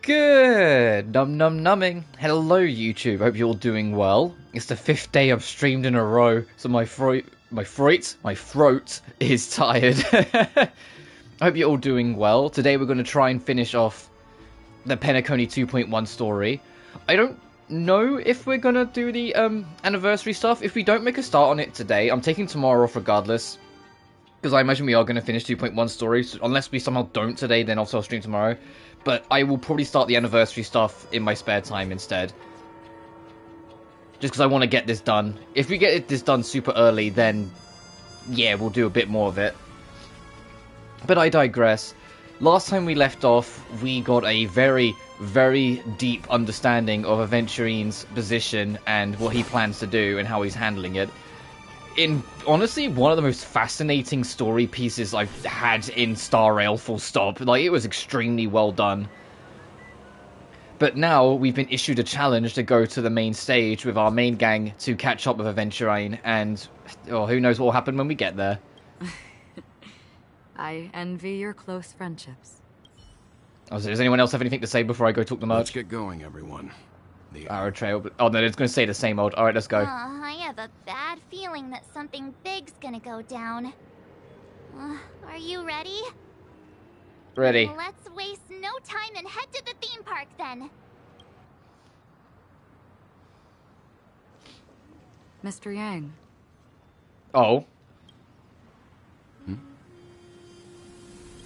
Good numbing. Hello YouTube, hope you're all doing well. It's the 5th day I've streamed in a row, so my throat is tired. I hope you're all doing well. Today we're going to try and finish off the Penacony 2.1 story. I don't know if we're going to do the anniversary stuff. If we don't make a start on it today, I'm taking tomorrow off regardless. Because I imagine we are going to finish 2.1 story. So unless we somehow don't today, then also I'll stream tomorrow. But I will probably start the anniversary stuff in my spare time instead. Just because I want to get this done. If we get this done super early, then yeah, we'll do a bit more of it. But I digress. Last time we left off, we got a very, very deep understanding of Aventurine's position and what he plans to do and how he's handling it. In, honestly, one of the most fascinating story pieces I've had in Star Rail, full stop. Like, it was extremely well done. But now, we've been issued a challenge to go to the main stage with our main gang to catch up with Aventurine, and who knows what will happen when we get there. I envy your close friendships. Oh, does anyone else have anything to say before I go talk to Merch? Let's get going, everyone. The Arrow trail. Oh no, it's going to say the same old. Alright, let's go. I have a bad feeling that something big's gonna go down. Are you ready? Ready. Let's waste no time and head to the theme park then. Mr. Yang. Oh.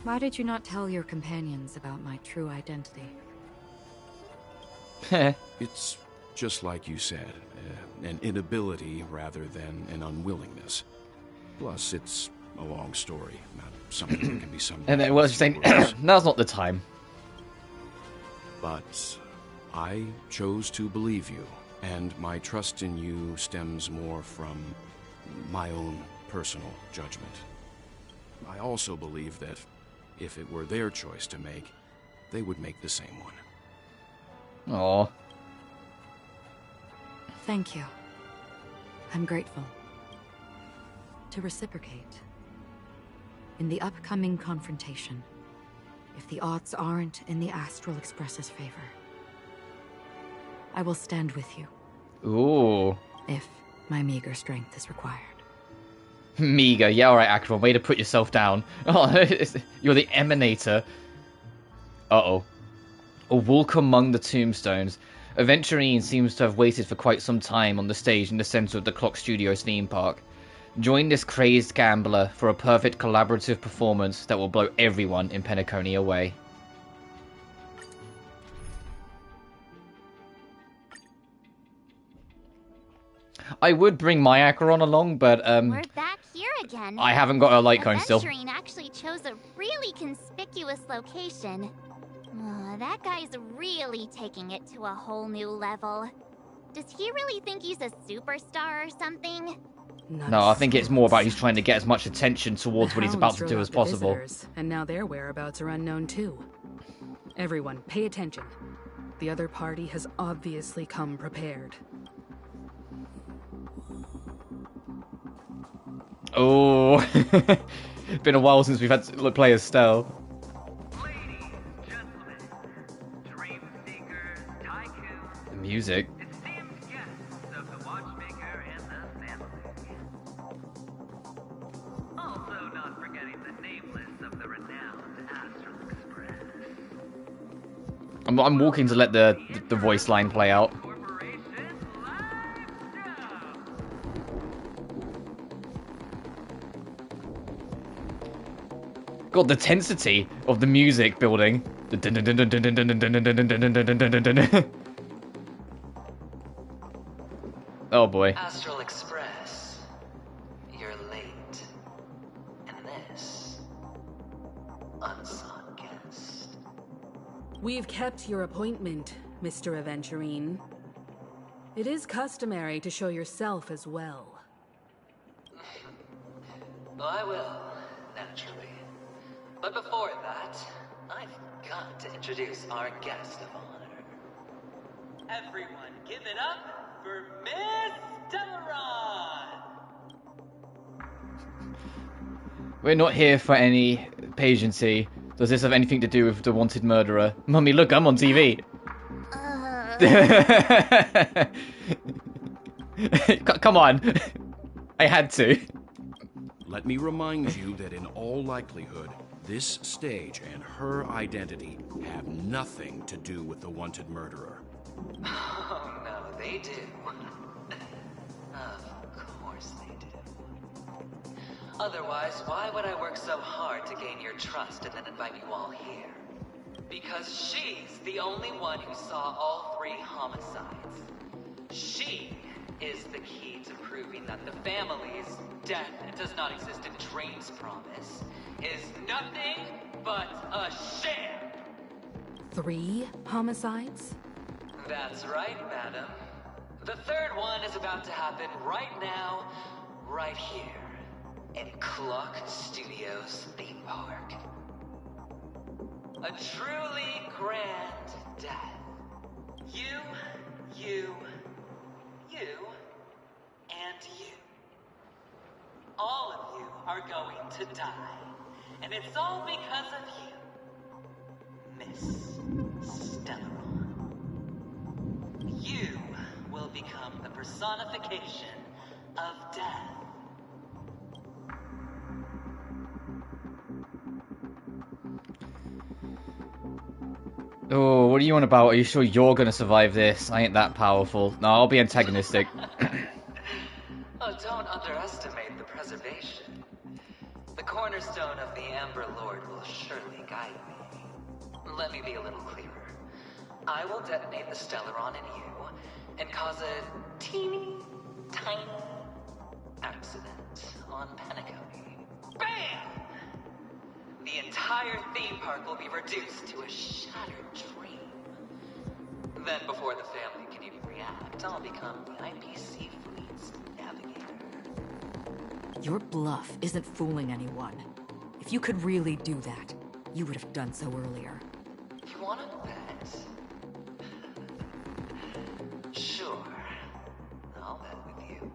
Why did you not tell your companions about my true identity? It's just like you said, an inability rather than an unwillingness. Plus, it's a long story, not something that can be summed up. And then what was you saying? Now's not the time. But I chose to believe you, and my trust in you stems more from my own personal judgment. I also believe that if it were their choice to make, they would make the same one. Aww. Thank you. I'm grateful. To reciprocate. In the upcoming confrontation, if the odds aren't in the Astral Express's favor, I will stand with you. Ooh. If my meager strength is required. Meager. Yeah, alright, Akron. Way to put yourself down. Oh, you're the Emanator. Uh-oh. A walk among the tombstones. Aventurine seems to have waited for quite some time on the stage in the center of the Clock Studios theme park. Join this crazed gambler for a perfect collaborative performance that will blow everyone in Penacony away. I would bring my Acheron along, but We're back here again. I haven't got a light cone still. Aventurine actually chose a really conspicuous location. That guy's really taking it to a whole new level. Does he really think he's a superstar or something? No, I think it's more about he's trying to get as much attention towards what he's about to do as possible. Visitors, and now their whereabouts are unknown too. Everyone, pay attention. The other party has obviously come prepared. Oh, been a while since we've had to play as Stell. The music. I'm walking to let the voice line play out. God, the tensity of the music building. Oh boy. Astral Express, you're late. And this, unsought guest. We've kept your appointment, Mr. Aventurine. It is customary to show yourself as well. I will, naturally. But before that, I've got to introduce our guest of honor. Everyone, give it up for Miss Delaron! We're not here for any pageancy. Does this have anything to do with the wanted murderer? Mummy, look, I'm on TV. Come on. I had to. Let me remind you that in all likelihood, this stage and her identity have nothing to do with the wanted murderer. Oh, no, they do. Of course they do. Otherwise, why would I work so hard to gain your trust and then invite you all here? Because she's the only one who saw all 3 homicides. She is the key to proving that the family's death does not exist in Drain's promise is nothing but a sham! 3 homicides? That's right, madam. The 3rd one is about to happen right now, right here, in Clock Studios theme park. A truly grand death. You, and you. All of you are going to die. And it's all because of you, Miss Stellaron. You will become the personification of death. Oh, what are you on about? Are you sure you're gonna survive this? I ain't that powerful. No, I'll be antagonistic. Oh, don't underestimate the preservation. The cornerstone of the Amber Lord will surely guide me. Let me be a little clearer. I will detonate the Stellaron in you and cause a teeny, tiny accident on Penacony. BAM! The entire theme park will be reduced to a shattered dream. Then, before the family can even react, I'll become the IPC fleet's navigator. Your bluff isn't fooling anyone. If you could really do that, you would have done so earlier. You want to bet? Sure. I'll bet with you.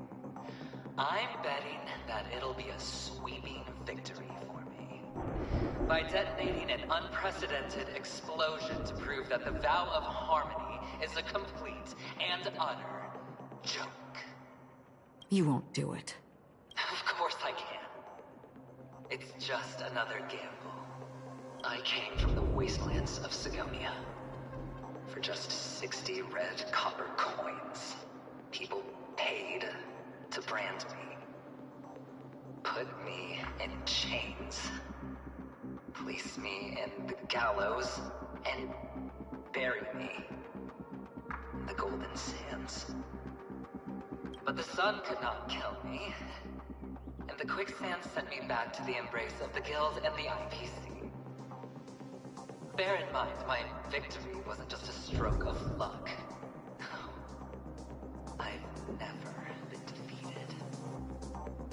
I'm betting that it'll be a sweeping victory for me. By detonating an unprecedented explosion to prove that the vow of harmony is a complete and utter joke. You won't do it. Of course I can. It's just another gamble. I came from the wastelands of Sigonia. For just 60 red copper coins, people paid to brand me. Put me in chains. Place me in the gallows and bury me in the golden sands. But the sun could not kill me, and the quicksand sent me back to the embrace of the guild and the IPC. Bear in mind, my victory wasn't just a stroke of luck. I've never been defeated.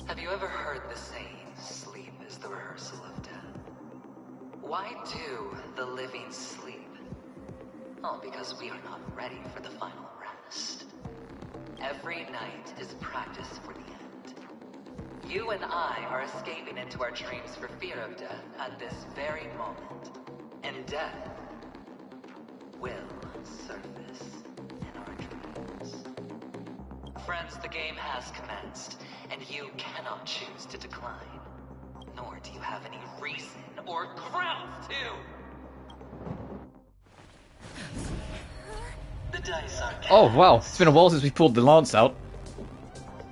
Have you ever heard the saying, sleep is the rehearsal of death? Why do the living sleep? Oh, because we are not ready for the final rest. Every night is practice for the end. You and I are escaping into our dreams for fear of death at this very moment. And death will surface in our dreams. Friends, the game has commenced, and you cannot choose to decline. Nor do you have any reason or grounds to! The dice are cast. Oh, wow. It's been a while since we pulled the lance out.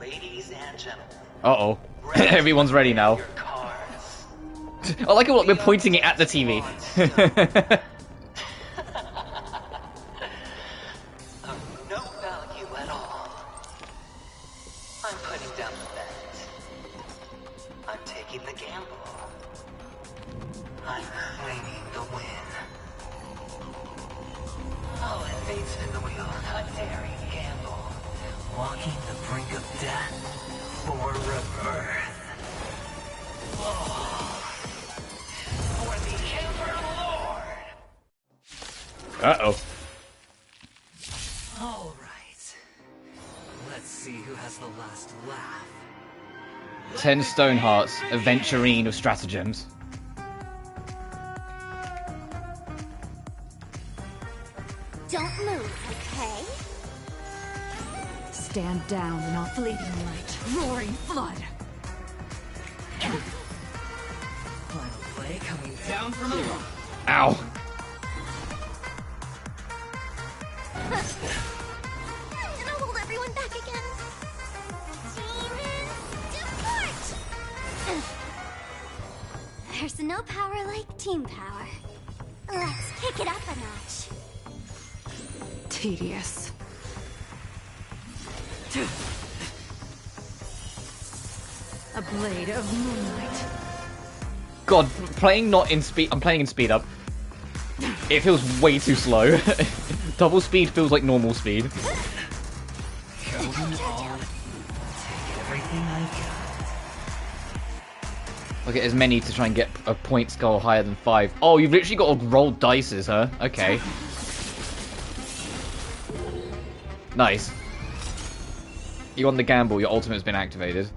Ladies and gentlemen. Uh-oh. Everyone's ready now. Your cards. I like it, we're pointing it at the TV. Of no value at all. I'm putting down the bet. I'm taking the gamble. I'm claiming the win. I'll invade spin the wheel, a daring gamble. Walking the brink of death for rebirth. For the Ember Lord! Uh-oh. All right. Let's see who has the last laugh. 10 stone hearts, Aventurine of stratagems. Don't move, okay? Stand down in our fleeting light. Roaring flood. Final play coming down from above. Ow. I'm gonna hold everyone back again. Demons, depart! There's no power like team power. Let's kick it up a notch. Tedious. A blade of moonlight. God, playing not in speed. I'm playing in speed up. It feels way too slow. Double speed feels like normal speed. Kill them all. Take everything I've got. Look at as many to try and get a point score higher than 5. Oh, you've literally got to roll dices, huh? Okay. Nice. You won the gamble. Your ultimate has been activated.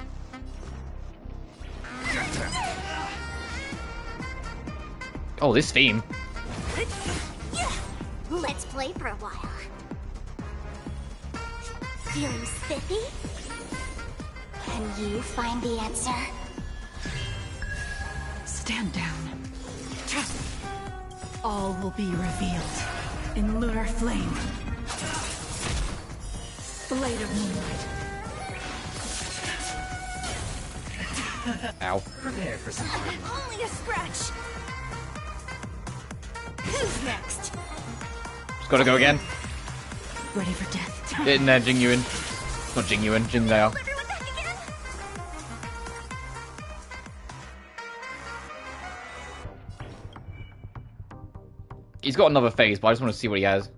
Oh, this theme. Let's play for a while. Feeling spiffy? Can you find the answer? Stand down. All will be revealed in lunar flame. Blade of moonlight. Ow. Prepare for some fun. Only a scratch. Who's next? Just gotta go again. Ready for death. Jing Yuan. Not Jing Yuan, Jing Liao. Everyone back again? He's got another phase, but I just want to see what he has.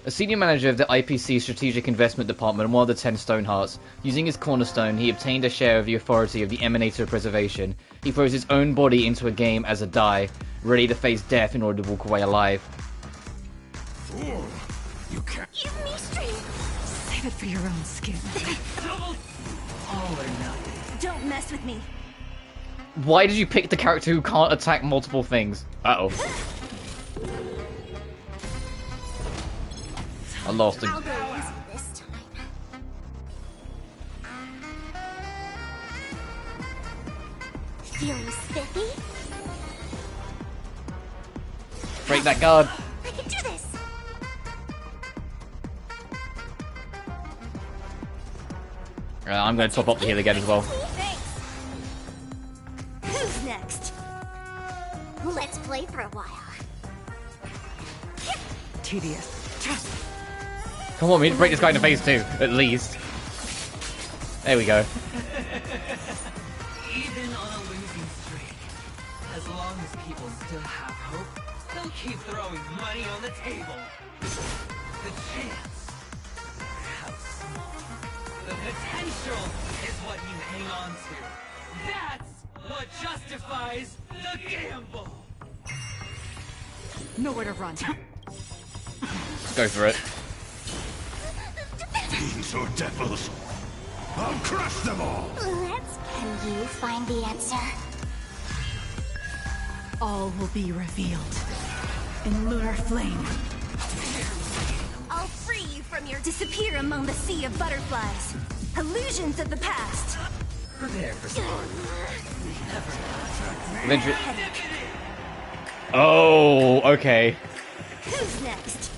A senior manager of the IPC Strategic Investment Department and one of the 10 Stonehearts. Using his cornerstone, he obtained a share of the authority of the Emanator of Preservation. He throws his own body into a game as a die, ready to face death in order to walk away alive. Fool! You can't. Give me strength. Save it for your own skin. All or nothing. Don't mess with me. Why did you pick the character who can't attack multiple things? Uh-oh. I lost him. I'll go easy this time. Feeling spiffy? Break that guard. I can do this. I'm going to top up the heal again as well. Thanks. Who's next? Let's play for a while. Tedious. Come on, we need to break this guy in the face too, at least. There we go. Even on a losing streak, as long as people still have hope, they'll keep throwing money on the table. The chance, how small. The potential is what you hang on to. That's what justifies the gamble. Nowhere to run. Let's go for it. Fiends or devils! I'll crush them all! Can you find the answer? All will be revealed in lunar flame. I'll free you from your disappear among the sea of butterflies. Illusions of the past. Prepare for some fun. Aventurine. Oh, okay. Who's next?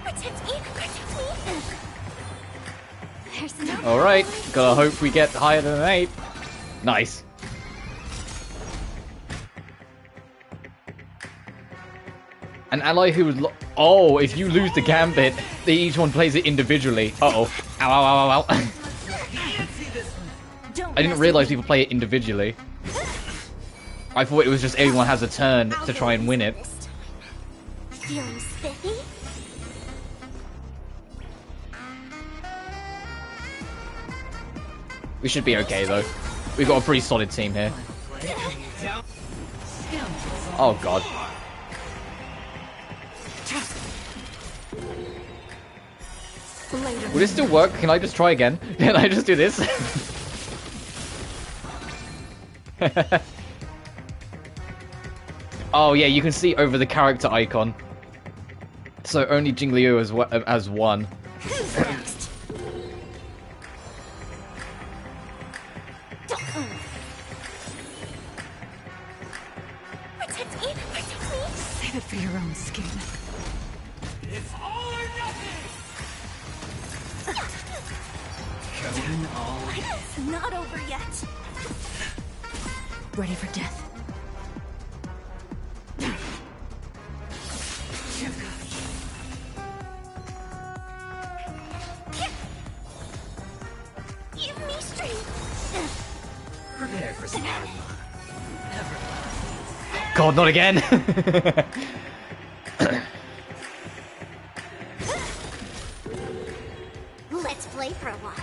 Protect me! Protect me! There's no Alright, gotta hope we get higher than an 8. Nice. An ally who was oh, if you lose the gambit, each one plays it individually. Uh-oh. Ow, ow, ow, ow, ow. I didn't realize people play it individually. I thought it was just everyone has a turn to try and win it. Feeling spiffy? We should be okay, though. We've got a pretty solid team here. Oh, God. Will this still work? Can I just try again? Can I just do this? Oh yeah, you can see over the character icon. So only Jingliu as one. Who's next? Protect me! Protect me! Save it for your own skin. It's all or nothing! Going all in. It's not over yet. Ready for death. Give me strength. Prepare for some hard luck. Never mind. God, not again! Let's play for a while.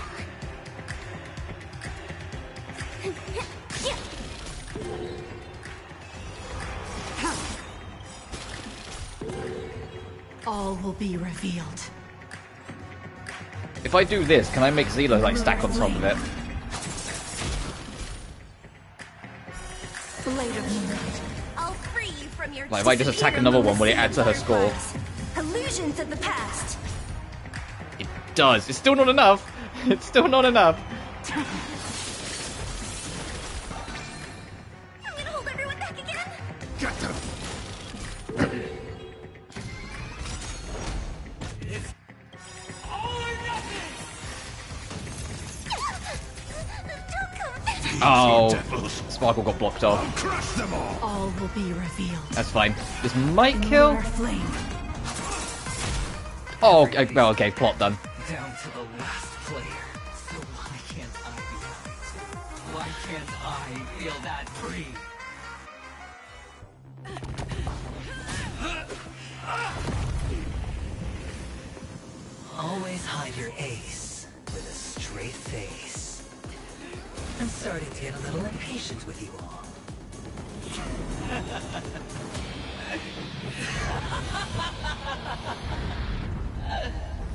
All will be revealed. If I do this, can I make Zila like stack on top of it? Blade of moonlight. I'll free you from your Like if I just attack another one, will it add to her score? Illusions of the past. It does. It's still not enough. It's still not enough. I'm gonna hold everyone back again. Get them! It's all or nothing! Don't come back. Oh, Devils. Sparkle got blocked off. Crush them all! All will be revealed. That's fine. This might kill. Lunar flame. Oh, okay, well, okay, plot done. Down to the last player. So why can't I be right? Why can't I feel that free? Always hide your ace with a straight face. I'm starting to get a little impatient with you all.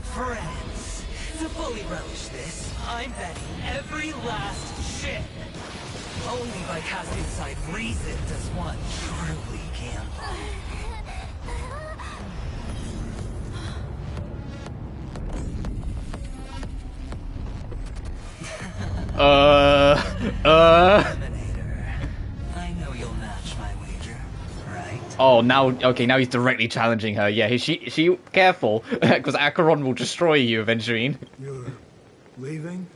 Friends, to fully relish this, I'm betting every last shit. Only by casting aside reason does one truly gamble. Eliminator. I know you'll match my wager, right? Oh, now, okay, now he's directly challenging her. Yeah, she careful, because Acheron will destroy you, Aventurine. You're leaving?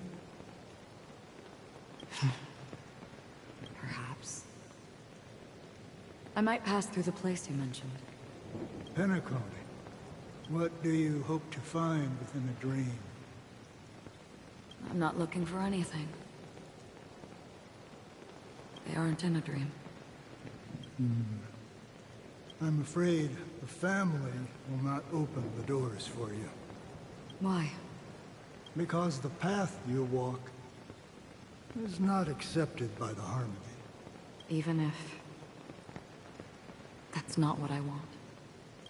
Perhaps. I might pass through the place you mentioned. Penacony. What do you hope to find within a dream? I'm not looking for anything. They aren't in a dream. I'm afraid the family will not open the doors for you. Why? Because the path you walk is not accepted by the Harmony. Even if... that's not what I want.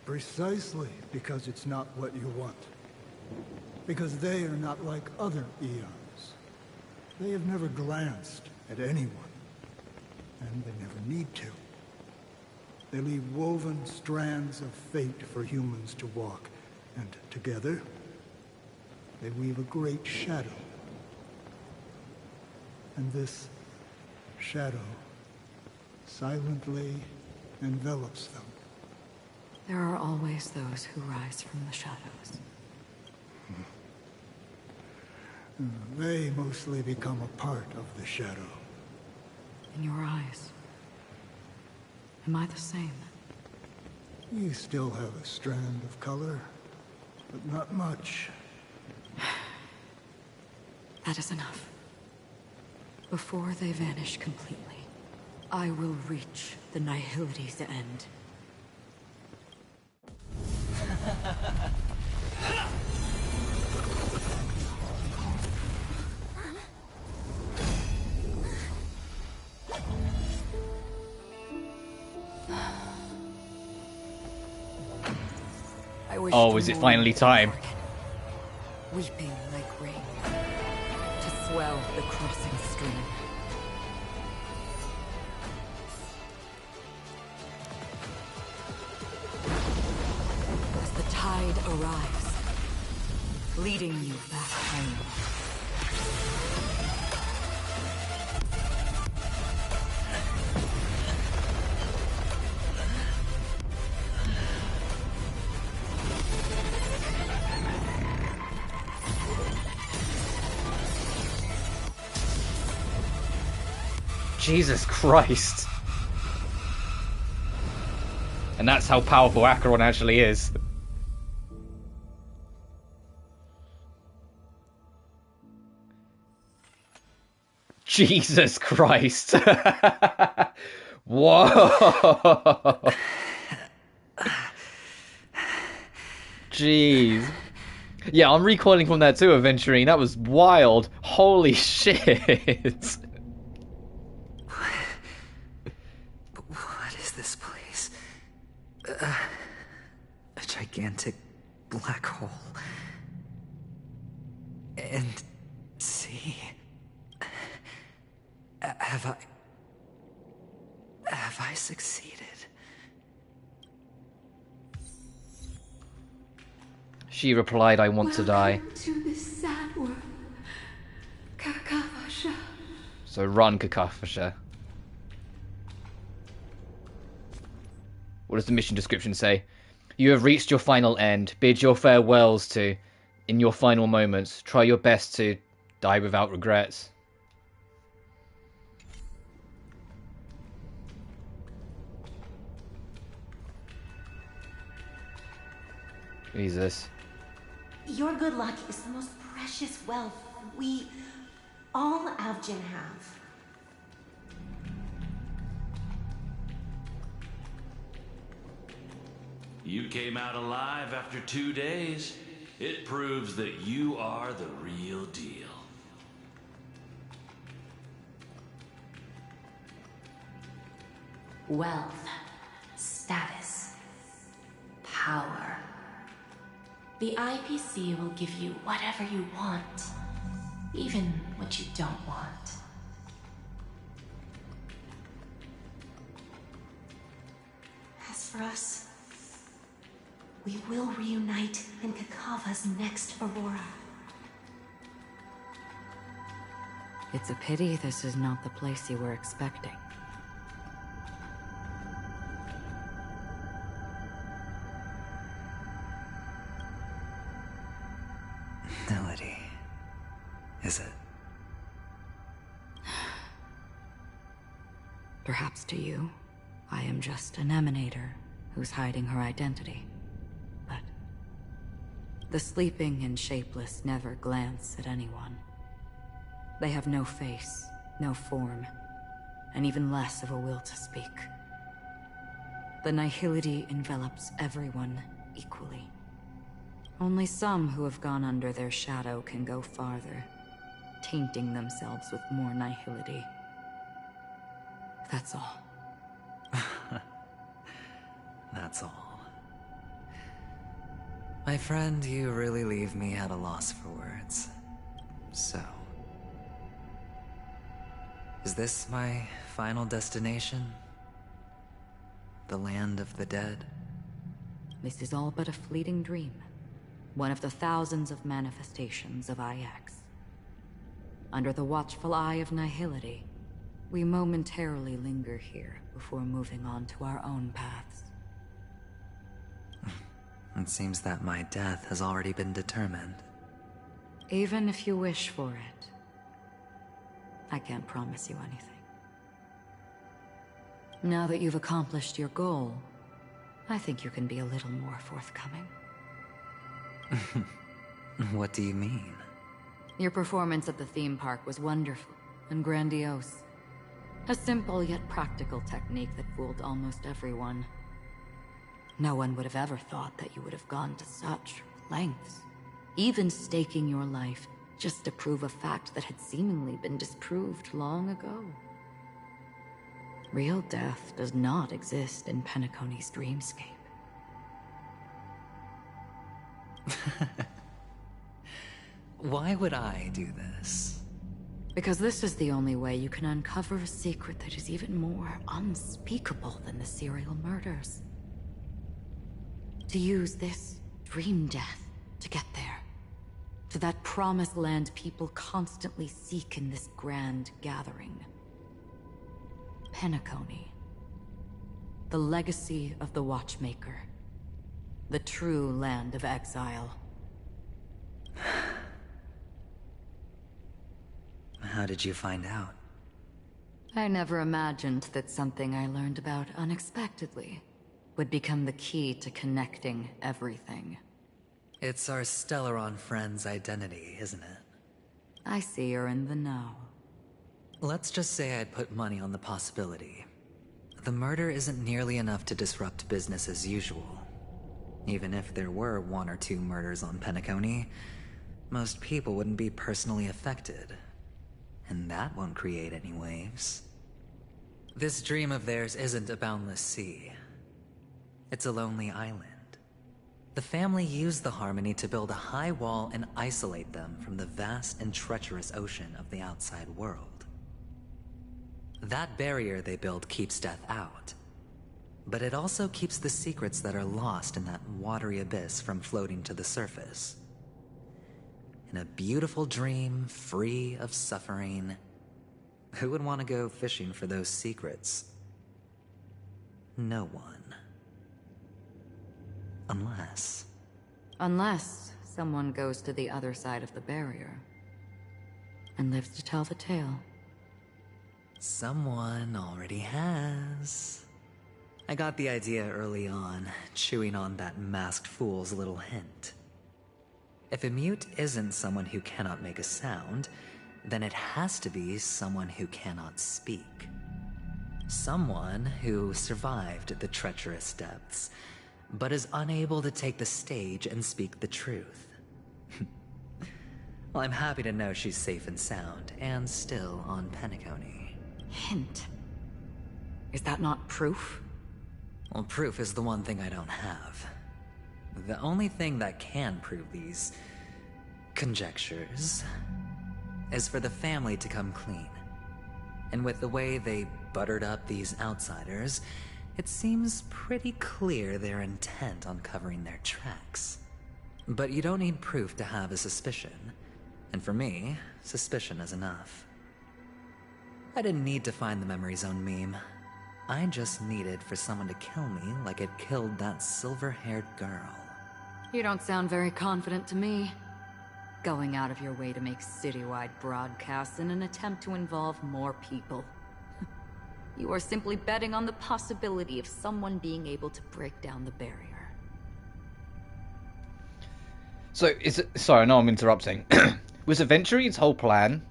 Precisely because it's not what you want. Because they are not like other eons. They have never glanced at anyone. And they never need to. They leave woven strands of fate for humans to walk. And together, they weave a great shadow. And this shadow silently envelops them. There are always those who rise from the shadows. They mostly become a part of the shadow. In your eyes. Am I the same? You still have a strand of color, but not much. That is enough. Before they vanish completely, I will reach the Nihility's end. Oh, is it finally time? weeping like rain, to swell the crossing stream. As the tide arrives, leading you back home. Jesus Christ. And that's how powerful Acheron actually is. Jesus Christ. Whoa. Jeez. Yeah, I'm recoiling from that too, Aventurine. That was wild. Holy shit. What is this place? A gigantic black hole. And see... Have I succeeded? She replied, I want to die. Welcome to this sad world, Kakavasha. So run, Kakavasha. What does the mission description say? You have reached your final end. Bid your farewells to, in your final moments. Try your best to die without regrets. Jesus. Your good luck is the most precious wealth we, all Avgin, have. You came out alive after 2 days. It proves that you are the real deal. Wealth, status, power. The IPC will give you whatever you want, even what you don't want. As for us, we will reunite in Kakava's next Aurora. It's a pity this is not the place you were expecting. Melody. Is it? Perhaps to you, I am just an emanator who's hiding her identity. But the sleeping and shapeless never glance at anyone. They have no face, no form, and even less of a will to speak. The nihility envelops everyone equally. Only some who have gone under their shadow can go farther, tainting themselves with more nihility. That's all. That's all. My friend, you really leave me at a loss for words. So... is this my final destination? The land of the dead? This is all but a fleeting dream. One of the thousands of manifestations of IX. Under the watchful eye of nihility, we momentarily linger here before moving on to our own paths. It seems that my death has already been determined. Even if you wish for it, I can't promise you anything. Now that you've accomplished your goal, I think you can be a little more forthcoming. What do you mean? Your performance at the theme park was wonderful and grandiose. A simple yet practical technique that fooled almost everyone. No one would have ever thought that you would have gone to such lengths, even staking your life just to prove a fact that had seemingly been disproved long ago. Real death does not exist in Penacony's dreamscape. Why would I do this? Because this is the only way you can uncover a secret that is even more unspeakable than the serial murders. To use this dream death to get there. To that promised land people constantly seek in this grand gathering. Penacony. The legacy of the Watchmaker. The true land of exile. How did you find out? I never imagined that something I learned about unexpectedly would become the key to connecting everything. It's our Stellaron friend's identity, isn't it? I see you're in the know. Let's just say I'd put money on the possibility. The murder isn't nearly enough to disrupt business as usual. Even if there were 1 or 2 murders on Penacony, most people wouldn't be personally affected. And that won't create any waves. This dream of theirs isn't a boundless sea. It's a lonely island. The family used the Harmony to build a high wall and isolate them from the vast and treacherous ocean of the outside world. That barrier they built keeps death out. But it also keeps the secrets that are lost in that watery abyss from floating to the surface. In a beautiful dream, free of suffering, who would want to go fishing for those secrets? No one. Unless someone goes to the other side of the barrier and lives to tell the tale. Someone already has. I got the idea early on, chewing on that masked fool's little hint. If a mute isn't someone who cannot make a sound, then it has to be someone who cannot speak. Someone who survived the treacherous depths, but is unable to take the stage and speak the truth. Well, I'm happy to know she's safe and sound, and still on Penacony. Hint? Is that not proof? Well, proof is the one thing I don't have. The only thing that can prove these conjectures is for the family to come clean. And with the way they buttered up these outsiders, it seems pretty clear they're intent on covering their tracks. But you don't need proof to have a suspicion. And for me, suspicion is enough. I didn't need to find the Memory Zone meme. I just needed for someone to kill me like it killed that silver-haired girl. You don't sound very confident to me. Going out of your way to make citywide broadcasts in an attempt to involve more people. You are simply betting on the possibility of someone being able to break down the barrier. So, sorry, I know I'm interrupting. Was Aventurine's whole plan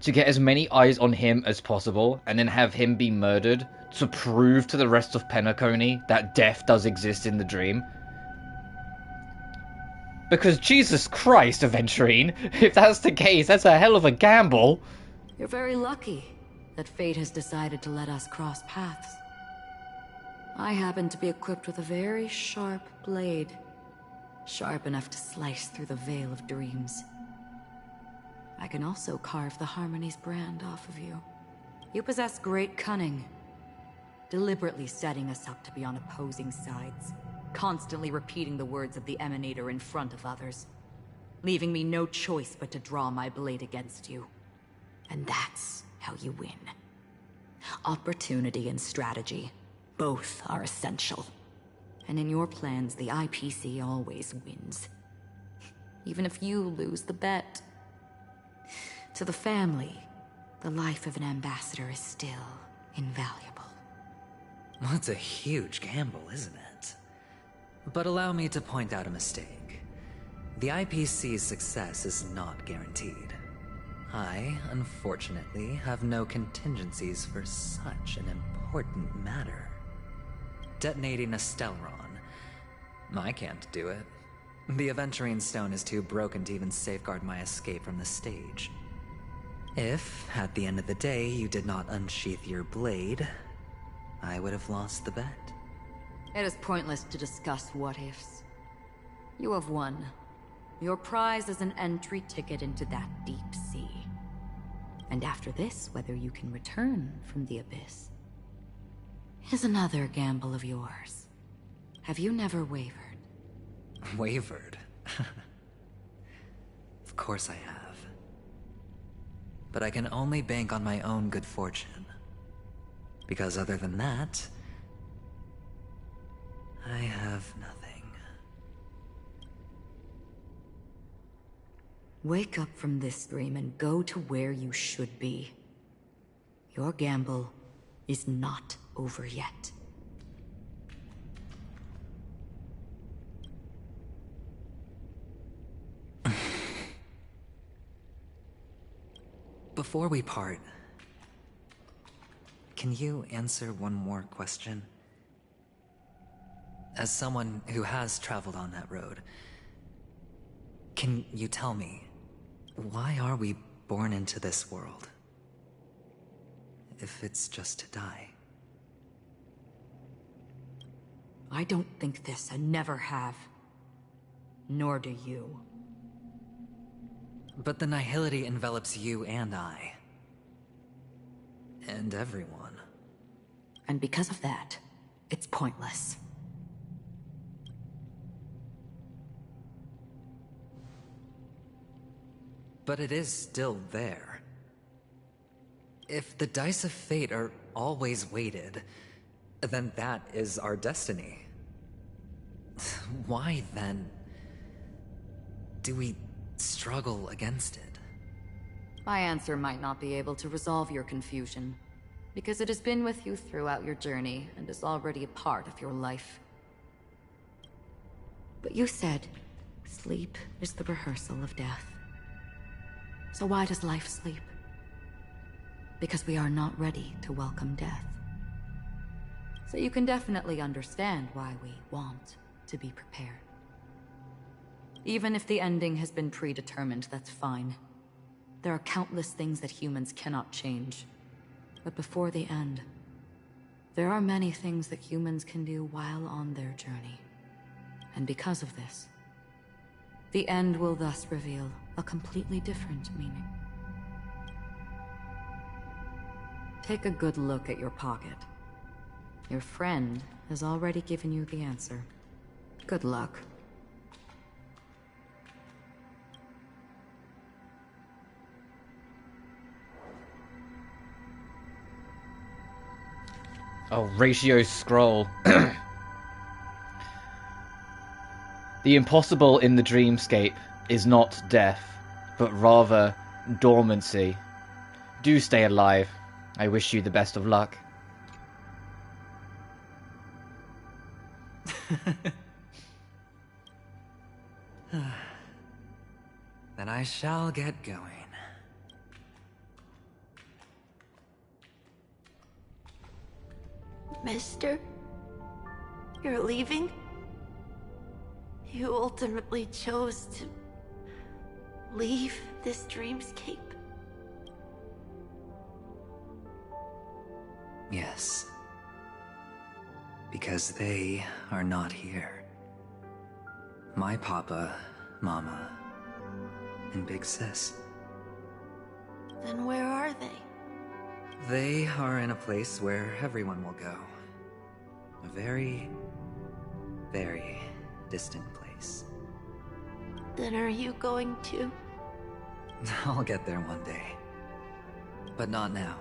to get as many eyes on him as possible, and then have him be murdered to prove to the rest of Penacony that death does exist in the dream? Because Jesus Christ, Aventurine, if that's the case, that's a hell of a gamble. You're very lucky that fate has decided to let us cross paths. I happen to be equipped with a very sharp blade, sharp enough to slice through the veil of dreams. I can also carve the Harmony's brand off of you. You possess great cunning, deliberately setting us up to be on opposing sides, constantly repeating the words of the Emanator in front of others, leaving me no choice but to draw my blade against you. And that's how you win. Opportunity and strategy, both are essential. And in your plans, the IPC always wins. Even if you lose the bet. To the family, the life of an ambassador is still invaluable. Well, it's a huge gamble, isn't it? But allow me to point out a mistake. The IPC's success is not guaranteed. I, unfortunately, have no contingencies for such an important matter. Detonating a Stellaron. I can't do it. The Aventurine stone is too broken to even safeguard my escape from the stage. If, at the end of the day, you did not unsheath your blade, I would have lost the bet. It is pointless to discuss what-ifs. You have won, Your prize is an entry ticket into that deep sea. And after this, whether you can return from the abyss is another gamble of yours. Have you never wavered? Wavered? Of course I have. But I can only bank on my own good fortune. Because other than that, I have nothing. Wake up from this dream and go to where you should be. Your gamble is not over yet. Before we part, can you answer one more question? As someone who has traveled on that road, can you tell me, why are we born into this world? If it's just to die. I don't think this, and never have. Nor do you. But the nihility envelops you and I. And everyone. And because of that, it's pointless. But it is still there. If the dice of fate are always weighted, then that is our destiny. Why, then, do we struggle against it? My answer might not be able to resolve your confusion, because it has been with you throughout your journey and is already a part of your life. But you said, sleep is the rehearsal of death. So why does life sleep? Because we are not ready to welcome death. So you can definitely understand why we want to be prepared. Even if the ending has been predetermined, that's fine. There are countless things that humans cannot change. But before the end, there are many things that humans can do while on their journey. And because of this, the end will thus reveal a completely different meaning. Take a good look at your pocket. Your friend has already given you the answer. Good luck. Oh, ratio scroll. The impossible in the dreamscape is not death, but rather dormancy. Do stay alive. I wish you the best of luck. Then I shall get going. Mister? You're leaving? You ultimately chose to leave this dreamscape? Yes. Because they are not here. My papa, mama, and big sis. Then where are they? They are in a place where everyone will go. A very, very distant place. Then are you going to? I'll get there one day. But not now.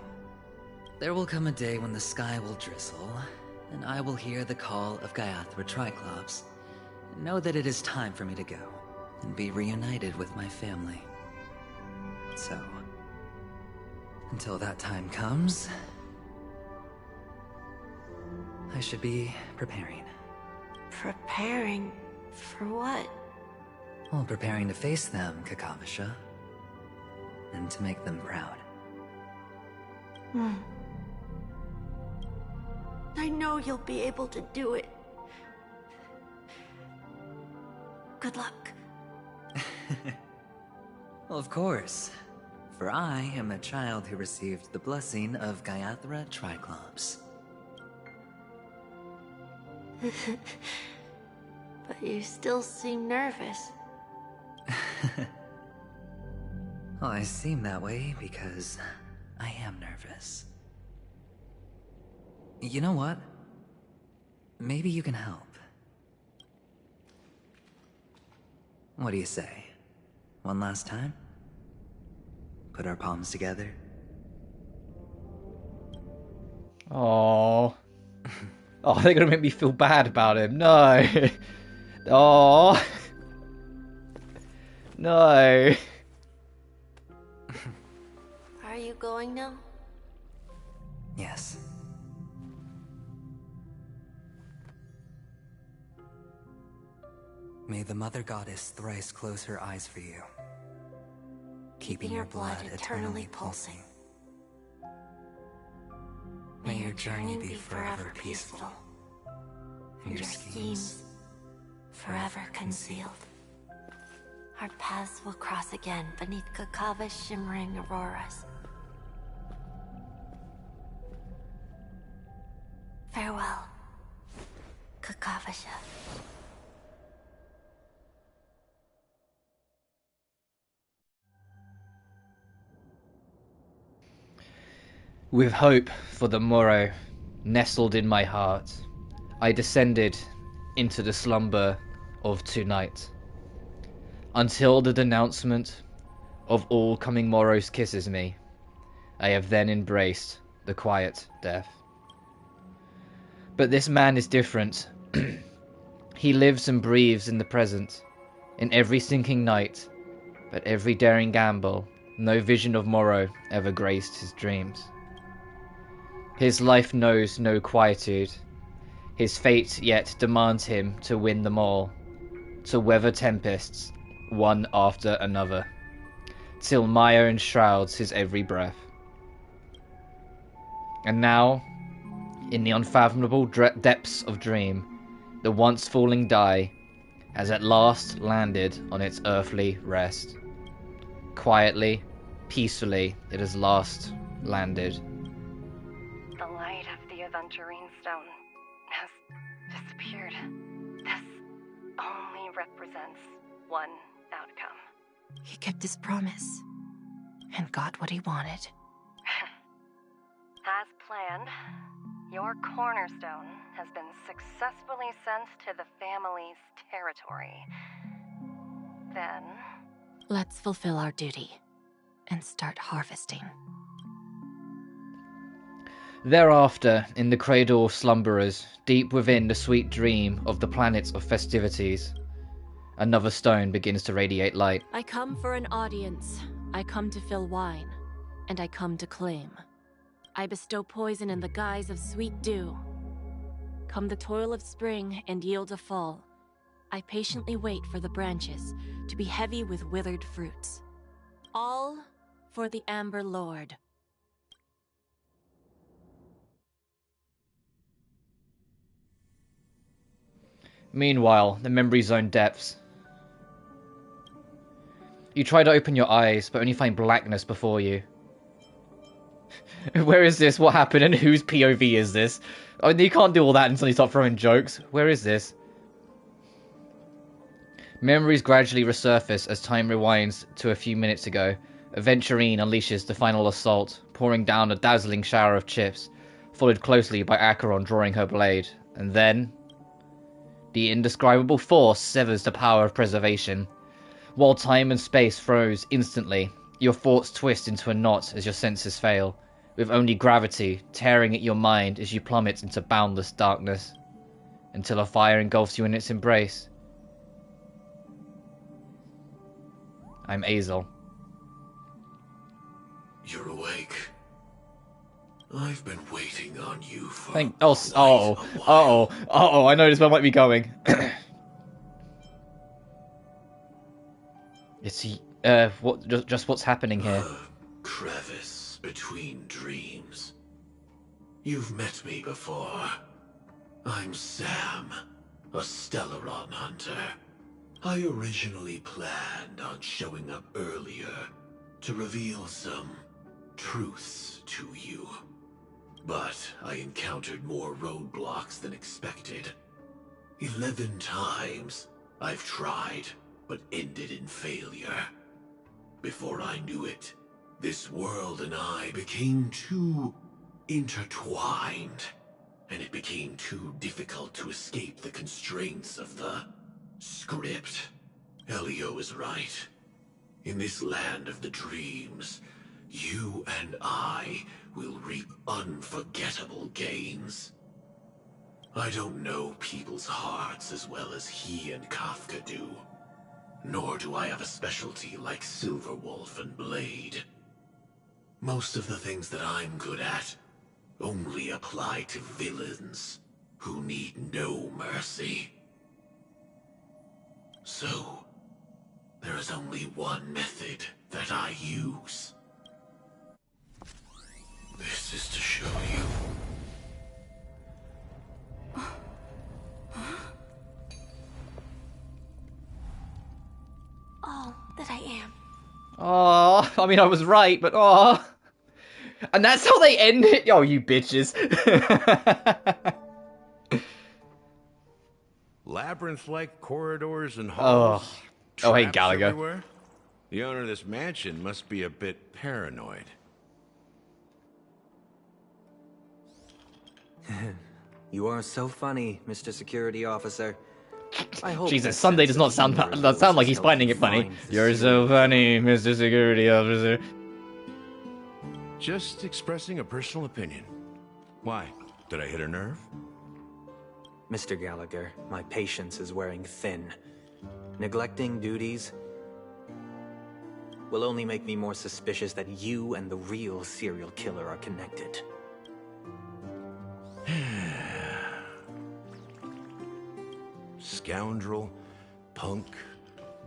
There will come a day when the sky will drizzle, and I will hear the call of Gaiathra Triclops, and know that it is time for me to go, and be reunited with my family. So, until that time comes, I should be preparing. Preparing for what? Well, preparing to face them, Kakavasha. And to make them proud. I know you'll be able to do it. Good luck. Well, of course. For I am a child who received the blessing of Gaiathra Triclops. But you still seem nervous. Well, I seem that way because I am nervous. You know what? Maybe you can help. What do you say? One last time? Put our palms together? Oh. Oh, they're gonna make me feel bad about him. No. Oh. No. Are you going now? Yes. May the Mother Goddess thrice close her eyes for you, keeping your blood eternally pulsing. May your journey be forever peaceful, and your schemes forever concealed. Our paths will cross again beneath Kakava's shimmering auroras. Farewell, Kakavasha. With hope for the morrow nestled in my heart, I descended into the slumber of tonight, until the denouncement of all coming morrows kisses me. I have then embraced the quiet death. But this man is different. He lives and breathes in the present, in every sinking night, but every daring gamble, no vision of morrow ever graced his dreams. His life knows no quietude. His fate yet demands him to win them all, to weather tempests, one after another, till mire enshrouds his every breath. And now, in the unfathomable depths of dream, the once falling die has at last landed on its earthly rest. Quietly, peacefully, it has last landed. The light of the Aventurine stone has disappeared. This only represents one outcome. He kept his promise and got what he wanted. As planned, your cornerstone has been successfully sent to the family's territory. Then... let's fulfill our duty and start harvesting. Thereafter, in the cradle of slumberers, deep within the sweet dream of the planets of festivities, another stone begins to radiate light. I come for an audience. I come to fill wine, and I come to claim. I bestow poison in the guise of sweet dew. Come the toil of spring and yield a fall. I patiently wait for the branches to be heavy with withered fruits. All for the Amber Lord. Meanwhile, the memory zone depths. You try to open your eyes, but only find blackness before you. Where is this? What happened? And whose POV is this? Oh, you can't do all that and suddenly start throwing jokes. Where is this? Memories gradually resurface as time rewinds to a few minutes ago. Aventurine unleashes the final assault, pouring down a dazzling shower of chips, followed closely by Acheron drawing her blade. And then... the indescribable force severs the power of preservation. While time and space froze instantly, your thoughts twist into a knot as your senses fail, with only gravity tearing at your mind as you plummet into boundless darkness, until a fire engulfs you in its embrace. I'm Azel. You're awake. I've been waiting on you for I know this one might be going. It's just what's happening here. Crevice between dreams. You've met me before. I'm Sam, a Stellaron hunter. I originally planned on showing up earlier to reveal some truths to you. But I encountered more roadblocks than expected. 11 times I've tried, but ended in failure. Before I knew it, this world and I became too intertwined, and it became too difficult to escape the constraints of the script. Elio is right. In this land of the dreams, you and I will reap unforgettable gains. I don't know people's hearts as well as he and Kafka do. Nor do I have a specialty like Silverwolf and Blade. Most of the things that I'm good at only apply to villains who need no mercy. So, there is only one method that I use. This is to show you. All that I am. Oh, I mean, I was right, but oh. And that's how they end it? Oh, you bitches. Labyrinth-like corridors and halls. Oh, hey, traps Gallagher. everywhere? The owner of this mansion must be a bit paranoid. You are so funny, Mr. Security Officer. I hope Jesus, Sunday does not sound like he's finding it funny. You're so funny, Mr. Security Officer. Just expressing a personal opinion. Why? Did I hit a nerve? Mr. Gallagher, my patience is wearing thin. Neglecting duties will only make me more suspicious that you and the real serial killer are connected. Scoundrel, punk,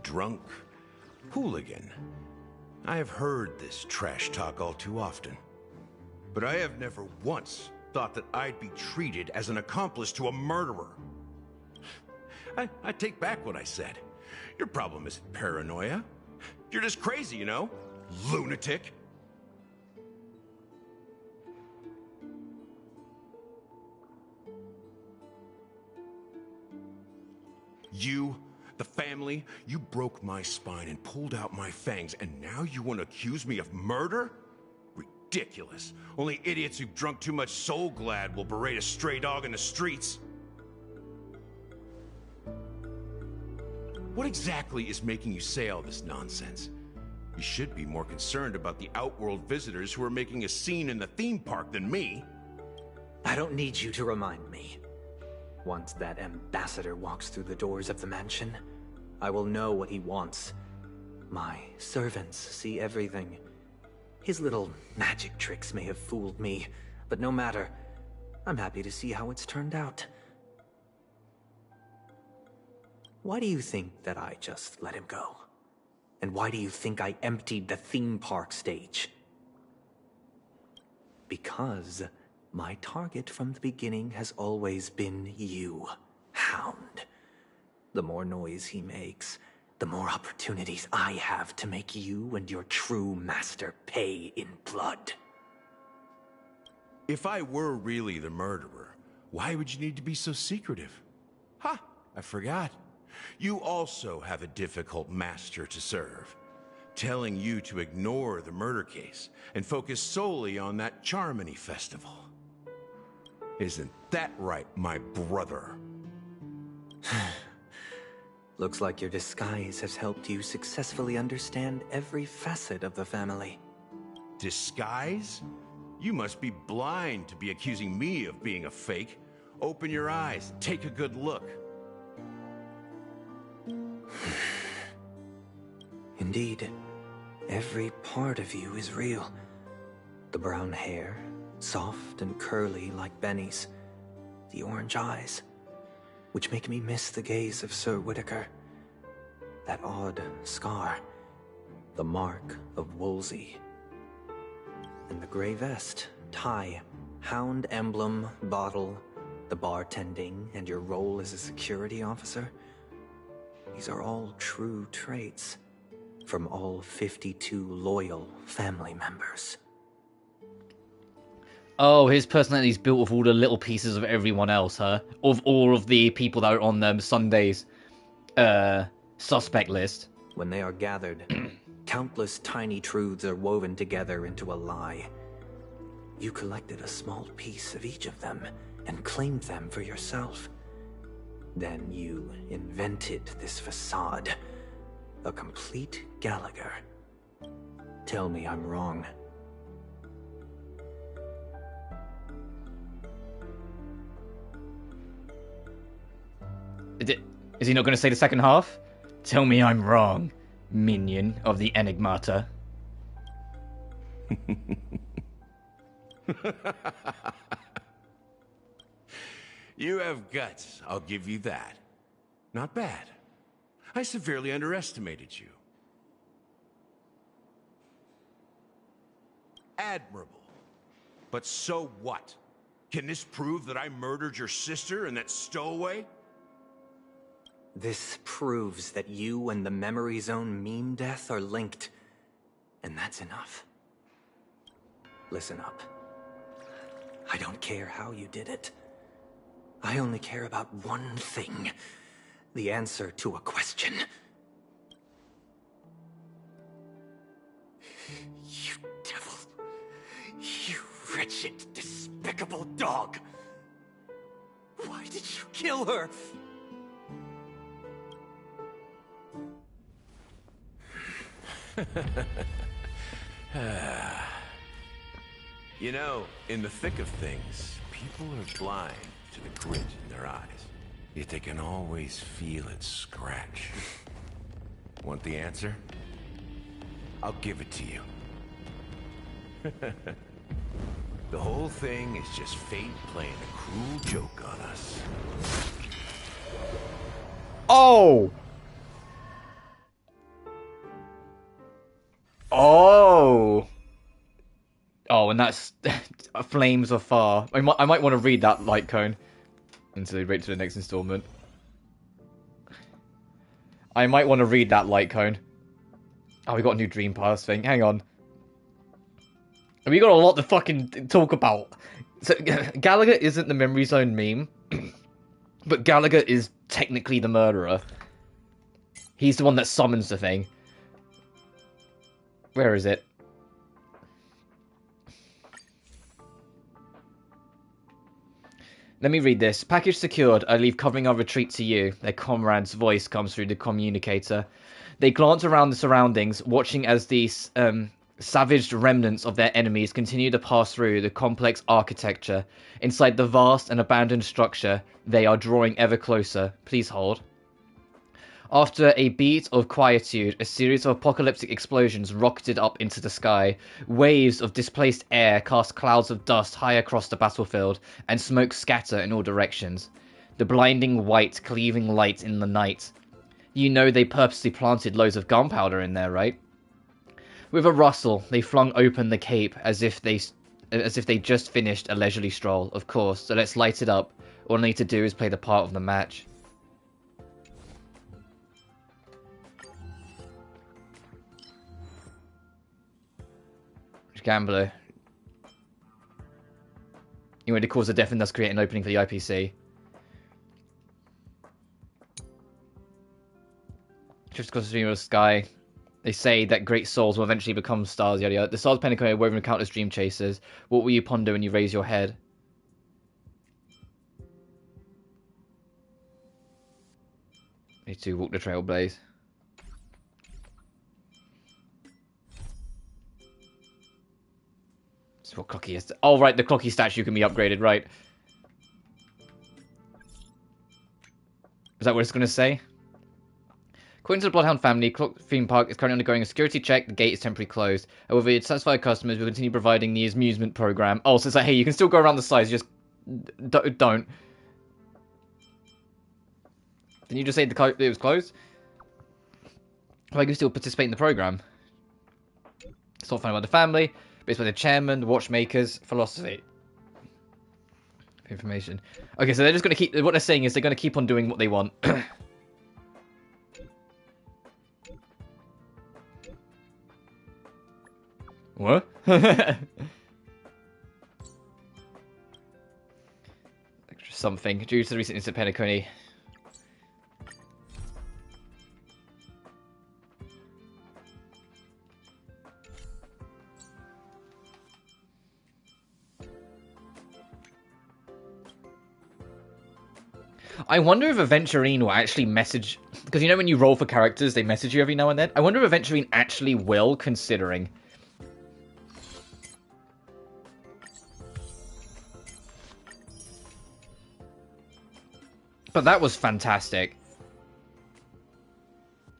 drunk, hooligan. I have heard this trash talk all too often. But I have never once thought that I'd be treated as an accomplice to a murderer. I take back what I said. Your problem isn't paranoia. You're just crazy, you know? Lunatic. You, the family, you broke my spine and pulled out my fangs, and now you want to accuse me of murder? Ridiculous. Only idiots who've drunk too much Soul Glad will berate a stray dog in the streets. What exactly is making you say all this nonsense? You should be more concerned about the Outworld visitors who are making a scene in the theme park than me. I don't need you to remind me. Once that ambassador walks through the doors of the mansion, I will know what he wants. My servants see everything. His little magic tricks may have fooled me, but no matter. I'm happy to see how it's turned out. Why do you think that I just let him go? And why do you think I emptied the theme park stage? Because my target from the beginning has always been you, Hound. The more noise he makes, the more opportunities I have to make you and your true master pay in blood. If I were really the murderer, why would you need to be so secretive? Ha! I forgot. You also have a difficult master to serve, telling you to ignore the murder case and focus solely on that Charmony festival. Isn't that right, my brother? Looks like your disguise has helped you successfully understand every facet of the family. Disguise? You must be blind to be accusing me of being a fake. Open your eyes, take a good look. Indeed, every part of you is real. The brown hair, soft and curly like Benny's. The orange eyes, which make me miss the gaze of Sir Whitaker. That odd scar, the mark of Wolsey. And the gray vest, tie, hound emblem, bottle, the bartending, and your role as a security officer. These are all true traits from all 52 loyal family members. Oh, his personality is built of all the little pieces of everyone else, huh? Of all of the people that are on Sunday's suspect list. When they are gathered, countless tiny truths are woven together into a lie. You collected a small piece of each of them and claimed them for yourself. Then you invented this facade. A complete Gallagher. Tell me I'm wrong. Is he not going to say the second half? Tell me I'm wrong, minion of the Enigmata. You have guts, I'll give you that. Not bad. I severely underestimated you. Admirable. But so what? Can this prove that I murdered your sister and that stowaway? This proves that you and the Memory Zone meme death are linked. And that's enough. Listen up. I don't care how you did it. I only care about one thing. The answer to a question. You devil. You wretched, despicable dog. Why did you kill her? You know, in the thick of things, people are blind to the grit in their eyes. Yet they can always feel it scratch. Want the answer? I'll give it to you. The whole thing is just fate playing a cruel joke on us. Oh! Oh! Oh, and that's flames are far. I might want to read that light cone until we wait to the next installment. I might want to read that light cone. Oh, we got a new Dream Pass thing. Hang on. We got a lot to fucking talk about. So, Gallagher isn't the Memory Zone meme, but Gallagher is technically the murderer. He's the one that summons the thing. Where is it? Let me read this. Package secured. I leave covering our retreat to you. Their comrade's voice comes through the communicator. They glance around the surroundings, watching as these savaged remnants of their enemies continue to pass through the complex architecture. Inside the vast and abandoned structure, they are drawing ever closer. Please hold. After a beat of quietude, a series of apocalyptic explosions rocketed up into the sky. Waves of displaced air cast clouds of dust high across the battlefield, and smoke scatter in all directions. The blinding white, cleaving light in the night. You know they purposely planted loads of gunpowder in there, right? With a rustle, they flung open the cape as if they just finished a leisurely stroll. Of course, so let's light it up. All I need to do is play the part of the match. Gambler. You want to cause a death and thus create an opening for the IPC. Just across the sky. They say that great souls will eventually become stars, yada yada. The stars of Penacony are woven of countless dream chasers. What will you ponder when you raise your head? Need to walk the trail, Blaze. This is what Clocky is. Oh, right, the Clocky statue can be upgraded, right. Is that what it's going to say? According to the Bloodhound family, Clock Theme Park is currently undergoing a security check. The gate is temporarily closed. However, to satisfy customers, we'll continue providing the amusement program. Oh, so it's like, hey, you can still go around the sides, just don't. Didn't you just say it was closed? Well, I can still participate in the program. It's not fun about the family, but it's by the chairman, the watchmakers, philosophy. Information. Okay, so they're just going to keep... What they're saying is they're going to keep on doing what they want. What? Something. Due to the recent incident at Penacony. I wonder if Aventurine will actually message... Because you know when you roll for characters, they message you every now and then? I wonder if Aventurine actually will, considering... But that was fantastic.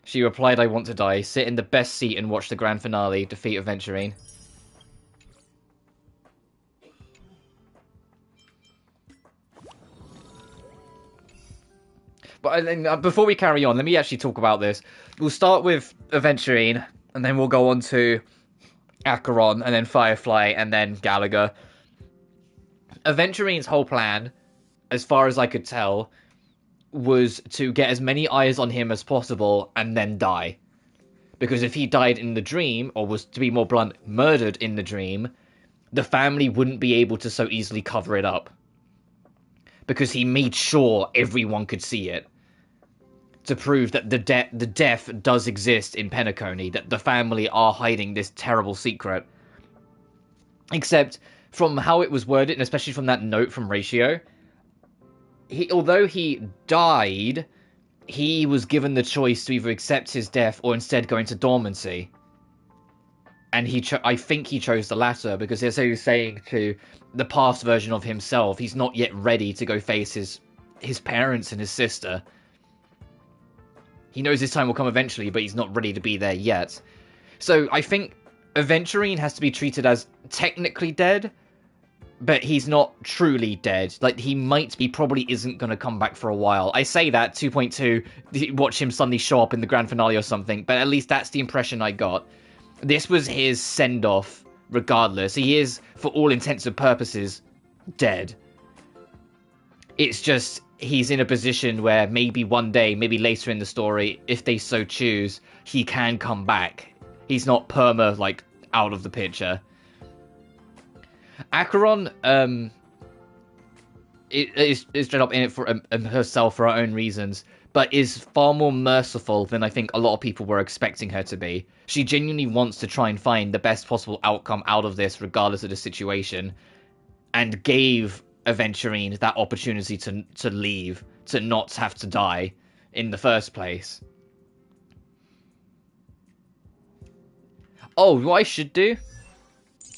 She replied, I want to die. Sit in the best seat and watch the grand finale. Defeat Aventurine. But before we carry on, let me actually talk about this. We'll start with Aventurine, and then we'll go on to Acheron, and then Firefly, and then Gallagher. Aventurine's whole plan, as far as I could tell, was to get as many eyes on him as possible and then die. Because if he died in the dream, or was, to be more blunt, murdered in the dream, the family wouldn't be able to so easily cover it up. Because he made sure everyone could see it. To prove that the death does exist in Penacony, that the family are hiding this terrible secret. Except, from how it was worded, and especially from that note from Ratio, although he died, he was given the choice to either accept his death or instead go into dormancy. And I think he chose the latter, because as he was saying to the past version of himself, he's not yet ready to go face his parents and his sister. He knows his time will come eventually, but he's not ready to be there yet. So I think Aventurine has to be treated as technically dead, but he's not truly dead. Like, he probably isn't going to come back for a while. I say that, 2.2, watch him suddenly show up in the grand finale or something, but at least that's the impression I got. This was his send-off, regardless. He is, for all intents and purposes, dead. It's just, he's in a position where maybe one day, maybe later in the story, if they so choose, he can come back. He's not out of the picture. Acheron, is straight up in it for herself for her own reasons, but is far more merciful than I think a lot of people were expecting her to be. She genuinely wants to try and find the best possible outcome out of this, regardless of the situation, and gave Aventurine that opportunity to leave, to not have to die in the first place. Oh, what I should do?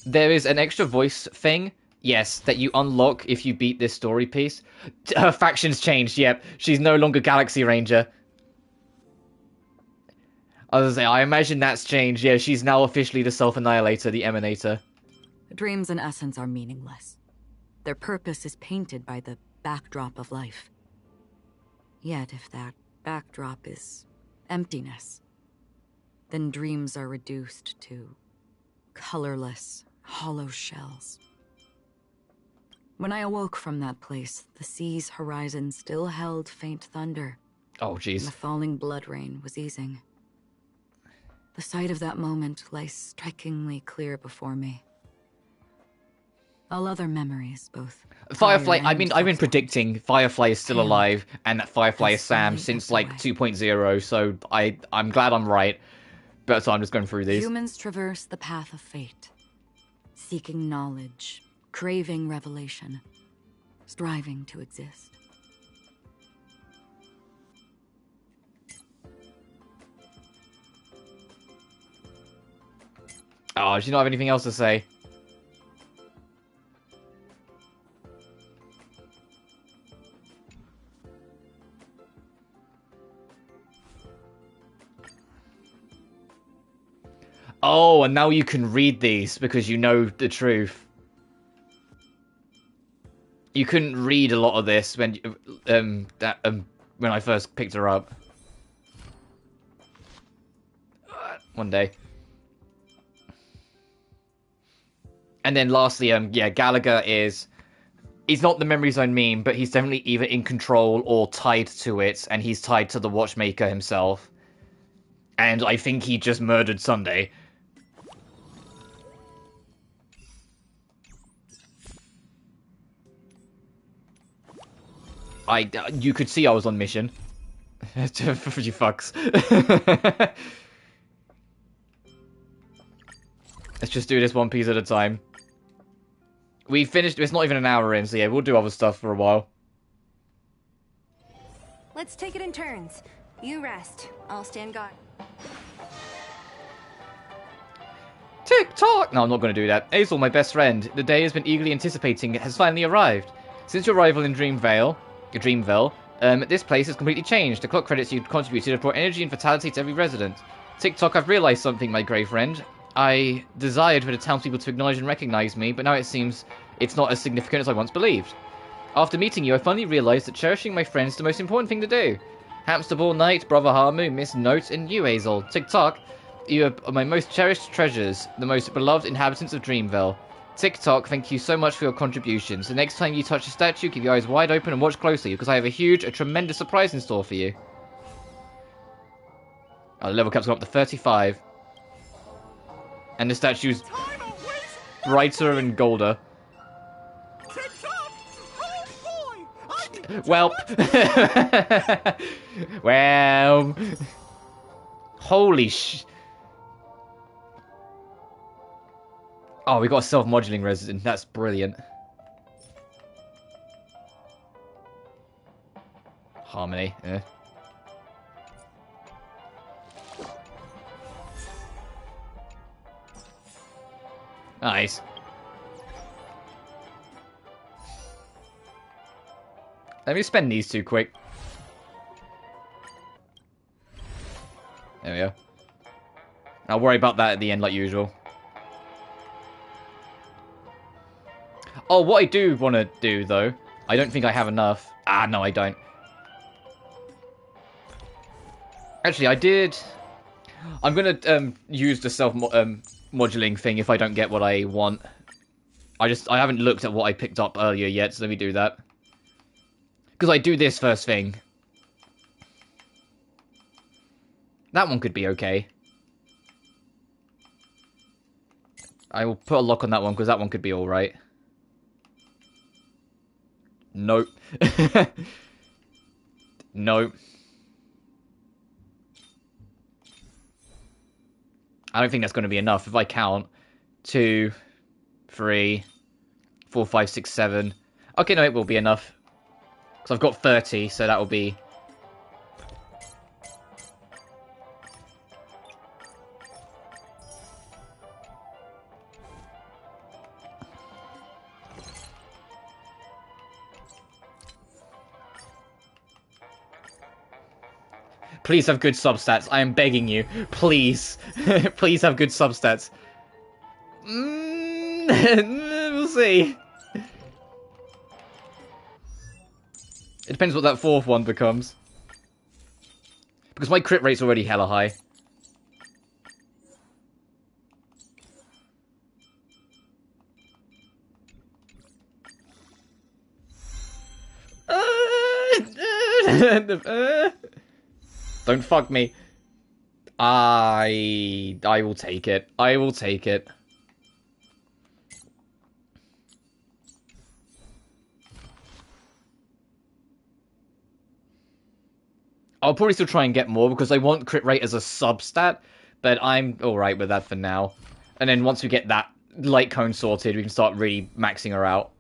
There is an extra voice thing, yes, that you unlock if you beat this story piece. Her faction's changed, yep. She's no longer Galaxy Ranger. I was gonna say, I imagine that's changed. Yeah, she's now officially the Self-Annihilator, the Emanator. Dreams in essence are meaningless. Their purpose is painted by the backdrop of life. Yet if that backdrop is emptiness, then dreams are reduced to colorless, hollow shells. When I awoke from that place, the sea's horizon still held faint thunder. Oh, jeez. And the falling blood rain was easing. The sight of that moment lay strikingly clear before me. All other memories, both Firefly, I've been predicting Firefly is still alive and that Firefly is Sam since 2.0, so I'm glad I'm right. But so I'm just going through these. Humans traverse the path of fate, seeking knowledge, craving revelation, striving to exist. Oh, do you not have anything else to say? Oh, and now you can read these because you know the truth. You couldn't read a lot of this when I first picked her up. One day. And then lastly, yeah, Gallagher is... He's not the Memory Zone meme, but he's definitely either in control or tied to it, and he's tied to the Watchmaker himself. And I think he just murdered Sunday. You could see I was on mission. You fucks. Let's just do this one piece at a time. We finished, it's not even an hour in, so yeah, we'll do other stuff for a while. Let's take it in turns. You rest. I'll stand guard. Tick-tock! No, I'm not going to do that. Azel, my best friend, the day has been eagerly anticipating has finally arrived. Since your arrival in Dreamville, this place has completely changed. The clock credits you contributed have brought energy and vitality to every resident. Tick-tock, I've realized something, my grey friend. I desired for the townspeople to acknowledge and recognize me, but now it seems it's not as significant as I once believed. After meeting you, I finally realized that cherishing my friends is the most important thing to do. Hamsterball Knight, Brother Harmu, Miss Note, and you, Azel. Tick-tock, you are my most cherished treasures, the most beloved inhabitants of Dreamville. Tick-tock, thank you so much for your contributions. The next time you touch a statue, keep your eyes wide open and watch closely, because I have a tremendous surprise in store for you. Oh, the level cap's gone up to 35. And the statue's brighter and golder. Well, well, holy sh... Oh, we got a self-modulating resident. That's brilliant. Harmony. Nice. Let me spend these two quick. There we go. I'll worry about that at the end like usual. Oh, what I do want to do, though, I don't think I have enough. Ah, no, I don't. Actually, I did... I'm going to use the self-modulating thing if I don't get what I want. I haven't looked at what I picked up earlier yet, so let me do that. Because I do this first thing. That one could be okay. I will put a lock on that one, because that one could be alright. Nope. Nope. I don't think that's going to be enough. If I count 2, 3, 4, 5, 6, 7. Okay, no, it will be enough. Because I've got 30, so that will be... Please have good substats. I am begging you. Please. Please have good substats. We'll see. It depends what that fourth one becomes. Because my crit rate's already hella high. Don't fuck me. I will take it. I will take it. I'll probably still try and get more because I want crit rate as a substat, but I'm alright with that for now. And then once we get that light cone sorted, we can start really maxing her out.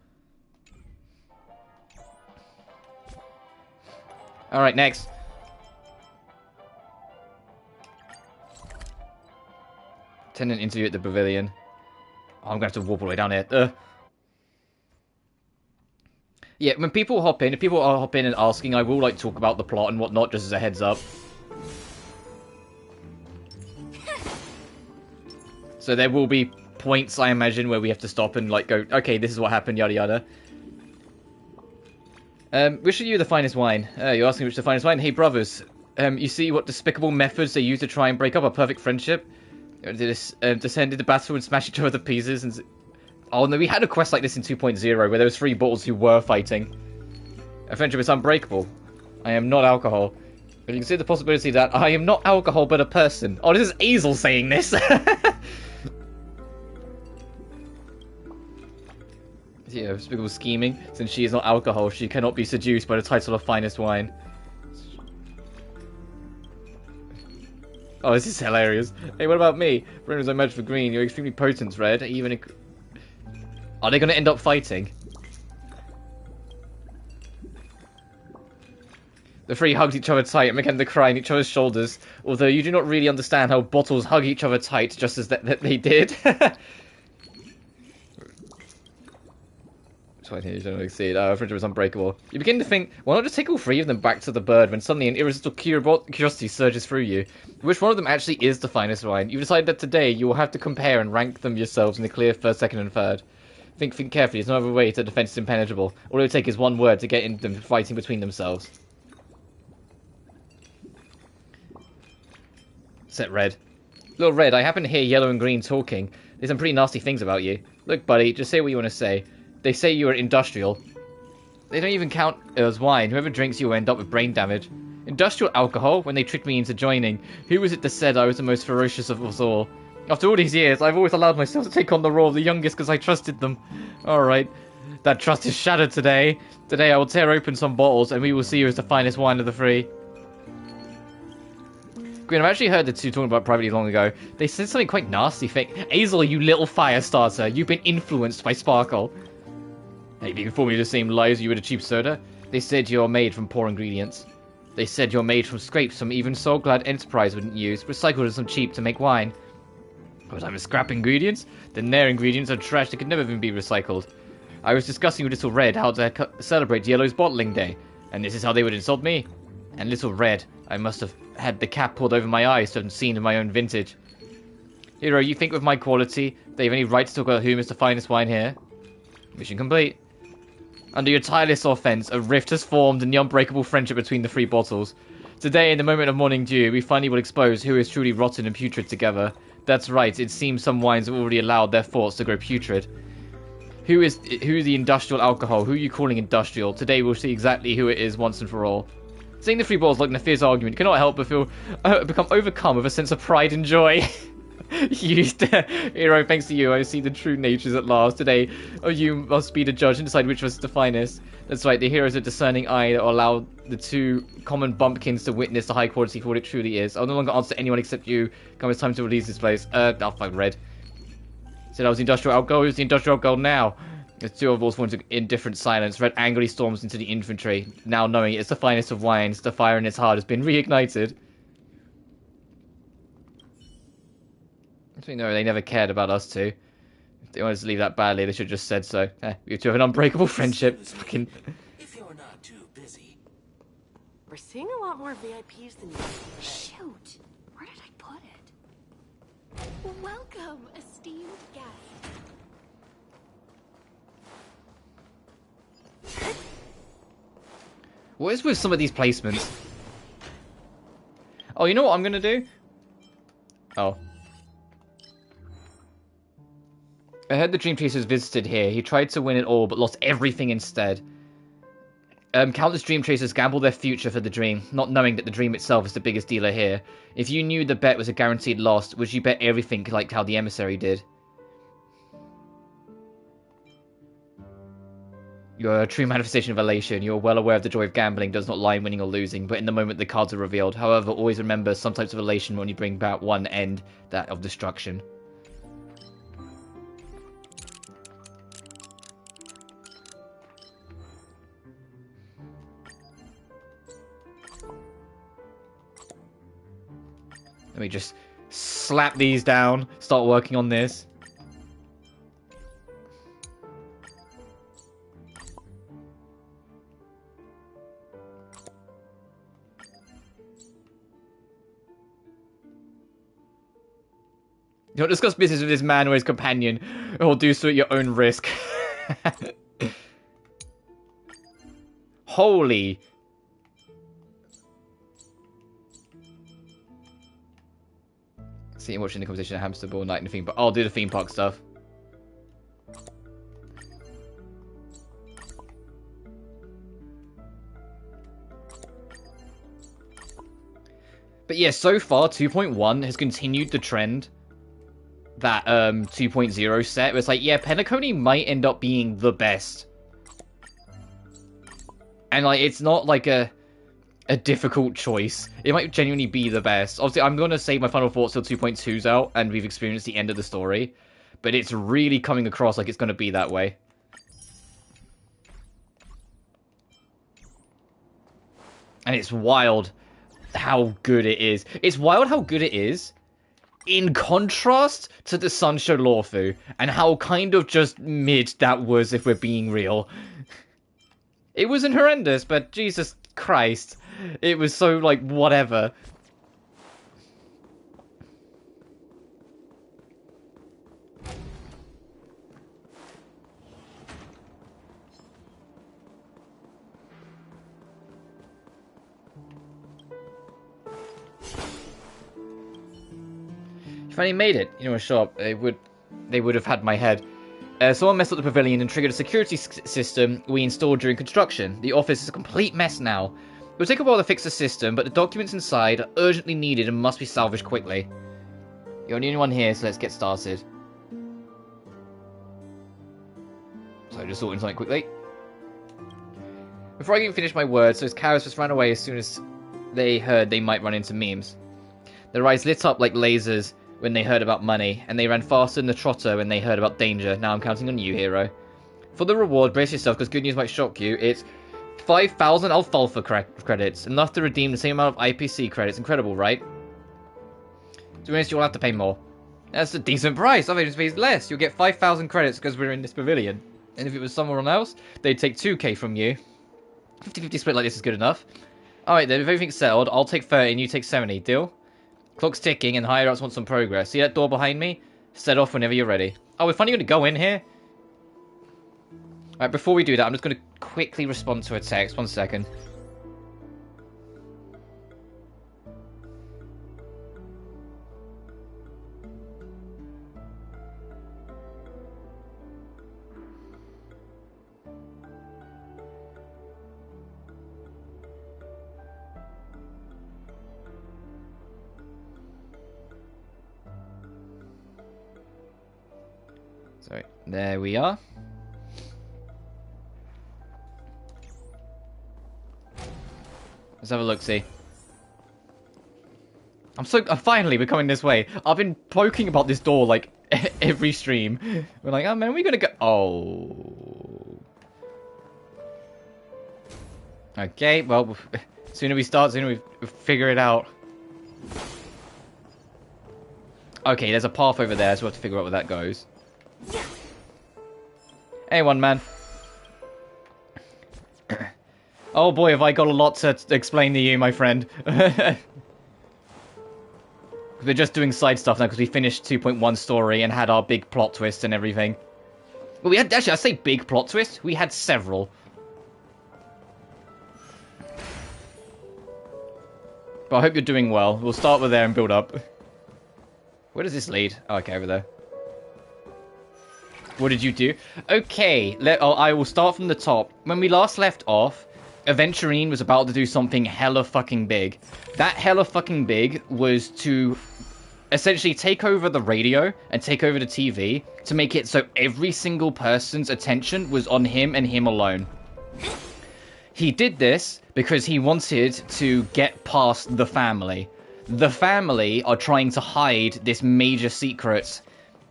Alright, next. Attend an interview at the pavilion. Oh, I'm gonna have to warp all the way down here. Yeah, when people hop in, if people are hop in and asking, I will like talk about the plot and whatnot, just as a heads up. So there will be points, I imagine, where we have to stop and like go, okay, this is what happened, yada yada. Which are you the finest wine? You're asking which is the finest wine? Hey brothers, you see what despicable methods they use to try and break up a perfect friendship? They descended the battle and smashed each other to pieces and... Oh no, we had a quest like this in 2.0 where there was 3 bottles who were fighting. A friendship is unbreakable. I am not alcohol. But you consider the possibility that I am not alcohol but a person. Oh, this is Azel saying this! Yeah, despicable scheming. Since she is not alcohol, she cannot be seduced by the title of finest wine. Oh, this is hilarious. Hey, what about me? Friends I match for green. You're extremely potent, Red. Even... Are they going to end up fighting? The three hugged each other tight and began to cry on each other's shoulders, although you do not really understand how bottles hug each other tight just as that they did. So I think you don't succeed. Friendship is unbreakable. You begin to think, why not just take all three of them back to the bird when suddenly an irresistible curiosity surges through you. Which one of them actually is the finest wine? You decide that today you will have to compare and rank them yourselves in the clear first, second, and third. Think carefully, there's no other way to defense is impenetrable. All it would take is one word to get them fighting between themselves. Set Red. Little Red, I happen to hear Yellow and Green talking. There's some pretty nasty things about you. Look, buddy, just say what you want to say. They say you are industrial. They don't even count as wine. Whoever drinks you will end up with brain damage. Industrial alcohol? When they tricked me into joining. Who was it that said I was the most ferocious of us all? After all these years, I've always allowed myself to take on the role of the youngest because I trusted them. Alright. That trust is shattered today. Today I will tear open some bottles and we will see who is the finest wine of the three. Green, I've actually heard the two talking about privately long ago. They said something quite nasty thing. Azel, you little fire starter. You've been influenced by Sparkle. Maybe you informed me the same lies you would a cheap soda. They said you're made from poor ingredients. They said you're made from scrapes some even so glad Enterprise wouldn't use, recycled and some cheap to make wine. Was I scrap ingredients? Then their ingredients are trash that could never even be recycled. I was discussing with Little Red how to celebrate Yellow's bottling day, and this is how they would insult me. And Little Red, I must have had the cap pulled over my eyes to have seen in my own vintage. Hero, you think with my quality, they have any right to talk about whom is the finest wine here? Mission complete. Under your tireless offense, a rift has formed in the unbreakable friendship between the three bottles. Today, in the moment of morning dew, we finally will expose who is truly rotten and putrid together. That's right, it seems some wines have already allowed their thoughts to grow putrid. Who is the industrial alcohol? Who are you calling industrial? Today we'll see exactly who it is once and for all. Seeing the three bottles like in a fierce argument, cannot help but become overcome with a sense of pride and joy. Hero, thanks to you, I see the true natures at last. Today, you must be the judge and decide which was the finest. That's right, the hero is a discerning eye that will allow the two common bumpkins to witness the high quality for what it truly is. I'll no longer answer anyone except you. Come, it's time to release this place. I'll find Red. Said I was the industrial alcohol. Who's the industrial alcohol now? The two of us fall into indifferent silence. Red angrily storms into the infantry, now knowing it's the finest of wines. The fire in its heart has been reignited. No, they never cared about us two. If they wanted to leave that badly, they should have just said so. You two have an unbreakable friendship. Fucking. If you're not too busy. We're seeing a lot more VIPs than you. Shoot! Where did I put it? Welcome, esteemed guest. What is with some of these placements? Oh, you know what I'm gonna do? Oh. I heard the Dream Chasers visited here. He tried to win it all, but lost everything instead. Countless Dream Chasers gamble their future for the dream, not knowing that the dream itself is the biggest dealer here. If you knew the bet was a guaranteed loss, would you bet everything like how the emissary did? You're a true manifestation of elation. You're well aware of the joy of gambling does not lie in winning or losing, but in the moment the cards are revealed. However, always remember some types of elation when you bring about one end, that of destruction. Let me just slap these down, start working on this. Do not discuss business with this man or his companion, or do so at your own risk. Holy... See him watching the competition at Hamster Ball Night and the theme park. I'll do the theme park stuff. But yeah, so far 2.1 has continued the trend that 2.0 set. It's like, yeah, Penacony might end up being the best. And like, it's not like a difficult choice. It might genuinely be the best. Obviously, I'm going to save my final thoughts till 2.2's out and we've experienced the end of the story. But it's really coming across like it's going to be that way. And it's wild how good it is. It's wild how good it is in contrast to the Sunsho Lawfu, and how kind of just mid that was, if we're being real. It wasn't horrendous, but Jesus Christ, it was so, like, whatever. You finally made it. You know, a shop. They would have had my head. Someone messed up the pavilion and triggered a security system we installed during construction. The office is a complete mess now. It will take a while to fix the system, but the documents inside are urgently needed and must be salvaged quickly. You're the only one here, so let's get started. So just sorting something quickly. Before I can finish my words, those cows just ran away as soon as they heard they might run into memes. Their eyes lit up like lasers when they heard about money, and they ran faster than the trotter when they heard about danger. Now I'm counting on you, hero. For the reward, brace yourself, because good news might shock you. It's 5,000 alfalfa credits, enough to redeem the same amount of IPC credits. Incredible, right? To be honest, you'll have to pay more. That's a decent price. I've just paid less. You'll get 5,000 credits because we're in this pavilion. And if it was someone else, they'd take 2k from you. 50-50 split like this is good enough. Alright then, if everything's settled, I'll take 30 and you take 70. Deal? Clock's ticking and higher ups want some progress. See that door behind me? Set off whenever you're ready. Oh, we're finally going to go in here? Alright, before we do that, I'm just going to quickly respond to a text. 1 second. So, there we are. Let's have a look-see. I'm finally becoming this way. I've been poking about this door, like, every stream. We're like, oh man, we're gonna go... Oh. Okay, well, sooner we start, sooner we figure it out. Okay, there's a path over there, so we'll have to figure out where that goes. Hey, one man. Oh boy, have I got a lot to explain to you, my friend. We're just doing side stuff now because we finished 2.1 story and had our big plot twist and everything. Well, we had, actually, I say big plot twist. We had several. But I hope you're doing well. We'll start with there and build up. Where does this lead? Oh, okay, over there. What did you do? Okay, I will start from the top. When we last left off, Aventurine was about to do something hella fucking big. That hella fucking big was to essentially take over the radio and take over the TV to make it so every single person's attention was on him and him alone. He did this because he wanted to get past the family. The family are trying to hide this major secret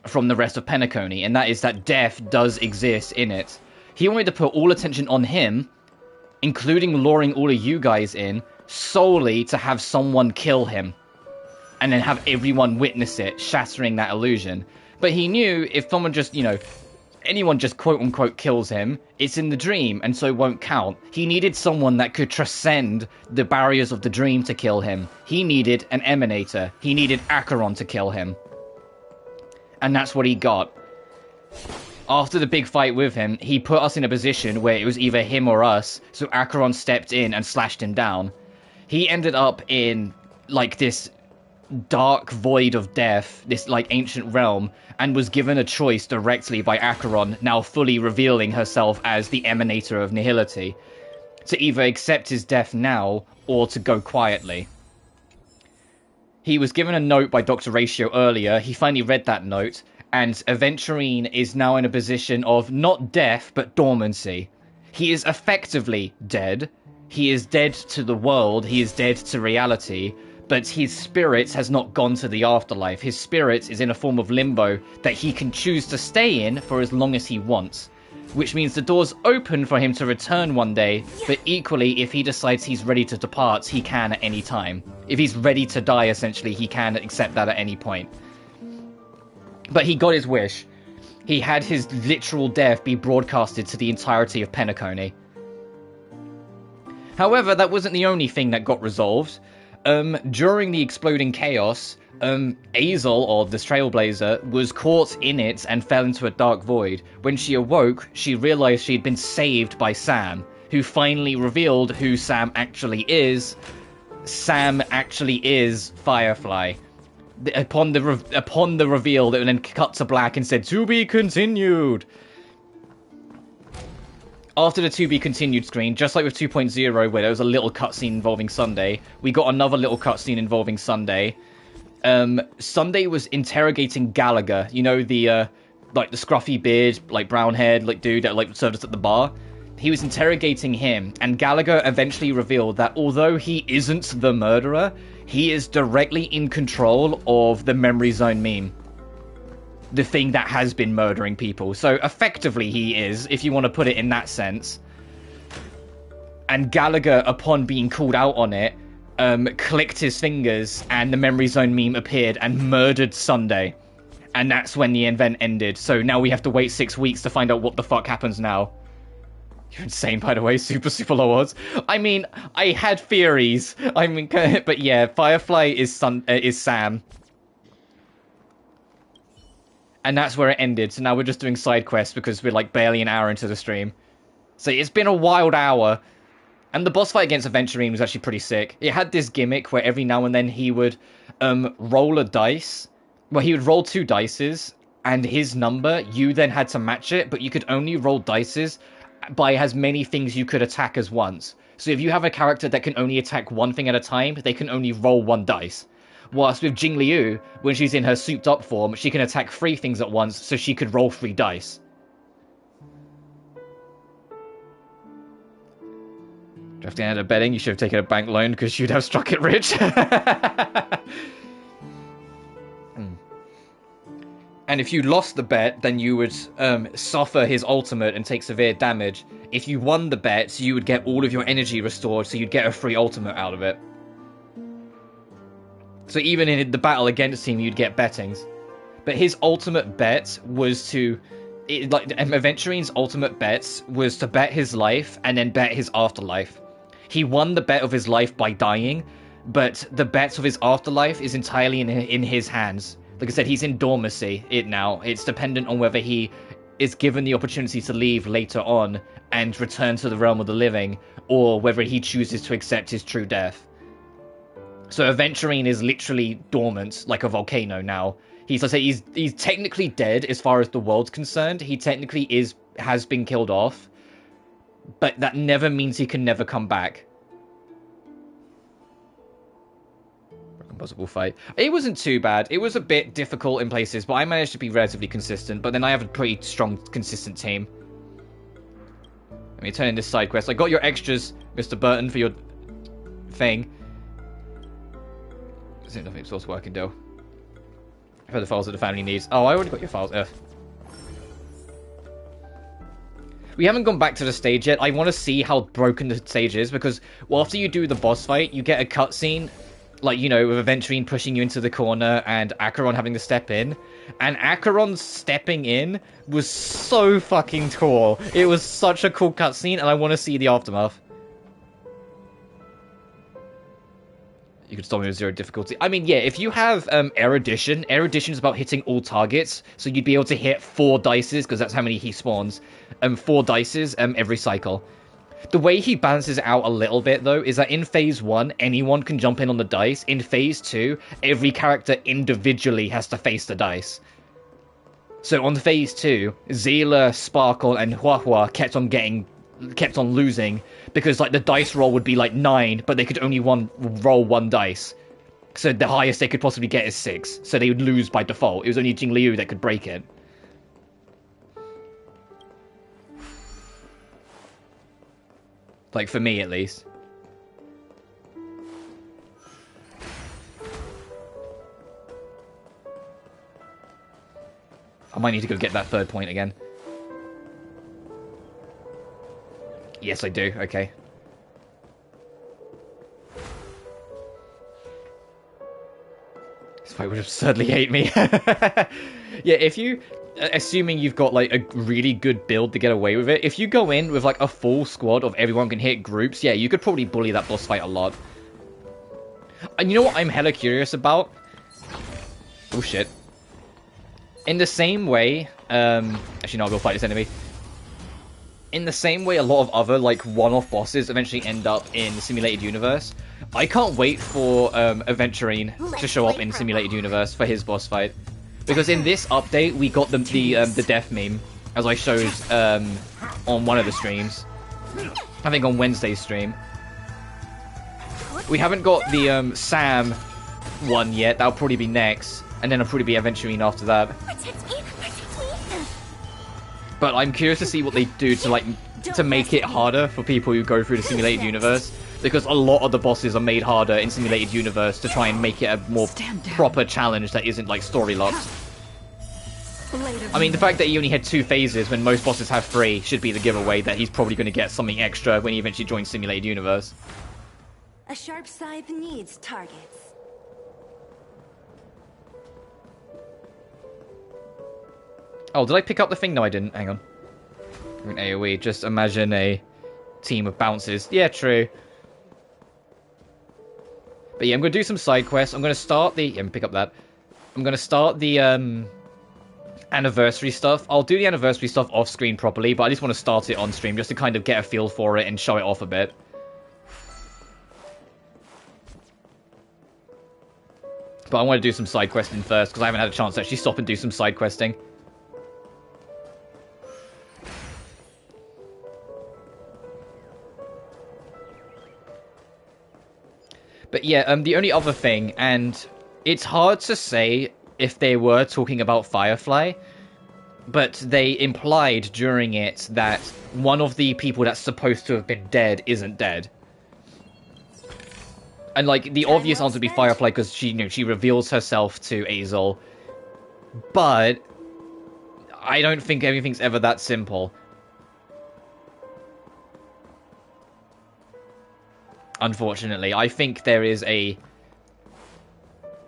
from the rest of Penacony, and that is that death does exist in it. He wanted to put all attention on him, including luring all of you guys in, solely to have someone kill him. And then have everyone witness it, shattering that illusion. But he knew if someone just, you know, anyone just quote-unquote kills him, it's in the dream, and so it won't count. He needed someone that could transcend the barriers of the dream to kill him. He needed an emanator. He needed Acheron to kill him. And that's what he got. After the big fight with him, he put us in a position where it was either him or us, so Acheron stepped in and slashed him down. He ended up in, like, this dark void of death, this, like, ancient realm, and was given a choice directly by Acheron, now fully revealing herself as the emanator of nihility, to either accept his death now, or to go quietly. He was given a note by Dr. Ratio earlier. He finally read that note, and Aventurine is now in a position of not death, but dormancy. He is effectively dead. He is dead to the world. He is dead to reality. But his spirit has not gone to the afterlife. His spirit is in a form of limbo that he can choose to stay in for as long as he wants. which means the door's open for him to return one day, but equally, if he decides he's ready to depart, he can at any time. If he's ready to die, essentially, he can accept that at any point. But he got his wish. He had his literal death be broadcasted to the entirety of Penacony. However, that wasn't the only thing that got resolved. During the exploding chaos, Azel, or the Trailblazer, was caught in it and fell into a dark void. When she awoke, she realized she'd been saved by Sam, who finally revealed who Sam actually is. Sam actually is Firefly. Upon the reveal, that then cut to black and said, "To be continued." After the to be continued screen, just like with 2.0, where there was a little cutscene involving Sunday, we got another little cutscene involving Sunday. Sunday was interrogating Gallagher, you know, the like the scruffy beard, like brown haired, like dude that like served us at the bar. He was interrogating him, and Gallagher eventually revealed that although he isn't the murderer, he is directly in control of the memory zone meme. The thing that has been murdering people. So effectively he is, if you want to put it in that sense. And Gallagher, upon being called out on it, clicked his fingers and the memory zone meme appeared and murdered Sunday. And that's when the event ended. So now we have to wait 6 weeks to find out what the fuck happens now. You're insane, by the way, super low odds. I mean, I had theories. I mean, but yeah, Firefly is Sam. And that's where it ended. So now we're just doing side quests because we're like barely an hour into the stream. So it's been a wild hour. And the boss fight against Aventurine was actually pretty sick. It had this gimmick where every now and then he would roll a dice. Well, he would roll 2 dices, and his number, you then had to match it, but you could only roll dices by as many things you could attack as once. So if you have a character that can only attack one thing at a time, they can only roll 1 dice. Whilst with Jing Liu, when she's in her souped up form, she can attack 3 things at once, so she could roll 3 dice. Drafting out of betting, you should have taken a bank loan because you'd have struck it rich. And if you lost the bet, then you would suffer his ultimate and take severe damage. If you won the bet, you would get all of your energy restored, so you'd get a free ultimate out of it. So even in the battle against him, you'd get bettings. But his ultimate bet was to... Aventurine's ultimate bets was to bet his life and then bet his afterlife. He won the bet of his life by dying, but the bet of his afterlife is entirely in his hands. Like I said, he's in dormancy now. It's dependent on whether he is given the opportunity to leave later on and return to the realm of the living, or whether he chooses to accept his true death. So Aventurine is literally dormant, like a volcano now. He's technically dead as far as the world's concerned. He technically has been killed off, but that never means he can never come back. Impossible fight. It wasn't too bad. It was a bit difficult in places, but I managed to be relatively consistent. But then I have a pretty strong, consistent team. Let me turn in this side quest. I got your extras, Mr. Burton, for your thing. I think nothing's supposed to work in though. For the files that the family needs. Oh, I already got your files. We haven't gone back to the stage yet. I want to see how broken the stage is, because after you do the boss fight, you get a cutscene, like, you know, with Aventurine pushing you into the corner and Acheron having to step in. And Acheron stepping in was so fucking cool. It was such a cool cutscene, and I want to see the aftermath. You could stop me with 0 difficulty. I mean, yeah, if you have Erudition is about hitting all targets, so you'd be able to hit 4 dices, because that's how many he spawns. 4 dices every cycle. The way he balances it out a little bit, though, is that in Phase 1, anyone can jump in on the dice. In Phase 2, every character individually has to face the dice. So on Phase 2, Zila, Sparkle, and Huahua kept on losing, because like the dice roll would be like 9, but they could only roll 1 dice. So the highest they could possibly get is 6. So they would lose by default. It was only Jing Liu that could break it. Like for me, at least. I might need to go get that 3rd point again. Yes, I do. Okay. This fight would absurdly hate me. Yeah, if you... Assuming you've got, like, a really good build to get away with it, if you go in with, like, a full squad of everyone can hit groups, yeah, you could probably bully that boss fight a lot. And you know what I'm hella curious about? Oh, shit. In the same way... actually, no, I'll go fight this enemy. In the same way a lot of other, like, one-off bosses eventually end up in the Simulated Universe, I can't wait for Aventurine to show up in Simulated Universe for his boss fight. Because in this update, we got the death meme, as I showed on one of the streams. I think on Wednesday's stream. We haven't got the Sam one yet, that'll probably be next. And then it'll probably be Aventurine after that. But I'm curious to see what they do to, like, to make it harder for people who go through the Simulated Universe. Because a lot of the bosses are made harder in Simulated Universe to try and make it a more proper challenge that isn't, like, story locked. I mean, the fact that he only had 2 phases when most bosses have 3 should be the giveaway that he's probably going to get something extra when he eventually joins Simulated Universe. A sharp scythe needs targets. Oh, did I pick up the thing? No, I didn't. Hang on. An AoE. Just imagine a team of bouncers. Yeah, true. But yeah, I'm going to do some side quests. I'm going to start the... Yeah, pick up that. I'm going to start the anniversary stuff. I'll do the anniversary stuff off screen properly, but I just want to start it on stream just to kind of get a feel for it and show it off a bit. But I want to do some side questing first because I haven't had a chance to actually stop and do some side questing. But yeah, the only other thing, and it's hard to say if they were talking about Firefly, but they implied during it that one of the people that's supposed to have been dead isn't dead. And, like, the obvious answer would be Firefly because she, you know, she reveals herself to Azel. But I don't think everything's ever that simple. Unfortunately, I think there is a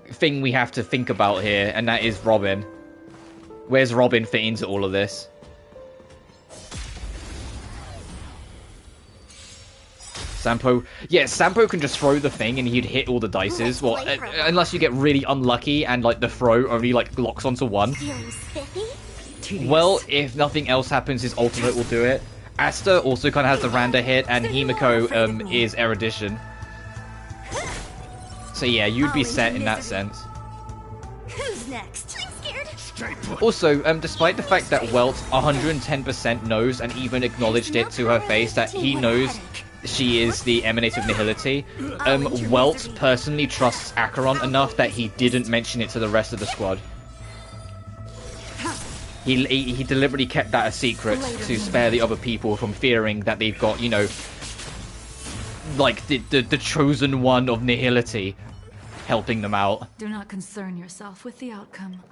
thing we have to think about here, and that is Robin. Where's Robin fit into all of this? Sampo? Yeah, Sampo can just throw the thing and he'd hit all the dices. Well, unless you get really unlucky and, like, the throw only, like, locks onto one. Well, if nothing else happens, his ultimate will do it. Asta also kind of has the Randa hit, and Himiko is Erudition. So yeah, you'd be set in that sense. Who's next? I'm scared. Also, despite the fact that Welt 110% knows and even acknowledged it to her face that he knows she is the emanate of nihility, Welt personally trusts Acheron enough that he didn't mention it to the rest of the squad. He deliberately kept that a secret to spare the other people from fearing that they've got, you know, like the chosen one of nihility helping them out. Do not concern yourself with the outcome.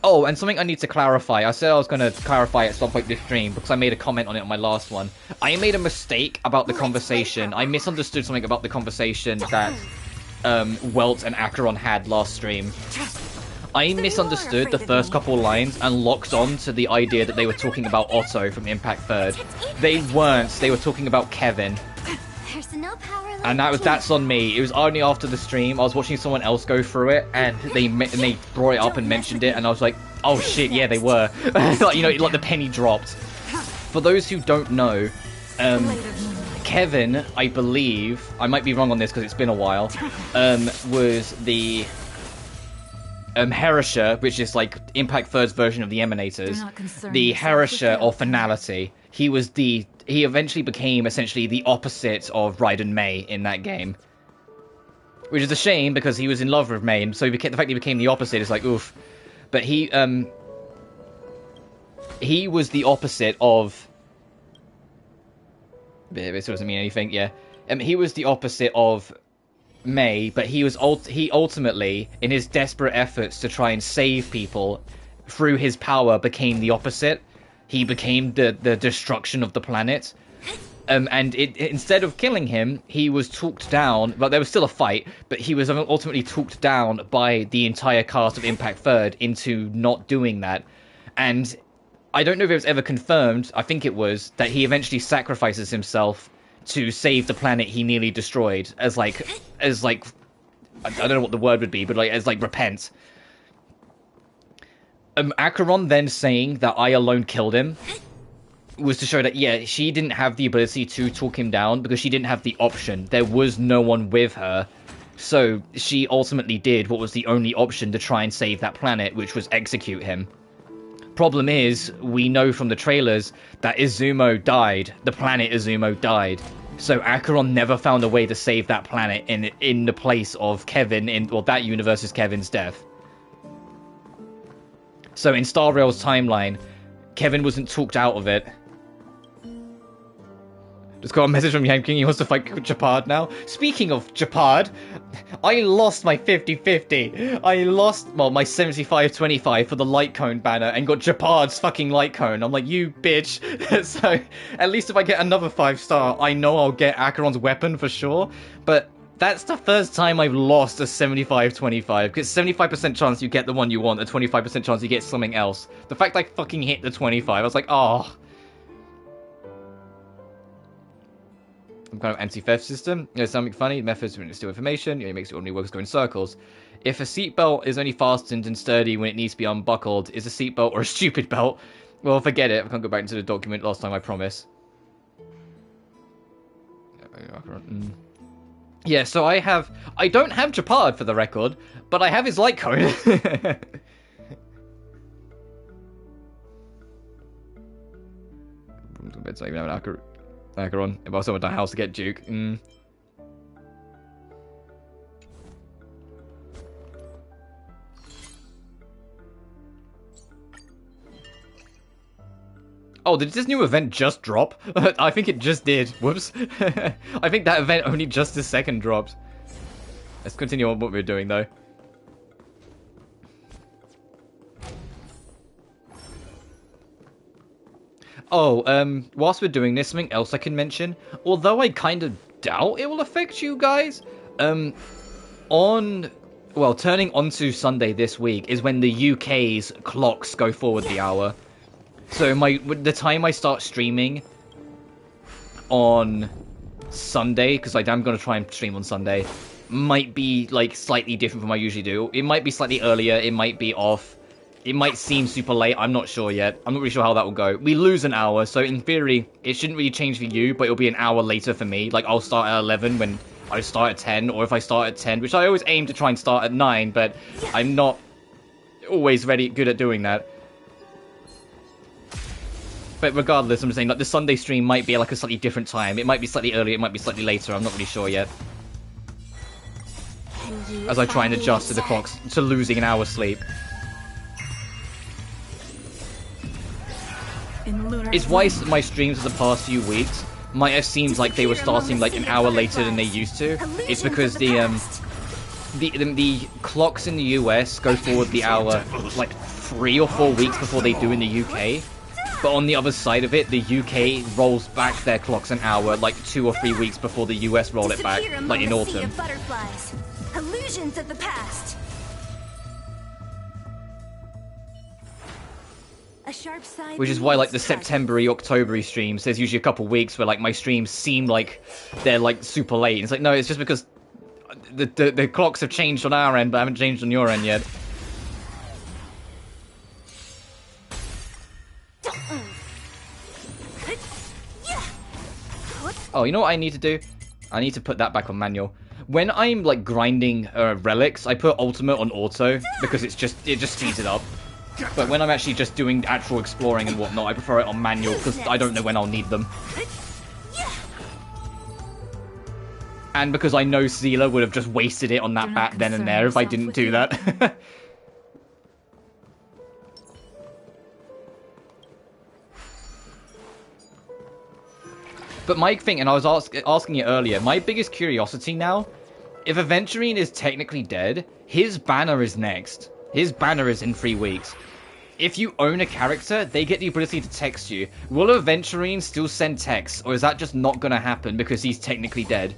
Oh, and something I need to clarify. I said I was going to clarify at some point this stream because I made a comment on it on my last one. I made a mistake about the conversation. I misunderstood something about the conversation that Welt and Acheron had last stream. I misunderstood the first couple lines and locked on to the idea that they were talking about Otto from Impact Third. They weren't. They were talking about Kevin. And that's on me. It was only after the stream. I was watching someone else go through it, and they brought it up and mentioned it, and I was like, oh shit, yeah, they were. Like, you know, like the penny dropped. For those who don't know, Kevin, I believe, I might be wrong on this because it's been a while, was the Heresher, which is like Impact Third's version of the Emanators, the Heresher of Finality. He eventually became essentially the opposite of Raiden Mei in that game, which is a shame because he was in love with Mei, and so the fact that he became the opposite is like oof. But he was the opposite of. This doesn't mean anything. Yeah, he was the opposite of Mei, but he ultimately, in his desperate efforts to try and save people through his power, became the opposite. He became the destruction of the planet. And instead of killing him, he was talked down. But there was still a fight, but he was ultimately talked down by the entire cast of Impact Third into not doing that. And I don't know if it was ever confirmed, I think it was, that he eventually sacrifices himself to save the planet he nearly destroyed, as like, I don't know what the word would be, but like, as like, repent. Acheron then saying that I alone killed him was to show that, yeah, she didn't have the ability to talk him down because she didn't have the option. There was no one with her. So she ultimately did what was the only option to try and save that planet, which was execute him. Problem is, we know from the trailers that Izumo died. The planet Izumo died. So Acheron never found a way to save that planet in the place of Kevin, well, that universe's Kevin's death. So in Star Rail's timeline, Kevin wasn't talked out of it. Just got a message from Yanking, he wants to fight Japard now. Speaking of Japard, I lost my 50-50. I lost, well, my 75-25 for the light cone banner and got Japard's fucking light cone. I'm like, you bitch. So, at least if I get another 5-star, I know I'll get Acheron's weapon for sure. But that's the first time I've lost a 75-25. Because 75% chance you get the one you want, a 25% chance you get something else. The fact I fucking hit the 25, I was like, oh. Some kind of anti-theft system. There's something funny. Methods to steal information. It makes ordinary workers go in circles. If a seatbelt is only fastened and sturdy when it needs to be unbuckled, is a seatbelt or a stupid belt? Well, forget it. I can't go back into the document last time, I promise. Yeah, so I don't have Japard for the record, but I have his light cone. It's not even have an Acheron. If I was someone to house to get Duke. Oh, did this new event just drop? I think it just did. Whoops. I think that event only just a second dropped. Let's continue on what we're doing, though. Oh, whilst we're doing this, something else I can mention. Although I kind of doubt it will affect you guys, turning onto Sunday this week is when the UK's clocks go forward the hour. So the time I start streaming on Sunday, because I'm going to try and stream on Sunday, might be like slightly different from what I usually do. It might be slightly earlier, it might be off. It might seem super late, I'm not sure yet. I'm not really sure how that will go. We lose an hour, so in theory, it shouldn't really change for you, but it'll be an hour later for me. Like, I'll start at 11 when I start at 10, or if I start at 10, which I always aim to try and start at 9, but I'm not always good at doing that. But regardless, I'm saying, like, the Sunday stream might be like a slightly different time. It might be slightly earlier, it might be slightly later, I'm not really sure yet. As I try and adjust to the clocks, to losing an hour's sleep. It's why my streams for the past few weeks might have seemed like they were starting like an hour later than they used to. It's because the clocks in the US go forward the hour like 3 or 4 weeks before they do in the UK. But on the other side of it, the UK rolls back their clocks an hour like 2 or 3 weeks before the US roll it back, like in autumn. Illusions of the past. Which is why, like, the September-y, October-y streams, there's usually a couple weeks where, like, my streams seem like they're, like, super late. And it's like, no, it's just because the clocks have changed on our end, but haven't changed on your end yet. Oh, you know what I need to do? I need to put that back on manual. When I'm, like, grinding relics, I put ultimate on auto, because it just speeds it up. But when I'm actually just doing actual exploring and whatnot, I prefer it on manual, because I don't know when I'll need them. And because I know Seela would have just wasted it on that bat then and there if I didn't do that. But my thing, and I was asking it earlier, my biggest curiosity now, if Aventurine is technically dead, his banner is next. His banner is in 3 weeks. if you own a character, they get the ability to text you. Will Aventurine still send texts, or is that just not gonna happen because he's technically dead?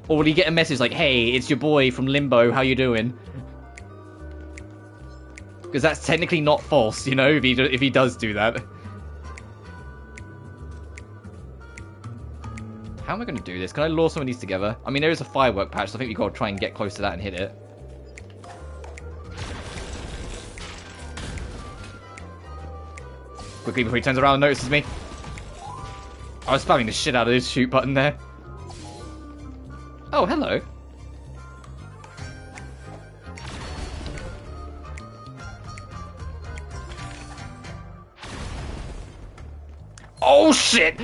Or will he get a message like, hey, it's your boy from Limbo, how you doing? Because that's technically not false, you know, if he does do that. How am I going to do this? Can I lure some of these together? I mean, there is a firework patch, so I think we've got to try and get close to that and hit it. Quickly before he turns around and notices me. I was spamming the shit out of this shoot button there. Oh, hello. Oh, shit!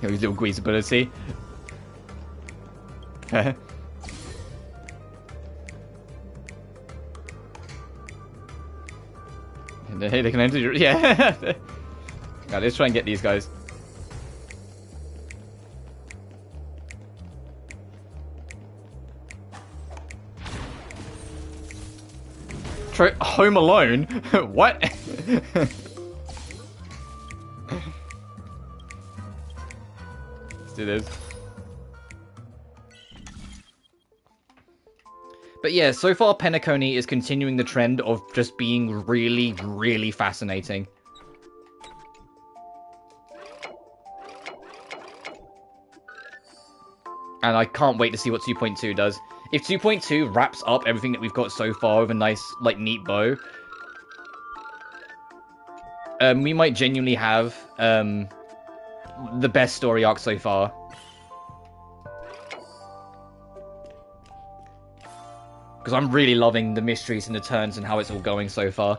His little Gui's ability. And hey, they can enter your... Yeah! Now, let's try and get these guys. Home Alone? What? Let's do this. But yeah, so far Penacony is continuing the trend of just being really, really fascinating. And I can't wait to see what 2.2 does. If 2.2 wraps up everything that we've got so far with a nice, like, neat bow, we might genuinely have the best story arc so far. Because I'm really loving the mysteries and the turns and how it's all going so far.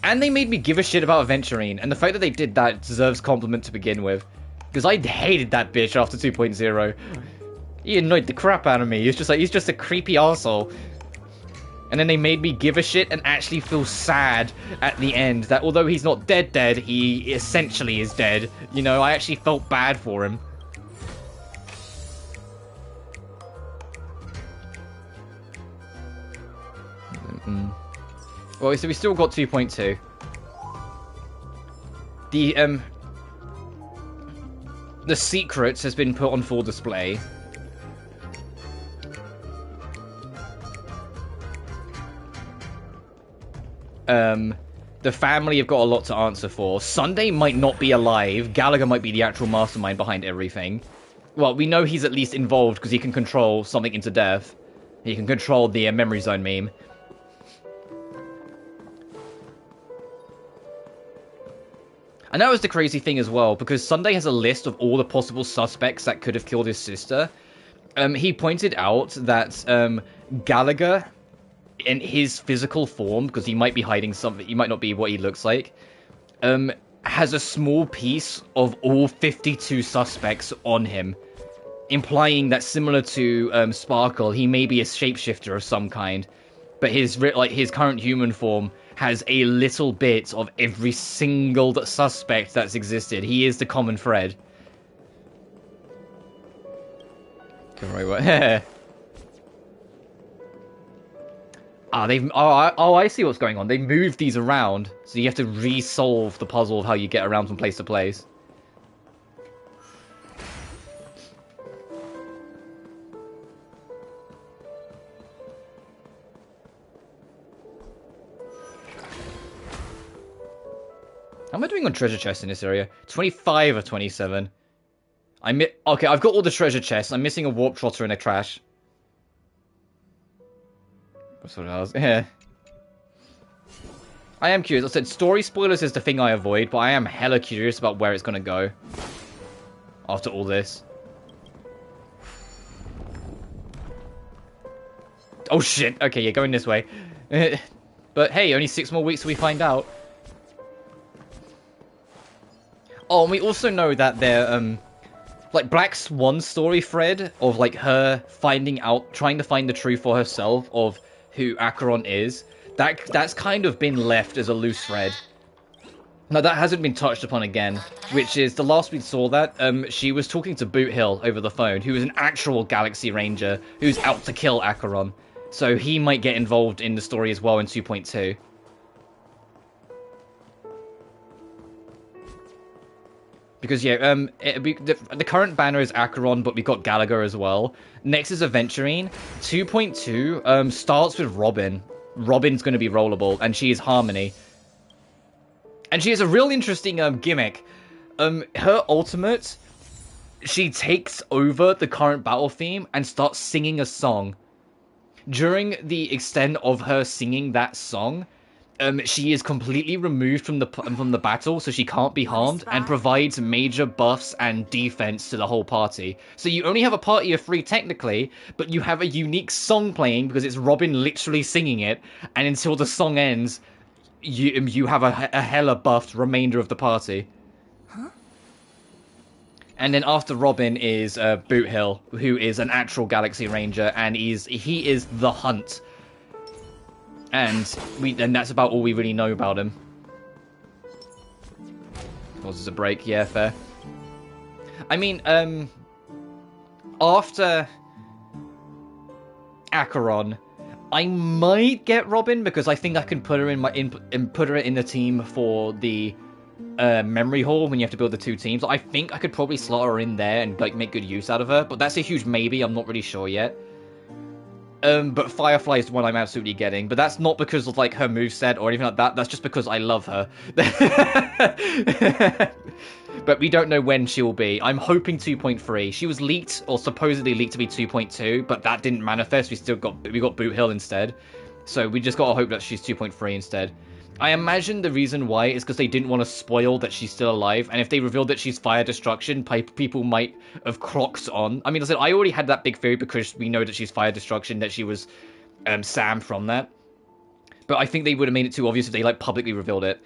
And they made me give a shit about Aventurine, and the fact that they did that deserves compliment to begin with. Because I hated that bitch after 2.0. He annoyed the crap out of me. He's just a creepy arsehole. And then they made me give a shit and actually feel sad at the end that although he's not dead, he essentially is dead. You know, I actually felt bad for him. Well, so we still got 2.2. The secrets has been put on full display. The family have got a lot to answer for. Sunday might not be alive. Gallagher might be the actual mastermind behind everything. Well, we know he's at least involved because he can control something into death. He can control the memory zone meme. And that was the crazy thing as well, because Sunday has a list of all the possible suspects that could have killed his sister. He pointed out that Gallagher, in his physical form, because he might be hiding something, he might not be what he looks like, has a small piece of all 52 suspects on him, implying that similar to Sparkle, he may be a shapeshifter of some kind, but his current human form has a little bit of every single suspect that's existed. He is the common thread. I see what's going on. They moved these around, so you have to re-solve the puzzle of how you get around from place to place. How am I doing on treasure chests in this area? 25 of 27. Okay, I've got all the treasure chests. I'm missing a warp trotter and a trash. That's what I was. Yeah. I am curious. I said story spoilers is the thing I avoid, but I am hella curious about where it's gonna go after all this. Oh shit. Okay, you're going this way. But hey, only 6 more weeks till we find out. Oh, and we also know that they're, like, Black Swan story thread of, like, her finding out, trying to find the truth for herself of who Acheron is, that's kind of been left as a loose thread. No, that hasn't been touched upon again, which is the last we saw that, she was talking to Boot Hill over the phone, who is an actual Galaxy Ranger who's out to kill Acheron. So he might get involved in the story as well in 2.2. Because, yeah, the current banner is Acheron, but we've got Gallagher as well. Next is Aventurine. 2.2 starts with Robin. Robin's going to be rollable, and she is Harmony. And she has a real interesting gimmick. Her ultimate, she takes over the current battle theme and starts singing a song. During the extent of her singing that song, she is completely removed from the battle, so she can't be harmed, and provides major buffs and defense to the whole party. So you only have a party of 3 technically, but you have a unique song playing because it's Robin literally singing it, and until the song ends, you have a hella buffed remainder of the party. Huh? And then after Robin is Boot Hill, who is an actual Galaxy Ranger, and he is the Hunt. And that's about all we really know about him. Causes a break, yeah, fair. I mean, after Acheron, I might get Robin because I think I can put her in the team for the memory hall when you have to build the 2 teams. I think I could probably slot her in there and like make good use out of her, but that's a huge maybe. I'm not really sure yet. But Firefly is the one I'm absolutely getting, but that's not because of like her moveset or anything like that. That's just because I love her. But we don't know when she will be. I'm hoping 2.3. She was leaked, or supposedly leaked to be 2.2, but that didn't manifest. We got Boot Hill instead. So we just gotta hope that she's 2.3 instead. I imagine the reason why is because they didn't want to spoil that she's still alive, and if they revealed that she's fire destruction, people might have crocked on. I mean, I already had that big theory because we know that she's fire destruction, that she was Sam from that. But I think they would have made it too obvious if they like publicly revealed it.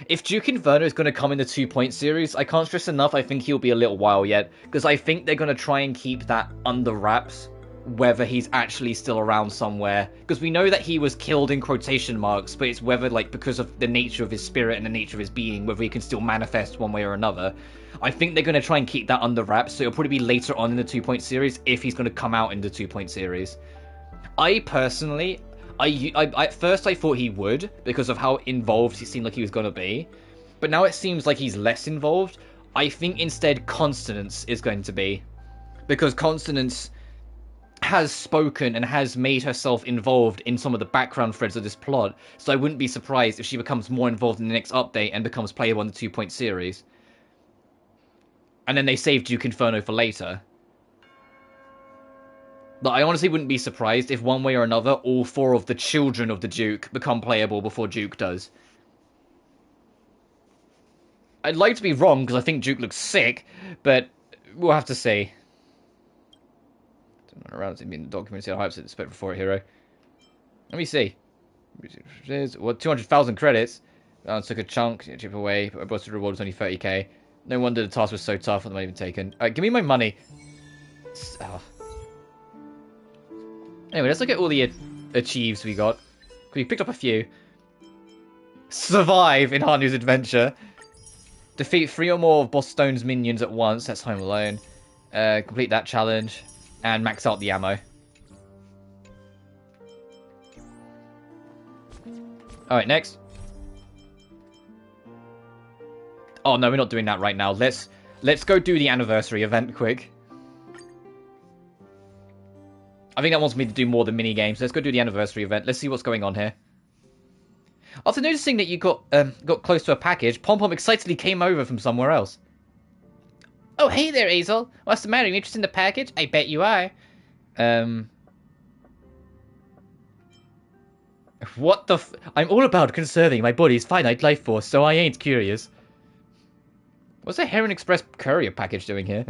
If Duke Inferno is going to come in the 2-point series, I can't stress enough, I think he'll be a little while yet, because I think they're going to try and keep that under wraps, whether he's actually still around somewhere. Because we know that he was killed in quotation marks, but it's whether, like, because of the nature of his spirit and the nature of his being, whether he can still manifest one way or another. I think they're going to try and keep that under wraps, so it'll probably be later on in the 2-point series, if he's going to come out in the 2-point series. I personally... at first I thought he would, because of how involved he seemed like he was going to be. But now it seems like he's less involved. I think instead Constance is going to be. Because Constance has spoken and has made herself involved in some of the background threads of this plot. So I wouldn't be surprised if she becomes more involved in the next update and becomes playable in the 2-point series. And then they save Duke Inferno for later. But I honestly wouldn't be surprised if one way or another, all 4 of the children of the Duke become playable before Duke does. I'd like to be wrong, because I think Duke looks sick, but we'll have to see. Don't know around in the document, see how hypes expect for a hero. Let me see. Well, 200,000 credits. Took a chunk, chip away, but busted reward was only 30k. No wonder the task was so tough, I'm not even taken. Give me my money. Oh. Anyway, let's look at all the achieves we got. We picked up a few. Survive in Hanu's adventure. Defeat 3 or more of Boss Stone's minions at once. That's Home Alone. Complete that challenge. And max out the ammo. Alright, next. Oh, no, we're not doing that right now. Let's go do the anniversary event quick. I think that wants me to do more than mini-games. Let's go do the anniversary event. Let's see what's going on here. After noticing that you got close to a package, Pom-Pom excitedly came over from somewhere else. Oh, hey there, Azel. What's the matter? You interested in the package? I bet you are. What the I'm all about conserving my body's finite life force, so I ain't curious. What's a Heron Express courier package doing here?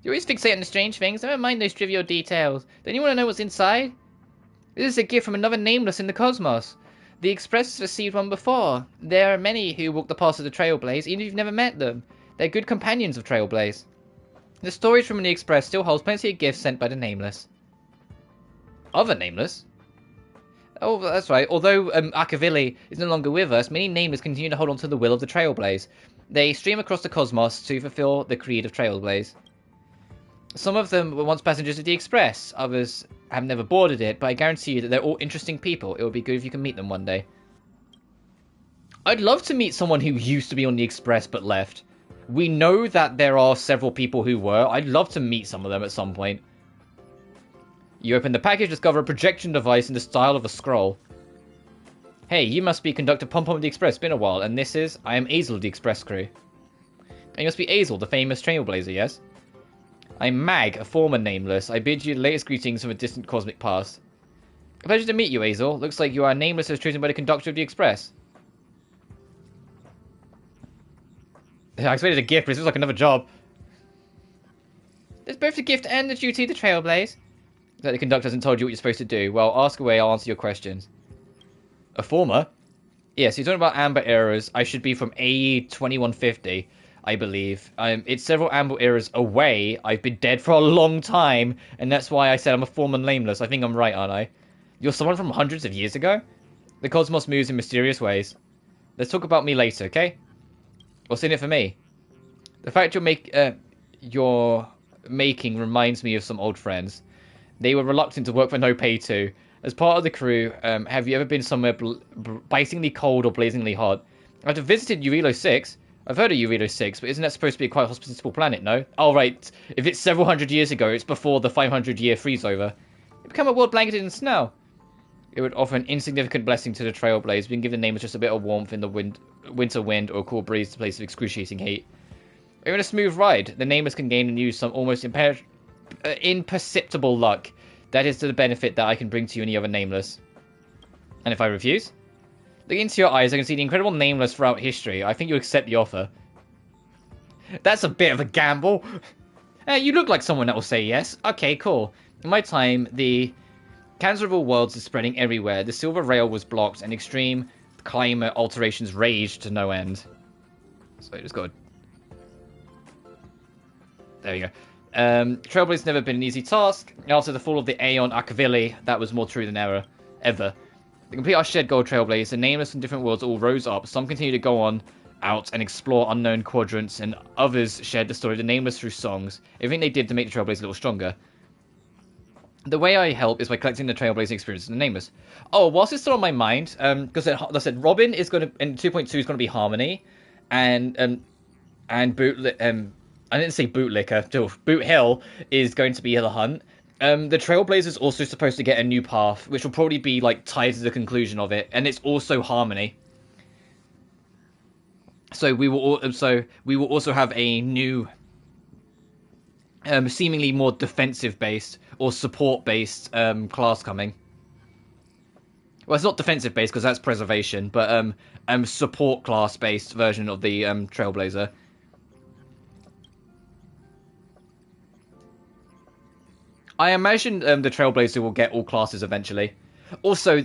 You always fixate on the strange things. Never mind those trivial details. Don't you want to know what's inside? This is a gift from another nameless in the cosmos. The Express has received one before. There are many who walk the paths of the Trailblaze, even if you've never met them. They're good companions of Trailblaze. The storage from the Express still holds plenty of gifts sent by the Nameless. Other Nameless? Oh, that's right. Although Akavili is no longer with us, many Nameless continue to hold on to the will of the Trailblaze. They stream across the cosmos to fulfill the creed of Trailblaze. Some of them were once passengers of the Express. Others have never boarded it, but I guarantee you that they're all interesting people. It would be good if you can meet them one day. I'd love to meet someone who used to be on the Express but left. We know that there are several people who were. I'd love to meet some of them at some point. You open the package, discover a projection device in the style of a scroll. Hey, you must be Conductor Pom-Pom of the Express. Been a while. And this is... I am Azel of the Express crew. And you must be Azel, the famous Trailblazer, yes? I'm Mag, a former Nameless. I bid you the latest greetings from a distant cosmic past. A pleasure to meet you, Azel. Looks like you are Nameless as chosen by the Conductor of the Express. I expected a gift, but this was like another job. There's both the gift and the duty of the Trailblaze. That the conductor hasn't told you what you're supposed to do. Well, ask away, I'll answer your questions. A former? Yes, you're talking about Amber Eras. I should be from AE 2150, I believe. It's several Amber Eras away. I've been dead for a long time, and that's why I said I'm a former Nameless. I think I'm right, aren't I? You're someone from hundreds of years ago? The cosmos moves in mysterious ways. Let's talk about me later, okay? What's in it for me? The fact you're making reminds me of some old friends. They were reluctant to work for no pay too. As part of the crew, have you ever been somewhere bitingly cold or blazingly hot? I've visited Urilo 6. I've heard of Urilo 6, but isn't that supposed to be quite a hospitable planet, no? Oh, right. If it's several hundred years ago, it's before the 500-year freeze-over. It became a world blanketed in snow. It would offer an insignificant blessing to the Trailblaze, being given the name of just a bit of warmth in the winter wind or a cool breeze to place of excruciating heat. Or even a smooth ride. The Nameless can gain and use some almost imperceptible luck. That is to the benefit that I can bring to you any other Nameless. And if I refuse? Looking into your eyes, I can see the incredible Nameless throughout history. I think you accept the offer. That's a bit of a gamble. You look like someone that will say yes. Okay, cool. In my time, the cancer of all worlds is spreading everywhere. The silver rail was blocked, and extreme climate alterations raged to no end. So I just got... There you go. Trailblaze never been an easy task. After the fall of the Aeon Akavili, that was more true than ever. To complete our shared goal, Trailblaze, the Nameless from different worlds all rose up. Some continue to go on out and explore unknown quadrants, and others shared the story of the Nameless through songs. Everything they did to make the Trailblaze a little stronger. The way I help is by collecting the Trailblazing experiences in the Nameless. Oh, whilst it's still on my mind, because I said Robin is going to, in 2.2 is going to be Harmony, and I didn't say Bootlicker. Boot Hill is going to be the Hunt. The Trailblazer is also supposed to get a new path, which will probably be like tied to the conclusion of it, and it's also Harmony. So we will also have a new, seemingly more defensive-based or support-based class coming. Well, it's not defensive-based because that's preservation, but support class-based version of the Trailblazer. I imagine the Trailblazer will get all classes eventually. Also,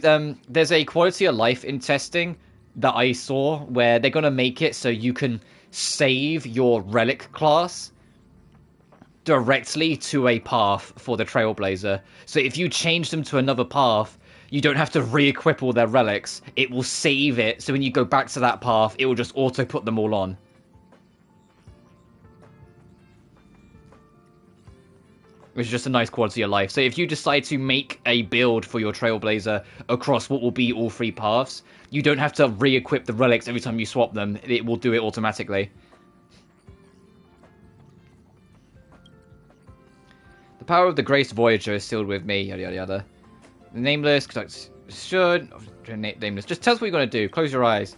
there's a quality of life in testing that I saw where they're going to make it so you can save your relic class directly to a path for the Trailblazer. So if you change them to another path, you don't have to re-equip all their relics. It will save it, so when you go back to that path, it will just auto-put them all on. Which is just a nice quality of life. So if you decide to make a build for your Trailblazer across what will be all three paths, you don't have to re-equip the relics every time you swap them. It will do it automatically. The power of the Grace Voyager is sealed with me, yada yada yada. Nameless, Nameless. Just tell us what you're going to do. Close your eyes.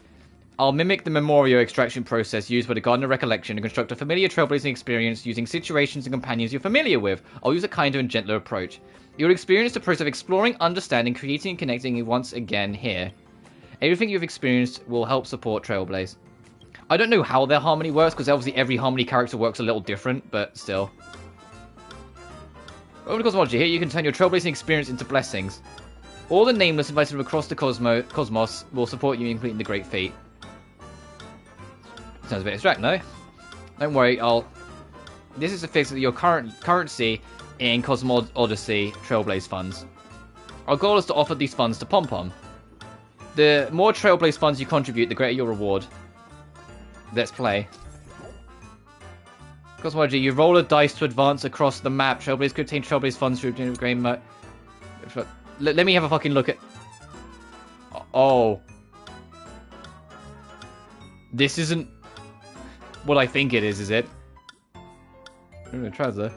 I'll mimic the Memorio extraction process used by the Garden of Recollection to construct a familiar trailblazing experience using situations and companions you're familiar with. I'll use a kinder and gentler approach. You'll experience the process of exploring, understanding, creating, and connecting once again here. Everything you've experienced will help support Trailblaze. I don't know how their harmony works, because obviously every harmony character works a little different, but still. Over the cosmology, here you can turn your Trailblazing experience into blessings. All the Nameless invited from across the cosmos will support you in completing the Great Feat. Sounds a bit abstract, no? Don't worry, This is a fix of your currency in Cosmo Odyssey Trailblaze funds. Our goal is to offer these funds to Pom Pom. The more Trailblaze funds you contribute, the greater your reward. Let's play. Cosmology, you roll a dice to advance across the map. Trailblaze could obtain Trailblaze funds through game mode. Let me have a fucking look at... Oh. This isn't what I think it is it? I'm gonna try that.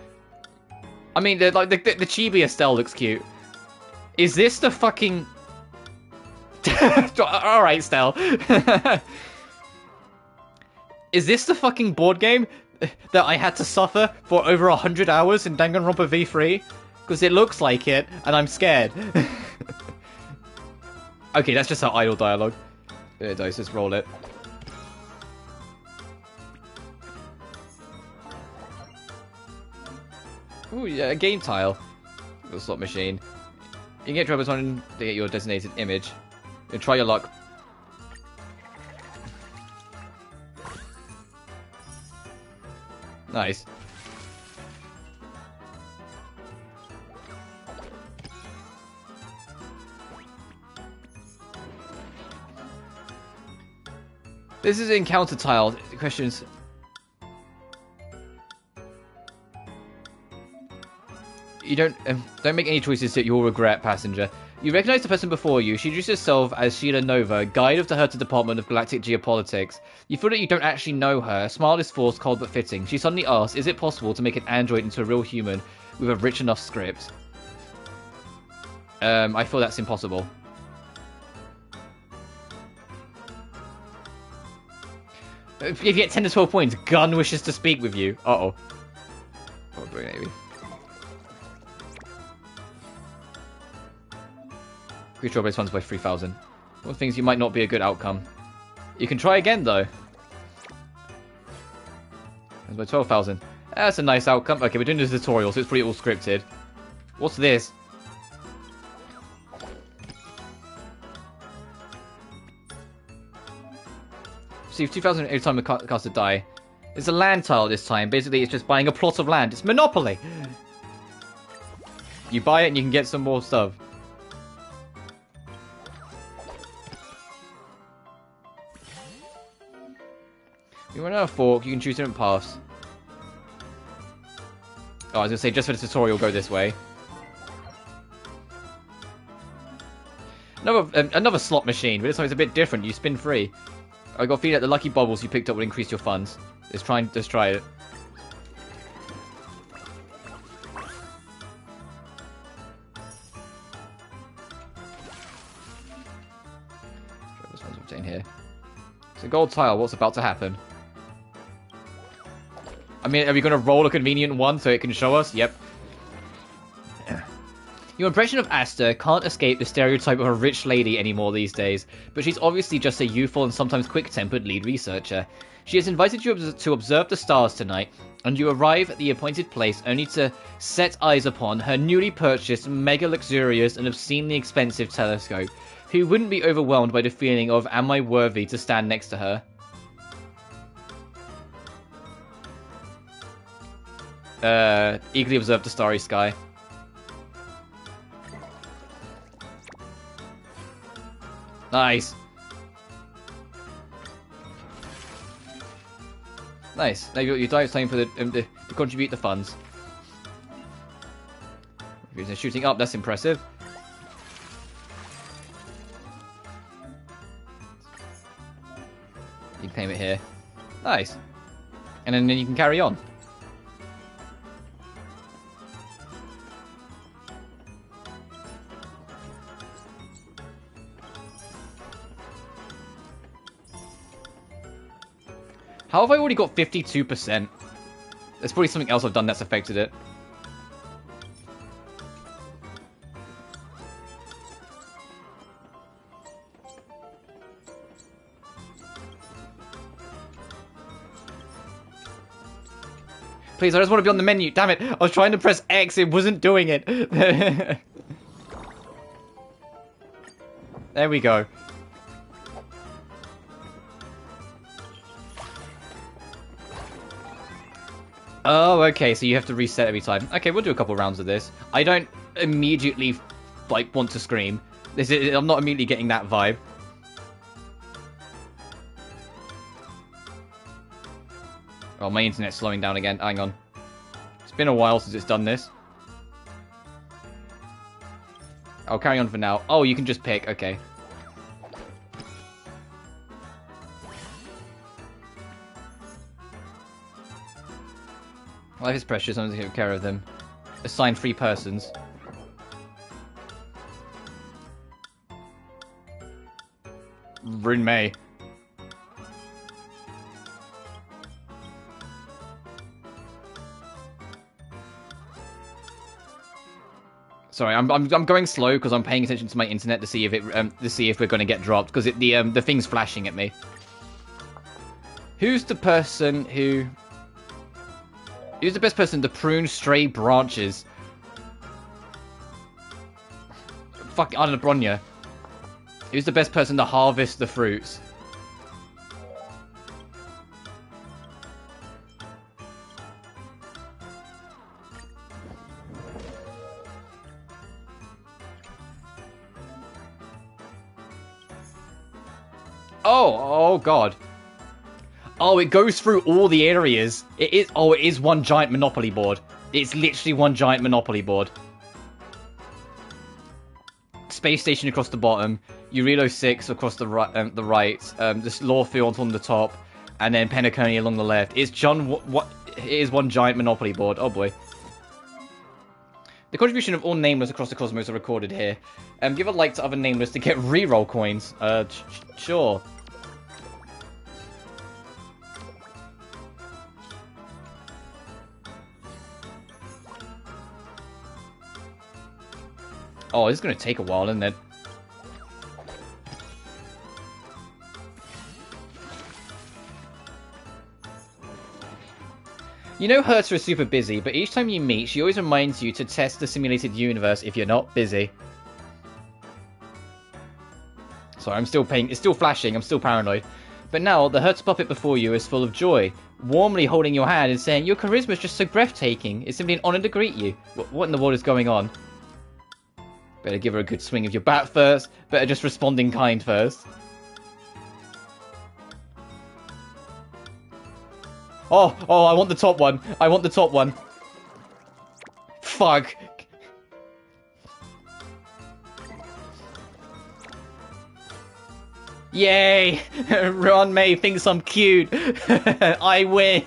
I mean, the Chibi Estelle looks cute. Is this the fucking... Alright, Stell. Is this the fucking board game that I had to suffer for over 100 hours in Danganronpa V3? Because it looks like it, and I'm scared. Okay, that's just our idle dialogue. Dice, just roll it. Ooh, yeah, a game tile. A slot machine. You can get Trailblaze on to get your designated image. Try your luck. Nice. This is encounter tile. Questions. You don't make any choices that you'll regret, passenger. You recognize the person before you. She introduced herself as Sheila Nova, guide of the Herta Department of Galactic Geopolitics. You feel that you don't actually know her. A smile is forced, cold but fitting. She suddenly asks, is it possible to make an android into a real human with a rich enough script? I feel that's impossible. If you get 10 to 12 points, Gun wishes to speak with you. Uh-oh. Probably, maybe. Increase your base funds by 3,000. One things you might not be a good outcome. You can try again, though. That's by 12,000. That's a nice outcome. Okay, we're doing this tutorial, so it's pretty all scripted. What's this? Receive 2,000 every time we cast a die. It's a land tile this time. Basically, it's just buying a plot of land. It's Monopoly! You buy it and you can get some more stuff. You run out of fork, you can choose different paths. Oh, I was gonna say, just for the tutorial, go this way. Another slot machine, but this one is a bit different. You spin free. I got a feeling that the lucky bubbles you picked up will increase your funds. Let's try it. This one's obtained here. It's a gold tile. What's about to happen? I mean, are we going to roll a convenient one so it can show us? Yep. Your impression of Asta can't escape the stereotype of a rich lady anymore these days, but she's obviously just a youthful and sometimes quick-tempered lead researcher. She has invited you to observe the stars tonight, and you arrive at the appointed place only to set eyes upon her newly purchased, mega-luxurious and obscenely expensive telescope. Who wouldn't be overwhelmed by the feeling of, am I worthy to stand next to her? Eagerly observe the starry sky. Nice. Nice. Now you die time for the to contribute the funds. Shooting up, that's impressive. You can claim it here. Nice. And then you can carry on. How have I already got 52%? There's probably something else I've done that's affected it. Please, I just want to be on the menu. Damn it. I was trying to press X. It wasn't doing it. There we go. Oh, okay, so you have to reset every time. Okay, we'll do a couple rounds of this. I don't immediately like, want to scream. I'm not immediately getting that vibe. Oh, my internet's slowing down again. Hang on. It's been a while since it's done this. I'll carry on for now. Oh, you can just pick. Okay. Life is precious. I'm going to take care of them. Assign 3 persons. Rin Mei. Sorry, I'm going slow because I'm paying attention to my internet to see if we're going to get dropped because the thing's flashing at me. Who's the person who? Who's the best person to prune stray branches? Fuck, I don't know, Bronya. Who's the best person to harvest the fruits? Oh god. Oh, it goes through all the areas. It is one giant Monopoly board. It's literally one giant Monopoly board. Space Station across the bottom, Eurilo 6 across the right, this Lawfield on the top, and then Penacony along the left. It is one giant Monopoly board. Oh boy. The contribution of all nameless across the cosmos are recorded here. Give a like to other nameless to get reroll coins. Sure. Oh, this is going to take a while, isn't it? You know Herta is super busy, but each time you meet, she always reminds you to test the simulated universe if you're not busy. Sorry, I'm still paying. It's still flashing. I'm still paranoid. But now, the Herta puppet before you is full of joy, warmly holding your hand and saying, "Your charisma is just so breathtaking. It's simply an honor to greet you." What in the world is going on? Better give her a good swing of your bat first. Better just respond in kind first. Oh, I want the top one. I want the top one. Fuck. Yay! Ron May thinks I'm cute. I win.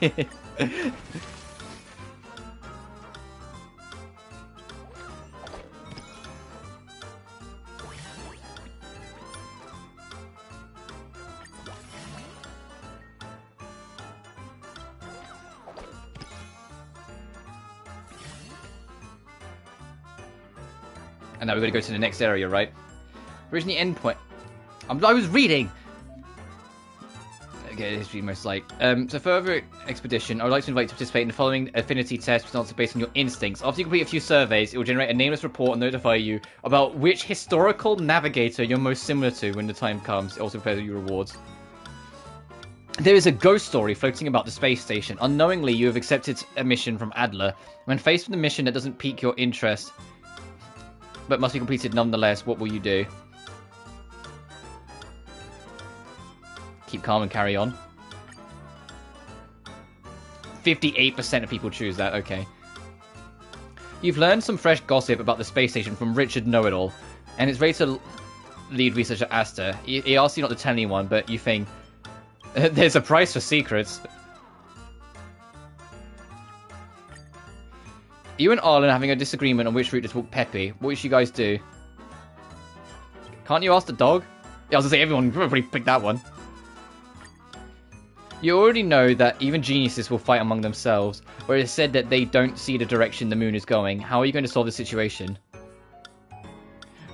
And now we're going to go to the next area, right? Where's the end point? I was reading! Okay, history most like. So further expedition, I would like to invite you to participate in the following affinity test results based on your instincts. After you complete a few surveys, it will generate a nameless report and notify you about which historical navigator you're most similar to when the time comes. It also prepares you rewards. There is a ghost story floating about the space station. Unknowingly, you have accepted a mission from Adler. When faced with a mission that doesn't pique your interest, but must be completed nonetheless, what will you do? Keep calm and carry on. 58% of people choose that, okay. You've learned some fresh gossip about the space station from Richard Know-It-All, and it's ready to lead researcher Asta. He asks you not to tell anyone, but you think, there's a price for secrets. You and Arlen are having a disagreement on which route to walk Peppy. What should you guys do? Can't you ask the dog? Yeah, I was gonna say, everyone probably picked that one. You already know that even geniuses will fight among themselves, where it is said that they don't see the direction the moon is going. How are you going to solve the situation?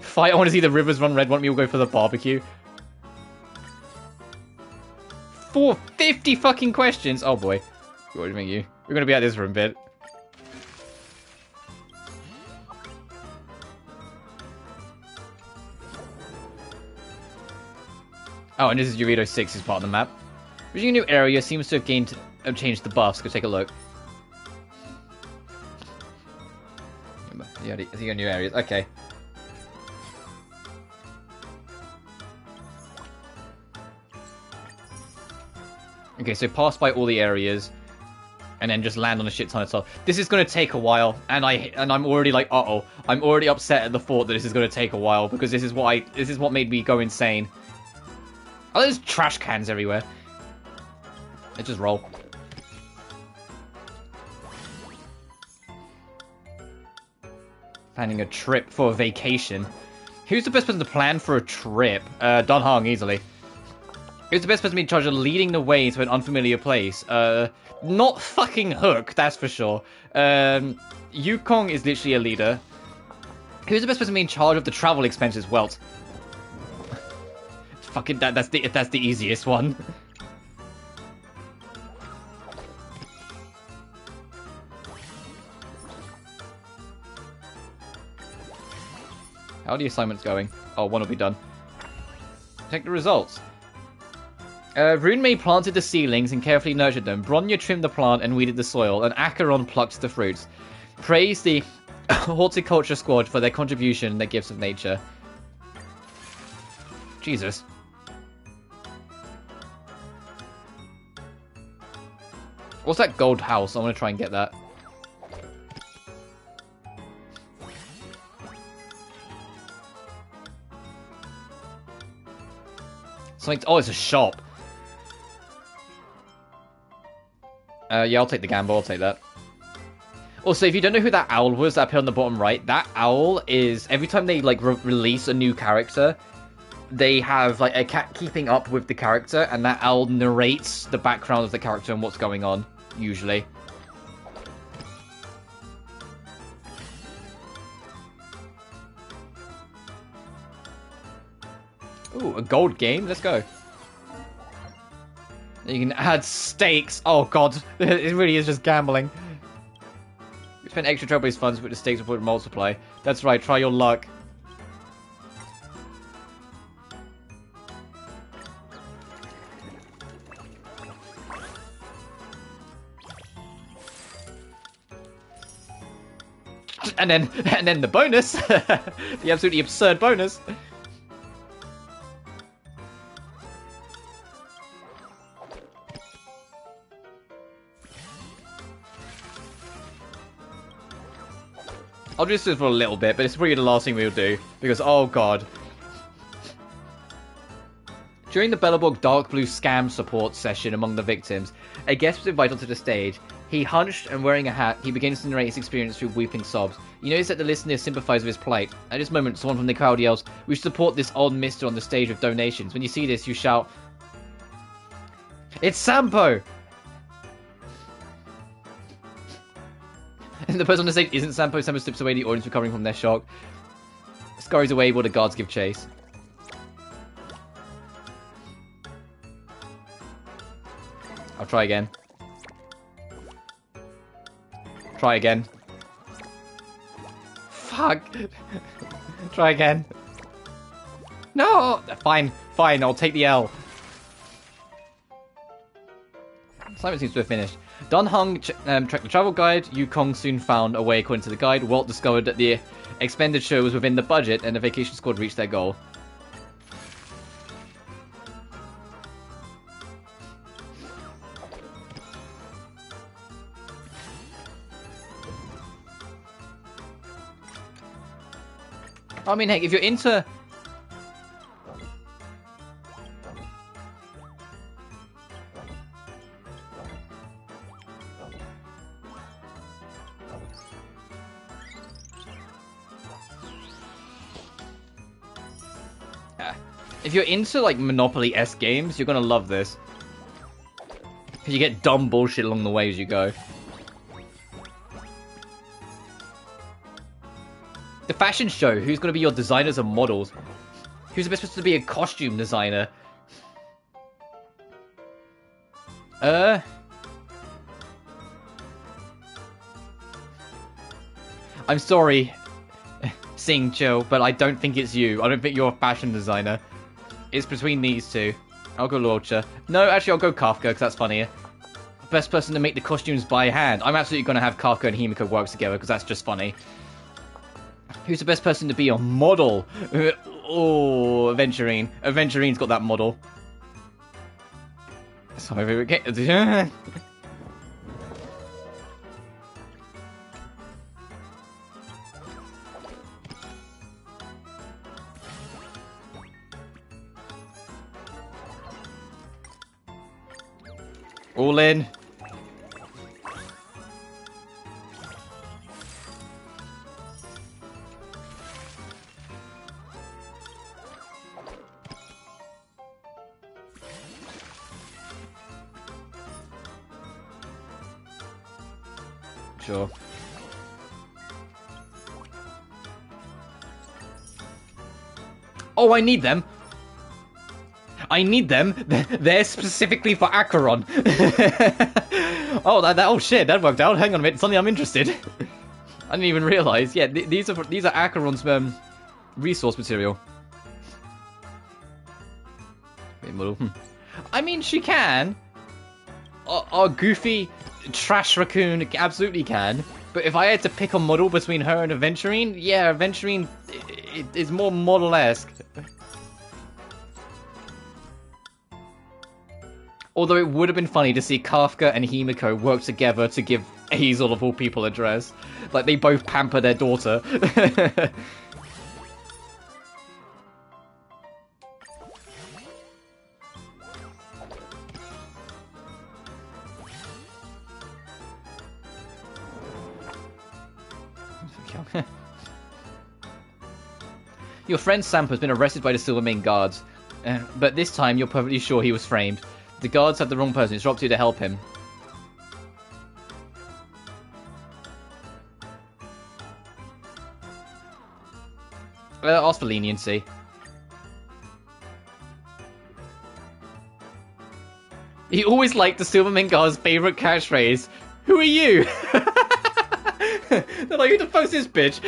Fight, I want to see the rivers run red, want me to go for the barbecue? 450 fucking questions! Oh boy. What do you mean you? We're going to be at this for a bit. Oh, and this is Eurito 6 as part of the map. Reaching a new area seems to have changed the buffs. Go take a look. Yeah, I think new areas. Okay. Okay, so pass by all the areas, and then just land on a shit ton of stuff. This is going to take a while, and I'm already like, uh-oh. I'm already upset at the thought that this is going to take a while, because this is what made me go insane. Oh, there's trash cans everywhere. Let's just roll. Planning a trip for a vacation. Who's the best person to plan for a trip? Don Hong, easily. Who's the best person to be in charge of leading the way to an unfamiliar place? Not fucking Hook, that's for sure. Yukong is literally a leader. Who's the best person to be in charge of the travel expenses? Welt. Fucking that's the easiest one. How are the assignments going? Oh, one will be done. Check the results. Runmei planted the seedlings and carefully nurtured them. Bronya trimmed the plant and weeded the soil, and Acheron plucked the fruits. Praise the horticulture squad for their contribution and their gifts of nature. Jesus. What's that gold house? I want to try and get that. Something. Oh, it's a shop. Yeah, I'll take the gamble. I'll take that. Also, if you don't know who that owl was that appeared on the bottom right, that owl is every time they like release a new character, they have like a cat keeping up with the character, and that owl narrates the background of the character and what's going on. Usually. Ooh, a gold game? Let's go. You can add stakes. Oh god, it really is just gambling. You spend extra trouble these funds, but the stakes will multiply. That's right, try your luck. And then the bonus, the absolutely absurd bonus. I'll do this for a little bit, but it's probably the last thing we'll do because oh god. During the Belleborg Dark Blue scam support session among the victims, a guest was invited onto the stage. He hunched and wearing a hat, he begins to narrate his experience through weeping sobs. You notice that the listeners sympathize with his plight. At this moment, someone from the crowd yells, "We should support this old mister on the stage with donations." When you see this, you shout, "It's Sampo!" And the person on the stage isn't Sampo. Sampo slips away, the audience recovering from their shock. Scurries away while the guards give chase. I'll try again. Try again. Fuck. Try again. No! Fine, fine, I'll take the L. Assignment seems to have finished. Dun Hung tracked the travel guide. Yukong soon found a way according to the guide. Walt discovered that the expenditure was within the budget and the vacation squad reached their goal. I mean, heck, if you're into... If you're into, like, Monopoly-esque games, you're gonna love this. Because you get dumb bullshit along the way as you go. The fashion show. Who's going to be your designers and models? Who's the best person to be a costume designer? I'm sorry, Sing Chill, but I don't think it's you. I don't think you're a fashion designer. It's between these two. I'll go Launcher. No, actually, I'll go Kafka, because that's funnier. Best person to make the costumes by hand. I'm absolutely going to have Kafka and Himiko work together, because that's just funny. Who's the best person to be a model? Oh, Aventurine. Aventurine's got that model. It's my favorite game. All in. Sure. Oh, I need them. I need them. They're specifically for Acheron. Oh shit, that worked out. Hang on a minute, suddenly I'm interested. I didn't even realize. Yeah, these are Acheron's resource material. I mean, she can. Our goofy trash raccoon absolutely can. But if I had to pick a model between her and Aventurine, yeah, Aventurine is more model-esque. Although it would have been funny to see Kafka and Himiko work together to give Hazel, of all people, a dress. Like, they both pamper their daughter. Your friend Sampo has been arrested by the Silvermane guards, but this time you're perfectly sure he was framed. The guards had the wrong person. It's up to you to help him. Ask for leniency. He always liked the Silvermane guard's favourite catchphrase. Who are you? They're like, who the fuck's this bitch?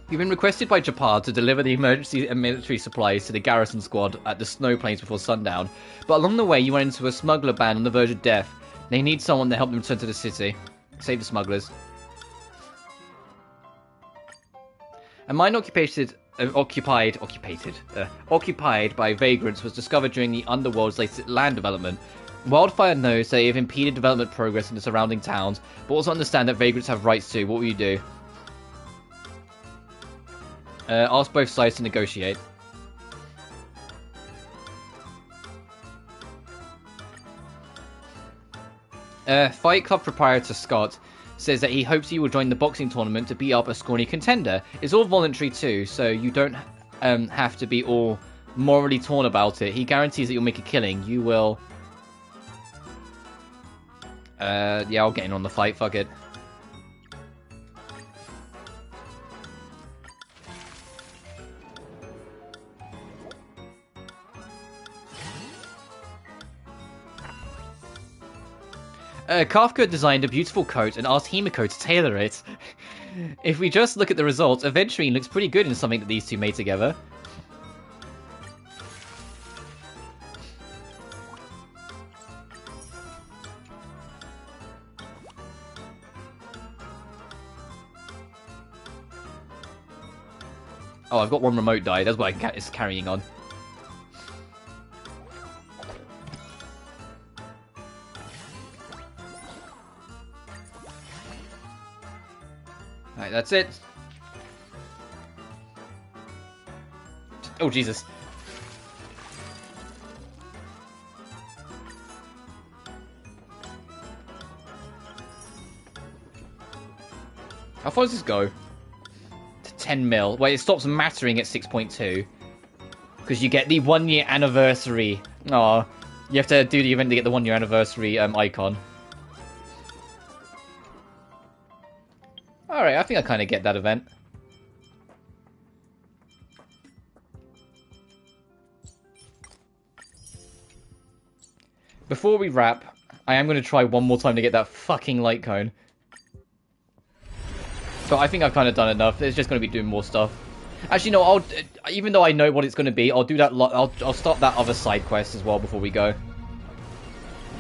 You've been requested by Japar to deliver the emergency and military supplies to the garrison squad at the snow plains before sundown, but along the way you run into a smuggler band on the verge of death. They need someone to help them return to the city. Save the smugglers. A mine occupied by vagrants was discovered during the Underworld's latest land development. Wildfire knows they have impeded development progress in the surrounding towns, but also understand that vagrants have rights too. What will you do? Ask both sides to negotiate. Fight Club proprietor Scott says that he hopes you will join the boxing tournament to beat up a scrawny contender. It's all voluntary too, so you don't have to be all morally torn about it. He guarantees that you'll make a killing. You will... yeah, I'll get in on the fight, fuck it. Kafka designed a beautiful coat and asked Himiko to tailor it. If we just look at the results, Aventurine looks pretty good in something that these two made together. Oh, I've got one remote die. That's what it's carrying on. Alright, that's it. Oh, Jesus. How far does this go? To 10 mil. Wait, it stops mattering at 6.2. Because you get the 1 year anniversary. Aw. You have to do the event to get the 1 year anniversary icon. Alright, I think I kind of get that event. Before we wrap, I am going to try one more time to get that fucking light cone. But I think I've kind of done enough. It's just going to be doing more stuff. Actually, no, even though I know what it's going to be, I'll do that. I'll start that other side quest as well before we go.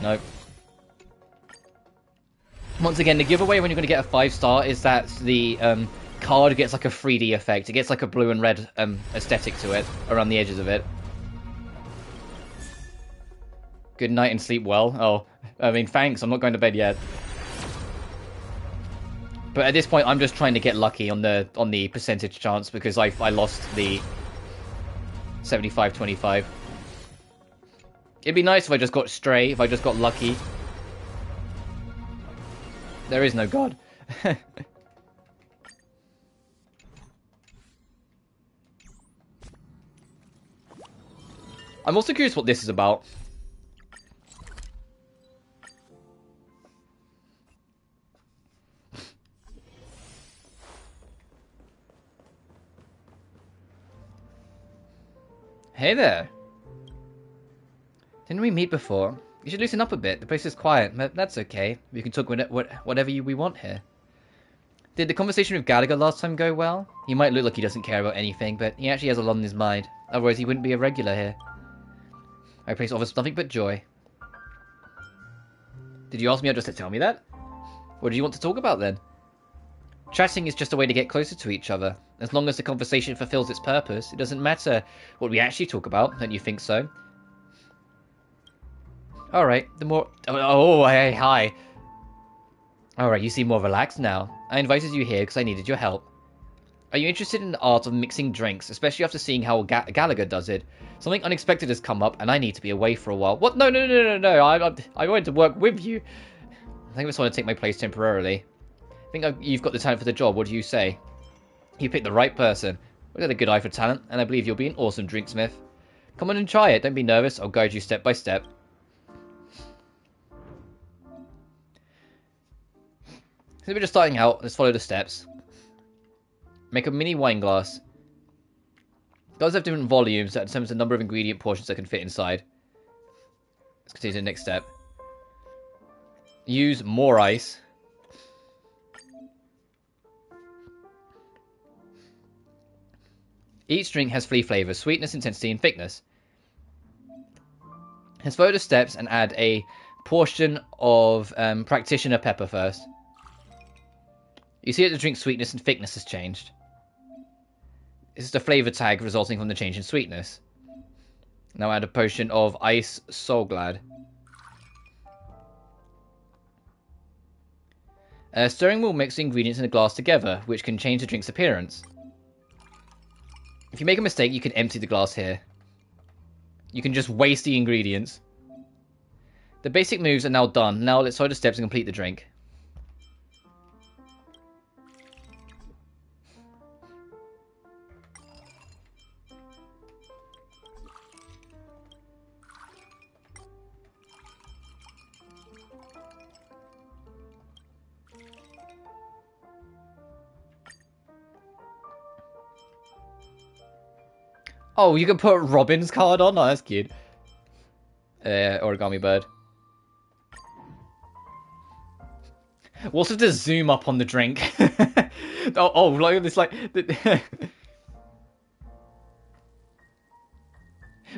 Nope. Once again, the giveaway when you're going to get a 5-star is that the card gets like a 3D effect. It gets like a blue and red aesthetic to it around the edges of it. Good night and sleep well. Oh, I mean, thanks. I'm not going to bed yet. But at this point, I'm just trying to get lucky on the percentage chance because I lost the 75-25. It'd be nice if I just got stray, if I just got lucky. There is no god. I'm also curious what this is about. Hey there. Didn't we meet before? You should loosen up a bit. The place is quiet, but that's okay. We can talk whatever we want here. Did the conversation with Gallagher last time go well? He might look like he doesn't care about anything, but he actually has a lot on his mind. Otherwise, he wouldn't be a regular here. My place offers nothing but joy. Did you ask me or just to tell me that? What do you want to talk about then? Chatting is just a way to get closer to each other. As long as the conversation fulfills its purpose, it doesn't matter what we actually talk about, don't you think so? Alright, the more... Oh, hey, hi. Alright, you seem more relaxed now. I invited you here because I needed your help. Are you interested in the art of mixing drinks, especially after seeing how Gallagher does it? Something unexpected has come up, and I need to be away for a while. What? No. I wanted to work with you. I think I just want to take my place temporarily. I think you've got the talent for the job. What do you say? You picked the right person. We've got a good eye for talent, and I believe you'll be an awesome drinksmith. Come on and try it. Don't be nervous. I'll guide you step by step. So we're just starting out. Let's follow the steps. Make a mini wine glass. It does have different volumes that determines the number of ingredient portions that can fit inside. Let's continue to the next step. Use more ice. Each drink has 3 flavors: sweetness, intensity, and thickness. Let's follow the steps and add a portion of practitioner pepper first. You see that the drink's sweetness and thickness has changed. This is the flavor tag resulting from the change in sweetness. Now add a potion of ice Soulglad. Stirring will mix the ingredients in the glass together, which can change the drink's appearance. If you make a mistake, you can empty the glass here. You can just waste the ingredients. The basic moves are now done. Now let's follow the steps and complete the drink. Oh, you can put Robin's card on? Oh, that's cute. Origami bird. We'll also have to zoom up on the drink. Like this, like...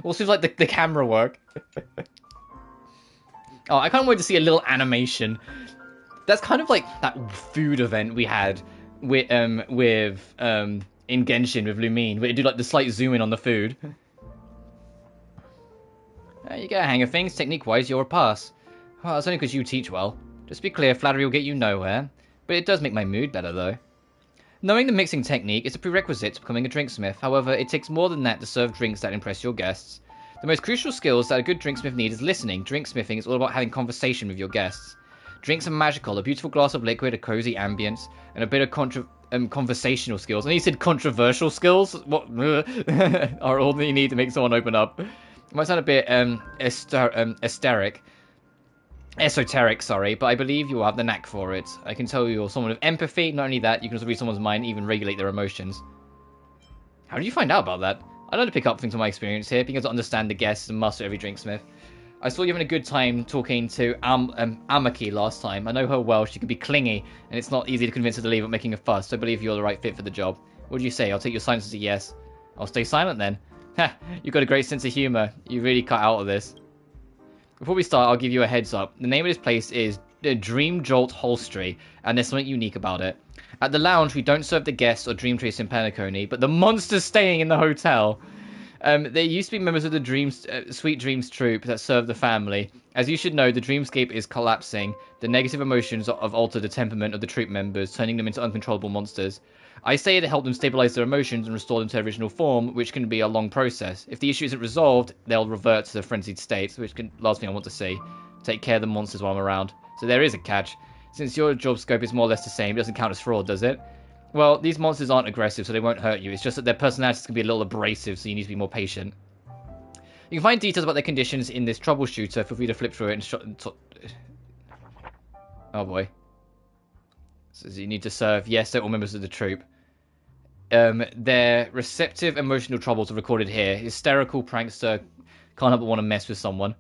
We'll see like the camera work. Oh, I can't wait to see a little animation. That's kind of like that food event we had with in Genshin with Lumine, where you do like the slight zoom in on the food. You get a hang of things. Technique-wise, you're a pass. Well, that's only because you teach well. Just be clear, flattery will get you nowhere. But it does make my mood better, though. Knowing the mixing technique is a prerequisite to becoming a drinksmith. However, it takes more than that to serve drinks that impress your guests. The most crucial skills that a good drinksmith needs is listening. Drinksmithing is all about having conversation with your guests. Drinks are magical. A beautiful glass of liquid, a cozy ambience, and a bit of conversational skills. And he said controversial skills? What are all that you need to make someone open up? It might sound a bit esoteric, sorry, but I believe you have the knack for it. I can tell you're someone with empathy. Not only that, you can also read someone's mind, even regulate their emotions. How did you find out about that? I learned to pick up things from my experience here, being able to understand the guests and master every drinksmith. I saw you having a good time talking to Amaki last time. I know her well. She can be clingy, and it's not easy to convince her to leave without making a fuss. So I believe you're the right fit for the job. What do you say? I'll take your silence as a yes. I'll stay silent then. Ha! You've got a great sense of humor. You really cut out of this. Before we start, I'll give you a heads up. The name of this place is the Dream Jolt Holstery, and there's something unique about it. At the lounge, we don't serve the guests or dream chase in Penacony, but the monsters staying in the hotel. There used to be members of the Sweet Dreams troupe that served the family. As you should know, the dreamscape is collapsing. The negative emotions have altered the temperament of the troupe members, turning them into uncontrollable monsters. I say to help them stabilize their emotions and restore them to their original form, which can be a long process. If the issue isn't resolved, they'll revert to their frenzied states, which can last thing I want to see. Take care of the monsters while I'm around. So there is a catch. Since your job scope is more or less the same, it doesn't count as fraud, does it? Well, these monsters aren't aggressive, so they won't hurt you. It's just that their personalities can be a little abrasive, so you need to be more patient. You can find details about their conditions in this troubleshooter. Feel free to flip through it and oh boy. So you need to serve. Yes, they're all members of the troupe. Their receptive emotional troubles are recorded here. Hysterical prankster, can't help but want to mess with someone.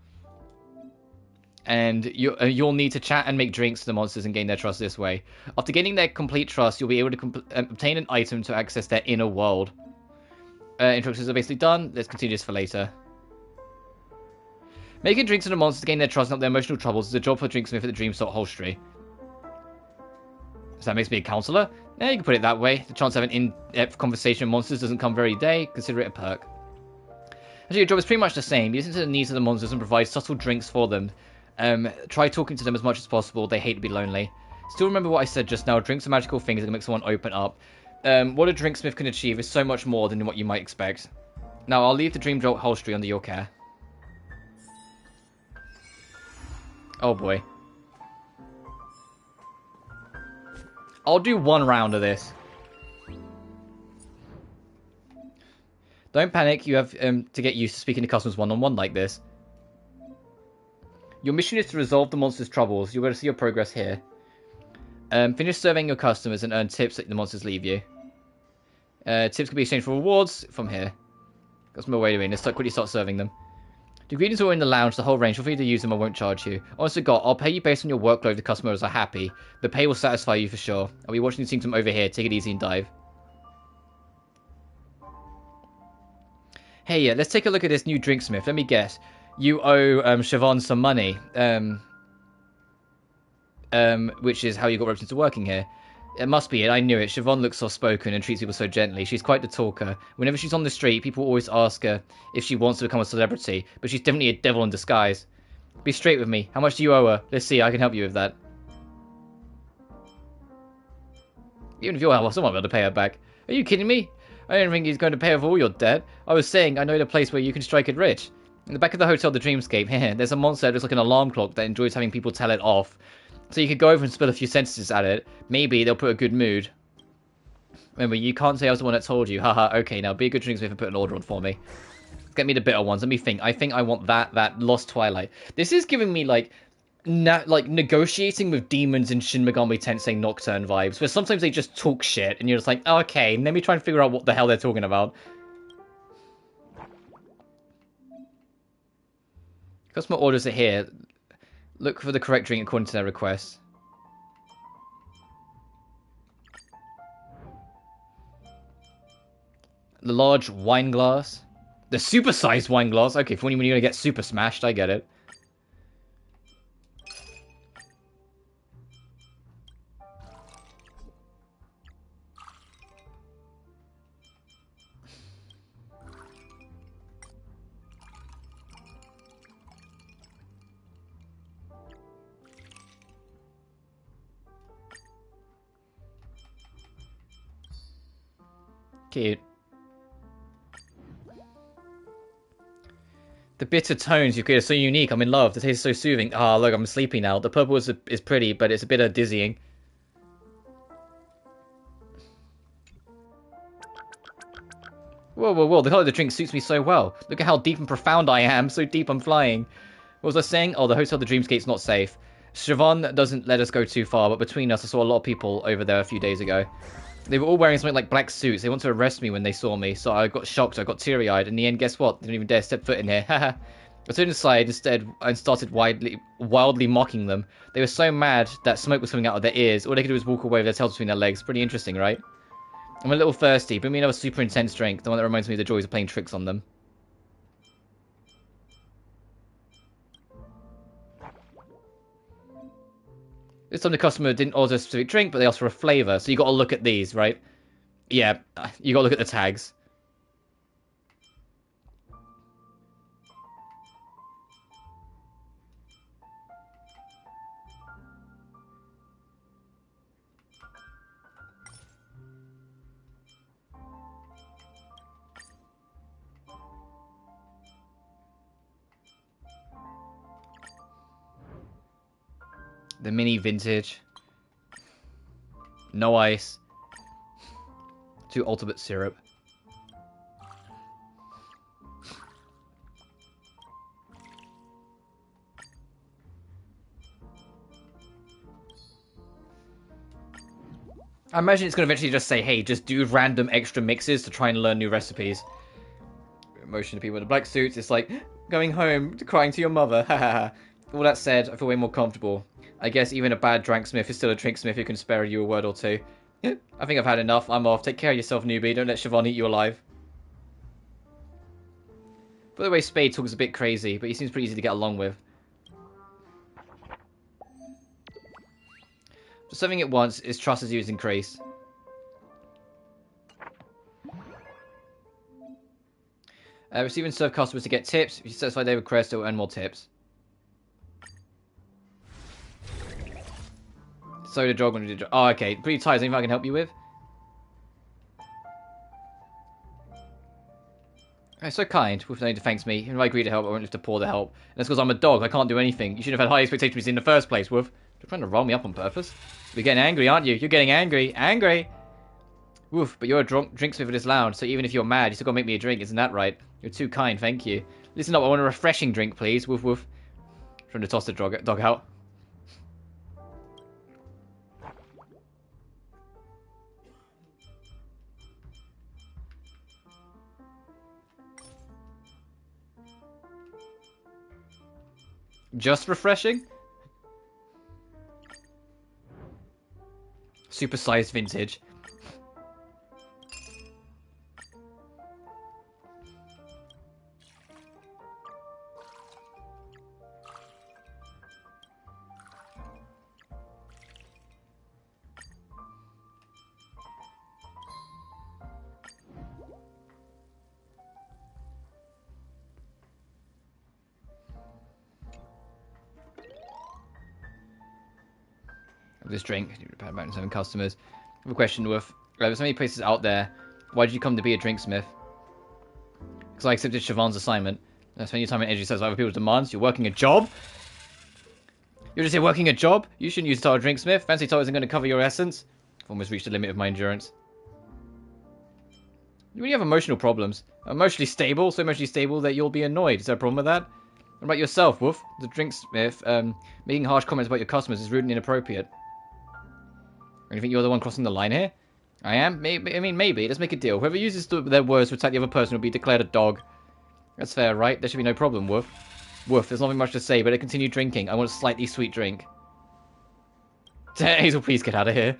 And you'll need to chat and make drinks to the monsters and gain their trust this way. After gaining their complete trust, you'll be able to obtain an item to access their inner world. Instructions are basically done. Let's continue this for later. Making drinks to the monsters to gain their trust and help their emotional troubles is a job for Drinksmith at the Dreamstalk Holstery. So that makes me a counselor? Yeah, you can put it that way. The chance to have an in-depth conversation with monsters doesn't come very day. Consider it a perk. Actually, your job is pretty much the same. You listen to the needs of the monsters and provide subtle drinks for them. Try talking to them as much as possible. They hate to be lonely. Still remember what I said just now. Drinks are magical things that can make someone open up. What a drinksmith can achieve is so much more than what you might expect. Now, I'll leave the Dream Jolt Holstery under your care. Oh boy. I'll do one round of this. Don't panic. You have to get used to speaking to customers one-on-one like this. Your mission is to resolve the monster's troubles. You'll be able to see your progress here. Finish surveying your customers and earn tips that the monsters leave you. Tips can be exchanged for rewards from here. Got some more way to win. Let's quickly start serving them. The ingredients are in the lounge, the whole range. Feel free to use them, I won't charge you. Honest to God, I'll pay you based on your workload if the customers are happy. The pay will satisfy you for sure. I'll be watching the team from over here. Take it easy and dive. Hey, let's take a look at this new drinksmith. Let me guess. You owe Siobhan some money. Which is how you got roped into working here. It must be it, I knew it. Siobhan looks soft-spoken and treats people so gently. She's quite the talker. Whenever she's on the street, people always ask her if she wants to become a celebrity, but she's definitely a devil in disguise. Be straight with me. How much do you owe her? Let's see, I can help you with that. Even if you're help, someone will be able to pay her back. Are you kidding me? I don't think he's going to pay off all your debt. I was saying, I know the place where you can strike it rich. In the back of the hotel, the Dreamscape, there's a monster that looks like an alarm clock that enjoys having people tell it off. So you could go over and spill a few sentences at it. Maybe they'll put a good mood. Remember, you can't say I was the one that told you. Haha, okay, now be a good drinksmith and put an order on for me. Get me the bitter ones. Let me think. I think I want that Lost Twilight. This is giving me, like negotiating with demons in Shin Megami Tensei Nocturne vibes, where sometimes they just talk shit, and you're just like, oh, okay, let me try and figure out what the hell they're talking about. Customer orders are here. Look for the correct drink according to their request. The large wine glass. The super-sized wine glass. Okay, for when you're going to get super smashed, I get it. Cute. The bitter tones you get are so unique. I'm in love. The taste is so soothing. Ah, look, I'm sleepy now. The purple is pretty, but it's a bit dizzying. Whoa, whoa, whoa. The colour of the drink suits me so well. Look at how deep and profound I am. So deep I'm flying. What was I saying? Oh, the Hotel of the Dreamscape's not safe. Siobhan doesn't let us go too far, but between us, I saw a lot of people over there a few days ago. They were all wearing something like black suits. They want to arrest me when they saw me, so I got shocked. I got teary-eyed. In the end, guess what? They didn't even dare step foot in here. Haha. I turned aside instead and started wildly mocking them. They were so mad that smoke was coming out of their ears. All they could do was walk away with their tails between their legs. Pretty interesting, right? I'm a little thirsty. Bring me another super intense drink. The one that reminds me of the joys of playing tricks on them. This time the customer didn't order a specific drink, but they asked for a flavour. So you got to look at these, right? Yeah, you got to look at the tags. The mini vintage. No ice. 2 ultimate syrup. I imagine it's going to eventually just say, hey, just do random extra mixes to try and learn new recipes. Emotion to people in the black suits. It's like, going home, crying to your mother. Haha. All that said, I feel way more comfortable. I guess even a bad dranksmith is still a drinksmith who can spare you a word or two. I think I've had enough. I'm off. Take care of yourself, newbie. Don't let Siobhan eat you alive. By the way, Spade talks a bit crazy, but he seems pretty easy to get along with. For something at once, his trust as you is increased. Receive and serve customers to get tips. If you satisfy their request, it will earn more tips. Soda jog when you do. Oh, okay. Pretty tired. Is there anything I can help you with? Oh, so kind. With no thanks me. If I agree to help, I won't have to pour the help. And that's because I'm a dog. I can't do anything. You should have had high expectations in the first place, Woof. You're trying to roll me up on purpose. You're getting angry, aren't you? You're getting angry. Angry! Woof, but you're a drinksmith that is loud, so even if you're mad, you still gotta make me a drink, isn't that right? You're too kind, thank you. Listen up, I want a refreshing drink, please. Woof, woof. Trying to toss the dog out. Just refreshing? Supersized vintage. This drink, about 7 customers. I have a question, Wolf. There's so many places out there. Why did you come to be a drinksmith? Because I accepted Siobhan's assignment. Spend your time and energy says other people's demands. You're working a job? You're just here working a job? You shouldn't use the title drinksmith. Fancy title isn't going to cover your essence. I've almost reached the limit of my endurance. You really have emotional problems. Emotionally stable, so emotionally stable that you'll be annoyed. Is there a problem with that? What about yourself, Wolf? The drinksmith, making harsh comments about your customers is rude and inappropriate. Or you think you're the one crossing the line here? I am? Maybe. I mean, maybe. Let's make a deal. Whoever uses their words to attack the other person will be declared a dog. That's fair, right? There should be no problem, Woof. Woof, there's nothing much to say, but I continue drinking. I want a slightly sweet drink. Hazel, please get out of here.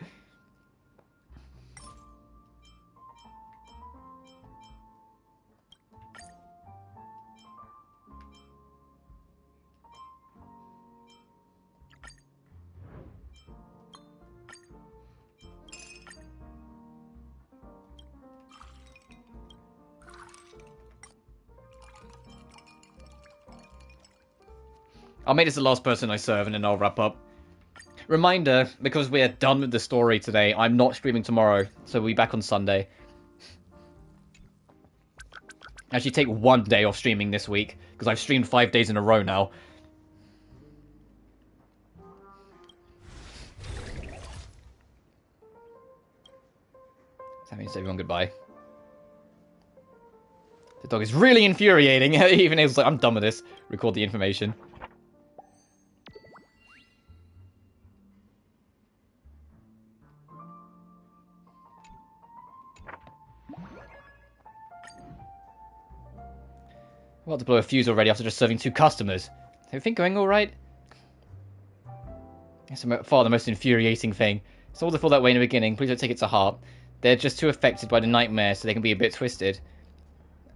I'll make this the last person I serve and then I'll wrap up. Reminder, because we're done with the story today, I'm not streaming tomorrow, so we'll be back on Sunday. Actually take 1 day off streaming this week, because I've streamed 5 days in a row now. That means everyone goodbye. The dog is really infuriating. Even Hazel's like, I'm done with this. Record the information. I'm about to blow a fuse already after just serving 2 customers. Everything going alright? It's far the most infuriating thing. It's all to feel that way in the beginning. Please don't take it to heart. They're just too affected by the nightmare, so they can be a bit twisted.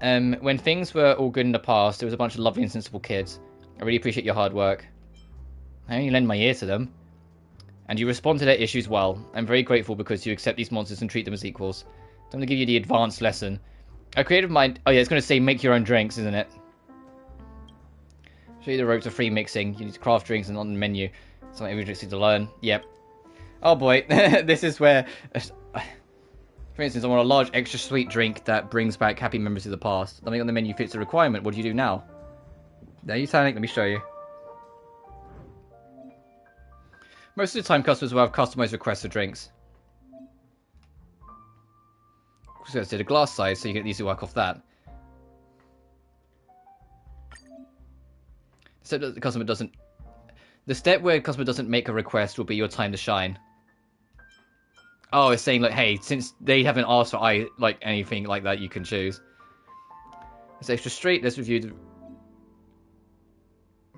When things were all good in the past, there was a bunch of lovely and sensible kids. I really appreciate your hard work. I only lend my ear to them. And you respond to their issues well. I'm very grateful because you accept these monsters and treat them as equals. I'm going to give you the advanced lesson. A creative mind... Oh yeah, it's going to say make your own drinks, isn't it? Show you the ropes of free mixing. You need to craft drinks and on the menu. Something every drinks need to learn. Yep. Oh boy, this is where... For instance, I want a large extra sweet drink that brings back happy memories of the past. Something on the menu fits the requirement. What do you do now? There you sound. Let me show you. Most of the time, customers will have customized requests for drinks. So let's do the glass size, so you can easily work off that. So the customer doesn't... The step where the customer doesn't make a request will be your time to shine. Oh, it's saying, like, hey, since they haven't asked for anything like that, you can choose. It's extra straight. Let's review the...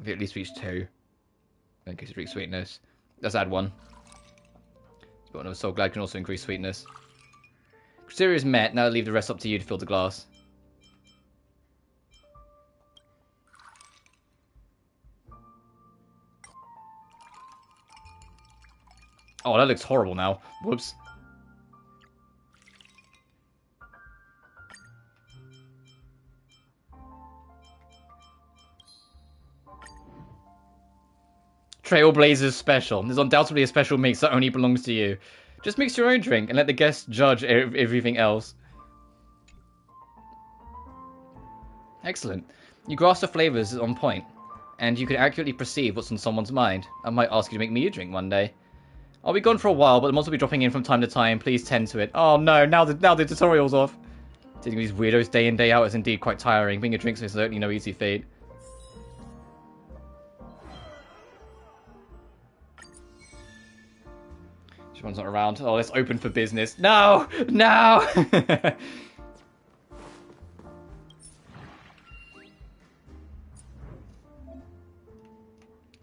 We at least reach 2. In case you drink sweetness. Let's add 1. But I'm so glad can also increase sweetness. Criteria is met. Now leave the rest up to you to fill the glass. Oh, that looks horrible now. Whoops. Trailblazers special. There's undoubtedly a special mix that only belongs to you. Just mix your own drink and let the guests judge everything else. Excellent. You grasp the flavors on point, and you can accurately perceive what's on someone's mind. I might ask you to make me a drink one day. I'll be gone for a while, but the mods will be dropping in from time to time. Please tend to it. Oh no, now the tutorial's off. Dealing with these weirdos day in, day out is indeed quite tiring. Being a drinks is certainly no easy feat. One's not around. Oh, let's open for business. No! No! Let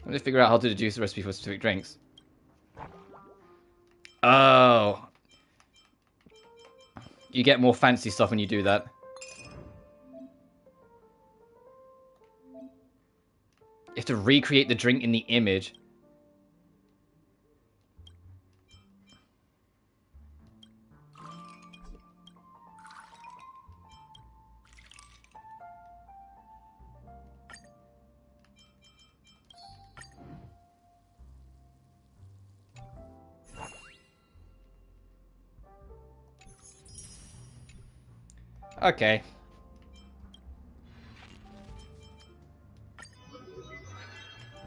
me figure out how to deduce the recipe for specific drinks. Oh. You get more fancy stuff when you do that. You have to recreate the drink in the image. Okay.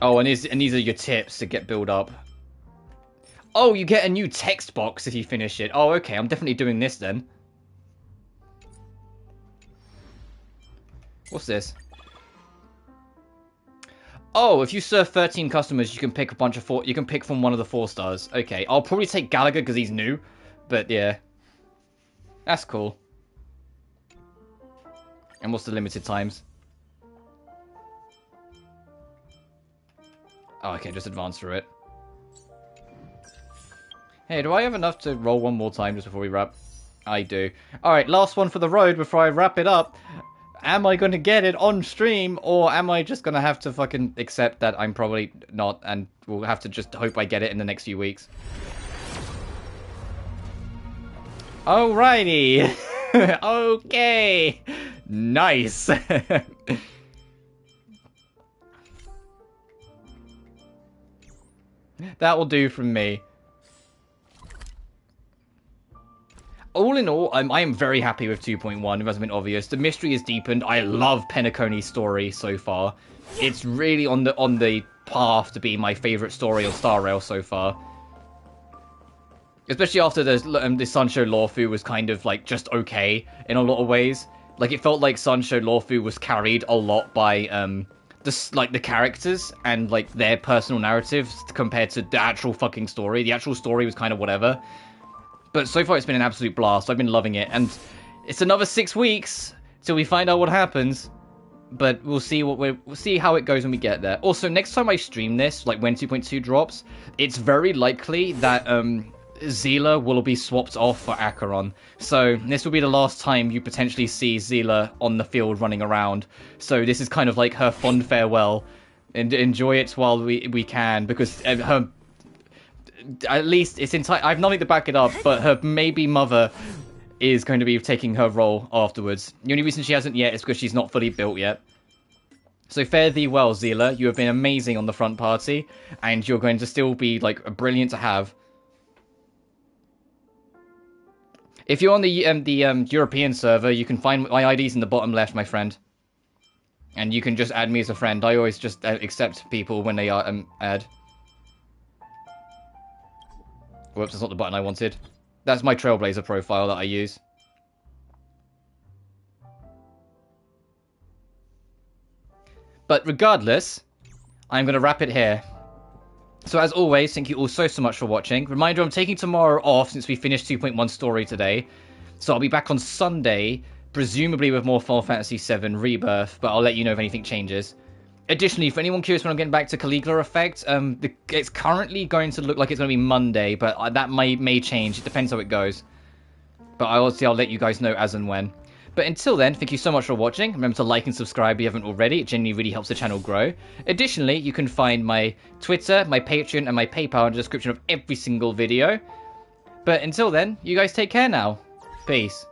Oh, and these are your tips to get build up. Oh, you get a new text box if you finish it. Oh, okay. I'm definitely doing this then. What's this? Oh, if you serve 13 customers, you can pick a bunch of you can pick from one of the 4 stars. Okay, I'll probably take Gallagher because he's new, but yeah, that's cool. And what's the limited times? Oh, okay, just advance through it. Hey, do I have enough to roll one more time just before we wrap? I do. Alright, last one for the road before I wrap it up. Am I going to get it on stream, or am I just going to have to fucking accept that I'm probably not, and we'll have to just hope I get it in the next few weeks? Alrighty. Okay. Nice. That will do from me. All in all, I am very happy with 2.1, it hasn't been obvious. The mystery is deepened. I love Penacony's story so far. It's really on the path to be my favourite story on Star Rail so far. Especially after the Sunsho Lawfu was kind of like just okay in a lot of ways. Like it felt like Sunsho Lawfu was carried a lot by the characters and like their personal narratives compared to the actual fucking story. The actual story was kind of whatever. But so far it's been an absolute blast. I've been loving it, and it's another 6 weeks till we find out what happens. But we'll see we'll see how it goes when we get there. Also, next time I stream this, like when 2.2 drops, it's very likely that Zila will be swapped off for Acheron. So this will be the last time you potentially see Zila on the field running around. So this is kind of like her fond farewell. And enjoy it while we can, because her... At least it's I have nothing to back it up, but her maybe mother is going to be taking her role afterwards. The only reason she hasn't yet is because she's not fully built yet. So fare thee well, Zila. You have been amazing on the front party, and you're going to still be like brilliant to have. If you're on the European server, you can find my IDs in the bottom left, my friend, and you can just add me as a friend. I always just accept people when they are add. Whoops, that's not the button I wanted. That's my Trailblazer profile that I use. But regardless, I'm going to wrap it here. So as always, thank you all so much for watching. Reminder, I'm taking tomorrow off since we finished 2.1 story today. So I'll be back on Sunday, presumably with more Final Fantasy VII Rebirth, but I'll let you know if anything changes. Additionally, for anyone curious when I'm getting back to Caligula Effect, it's currently going to look like it's going to be Monday, but that may change. It depends how it goes. But I'll let you guys know as and when. But until then, thank you so much for watching. Remember to like and subscribe if you haven't already. It genuinely really helps the channel grow. Additionally, you can find my Twitter, my Patreon, and my PayPal in the description of every single video. But until then, you guys take care now. Peace.